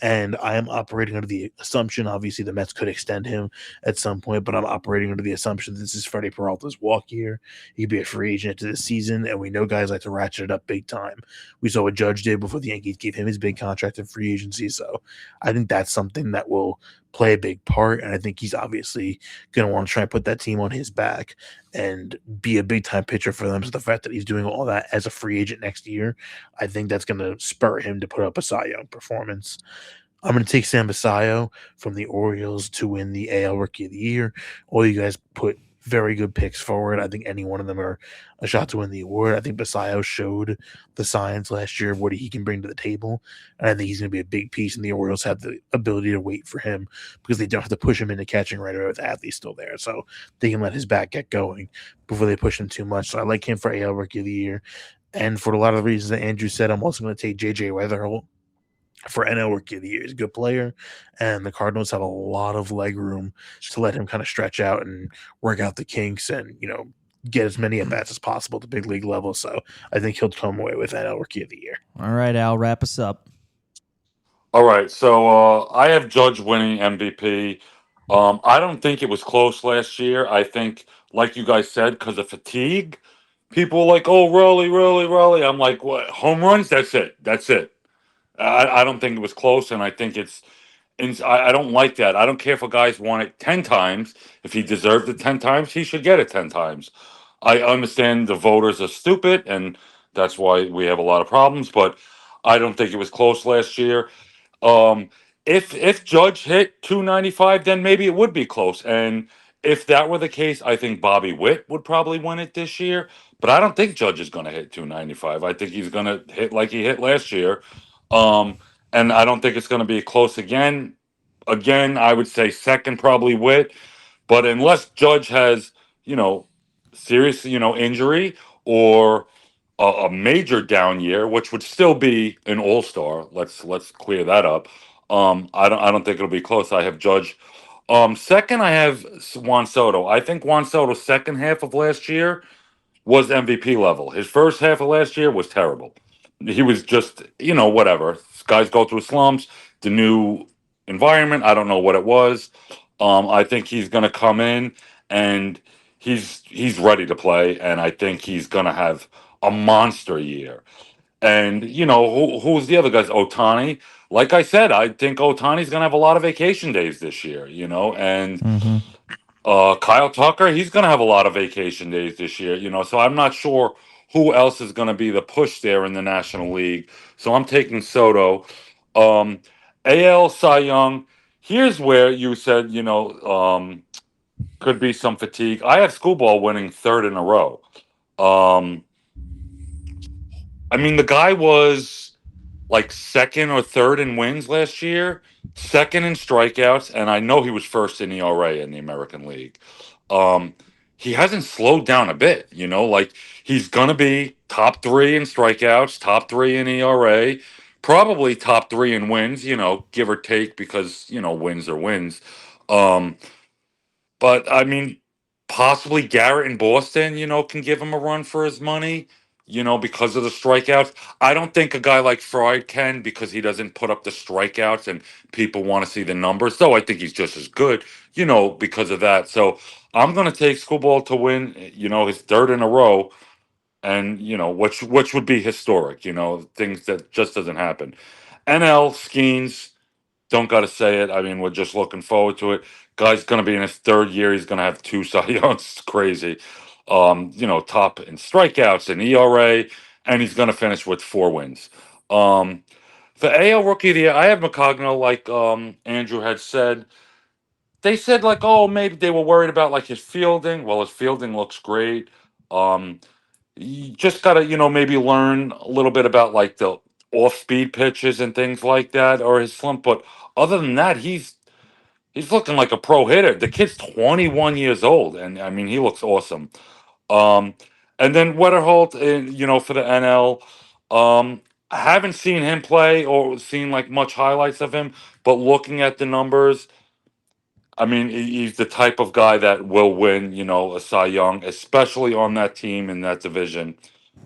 And I am operating under the assumption, obviously, the Mets could extend him at some point, but I'm operating under the assumption this is Freddie Peralta's walk year. He could be a free agent to this season, and we know guys like to ratchet it up big time. We saw what Judge did before the Yankees gave him his big contract in free agency. So I think that's something that will play a big part, and I think he's obviously going to want to try and put that team on his back and be a big-time pitcher for them. So the fact that he's doing all that as a free agent next year, I think that's going to spur him to put up a Cy Young performance. I'm going to take Sam Basayo from the Orioles to win the AL Rookie of the Year. All you guys put very good picks forward. I think any one of them are a shot to win the award. I think Basayo showed the signs last year of what he can bring to the table, and I think he's going to be a big piece, and the Orioles have the ability to wait for him because they don't have to push him into catching right away with Adley still there, so they can let his back get going before they push him too much. So I like him for AL Rookie of the Year, and for a lot of the reasons that Andrew said, I'm also going to take J.J. Weatherholt for NL Rookie of the Year. He's a good player, and the Cardinals have a lot of leg room to let him kind of stretch out and work out the kinks and, get as many at-bats as possible at the big league level. So I think he'll come away with NL Rookie of the Year. All right, Al, wrap us up. All right, so I have Judge winning MVP. I don't think it was close last year. I think, like you guys said, because of fatigue, people were like, "Oh, Raleigh." I'm like, "What? Home runs? That's it. That's it." I don't think it was close, and I think it's. And I don't like that. I don't care if a guy's won it 10 times. If he deserved it 10 times, he should get it 10 times. I understand the voters are stupid, and that's why we have a lot of problems, but I don't think it was close last year. Um, if Judge hit 295, then maybe it would be close. And if that were the case, I think Bobby Witt would probably win it this year. But I don't think Judge is going to hit 295. I think he's going to hit like he hit last year. And I don't think it's going to be close again. Again, I would say second probably Witt. But unless Judge has, serious, injury or a major down year, which would still be an all-star. Let's clear that up. I don't think it'll be close. I have Judge. Second, I have Juan Soto. I think Juan Soto's second half of last year was MVP level. His first half of last year was terrible. He was just, whatever. Guys go through slumps. The new environment, I don't know what it was. I think he's going to come in and he's ready to play, and I think he's going to have a monster year. And who's the other guys? Otani. Like I said, I think Otani's going to have a lot of vacation days this year. And Kyle Tucker, he's going to have a lot of vacation days this year. So I'm not sure who else is going to be the push there in the National League. So I'm taking Soto. AL Cy Young. Here's where you said could be some fatigue. I have Screwball winning third in a row. I mean, the guy was like second or third in wins last year, second in strikeouts, and I know he was first in ERA in the American League. He hasn't slowed down a bit, like he's gonna be top three in strikeouts, top three in ERA, probably top three in wins, give or take because wins are wins. But I mean, possibly Garrett in Boston, can give him a run for his money, because of the strikeouts. I don't think a guy like Freud can because he doesn't put up the strikeouts and people want to see the numbers. Though I think he's just as good, because of that. So I'm going to take Screwball to win, his third in a row, and which would be historic, things that just doesn't happen. NL Skeens. don't got to say it. I mean, we're just looking forward to it. Guy's going to be in his third year. He's going to have 2 Cy Youngs. It's crazy. Top in strikeouts and ERA, and he's going to finish with 4 wins. For AL Rookie of the Year, I have McCogno, like Andrew had said. They said, like, oh, maybe they were worried about, like, his fielding. Well, his fielding looks great. You just got to, maybe learn a little bit about, like, the off-speed pitches and things like that, or his slump. But other than that, he's looking like a pro hitter. The kid's 21 years old, and, I mean, he looks awesome. Um, and then Wetterholt, for the NL, I haven't seen him play or seen, like, much highlights of him, but looking at the numbers, I mean, he's the type of guy that will win, a Cy Young, especially on that team in that division.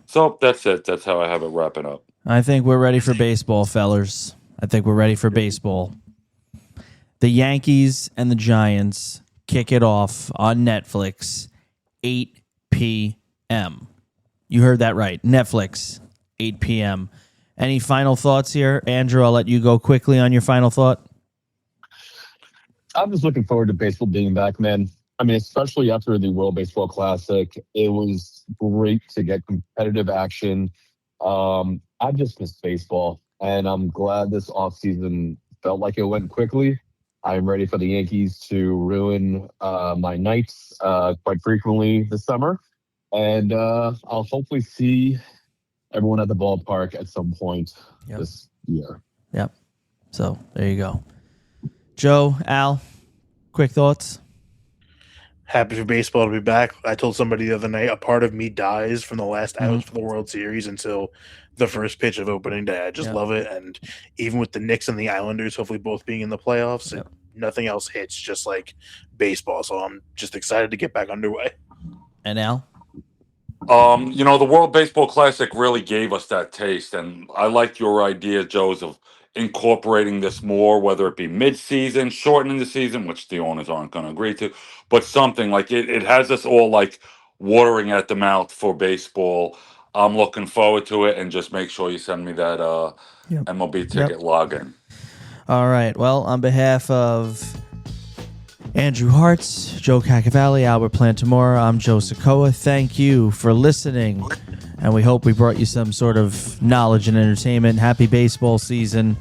So that's it. That's how I have it wrapping up. I think we're ready for baseball, fellers. I think we're ready for baseball. The Yankees and the Giants kick it off on Netflix, 8 p.m. You heard that right. Netflix, 8 p.m. Any final thoughts here? Andrew, I'll let you go quickly on your final thought. I'm just looking forward to baseball being back, man. I mean, especially after the World Baseball Classic, it was great to get competitive action. I just miss baseball, and I'm glad this offseason felt like it went quickly. I'm ready for the Yankees to ruin my nights quite frequently this summer, and I'll hopefully see everyone at the ballpark at some point this year. Yep. So there you go. Joe, Al, quick thoughts? Happy for baseball to be back. I told somebody the other night, a part of me dies from the last outs for the World Series until the first pitch of opening day. I just love it. And even with the Knicks and the Islanders, hopefully both being in the playoffs, nothing else hits just like baseball. So I'm just excited to get back underway. And Al? The World Baseball Classic really gave us that taste, and I like your idea, Joe's, of incorporating this more, whether it be mid-season, shortening the season, which the owners aren't going to agree to, but something like it has us all like watering at the mouth for baseball. I'm looking forward to it, and just make sure you send me that MLB ticket login. All right. Well, on behalf of Andrew Harts, Joe Caccavale, Albert Plantamura, I'm Joe Soccoa. Thank you for listening, and we hope we brought you some sort of knowledge and entertainment. Happy baseball season,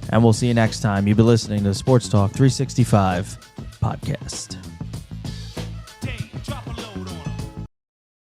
and we'll see you next time. You've been listening to the Sports Talk 365 podcast.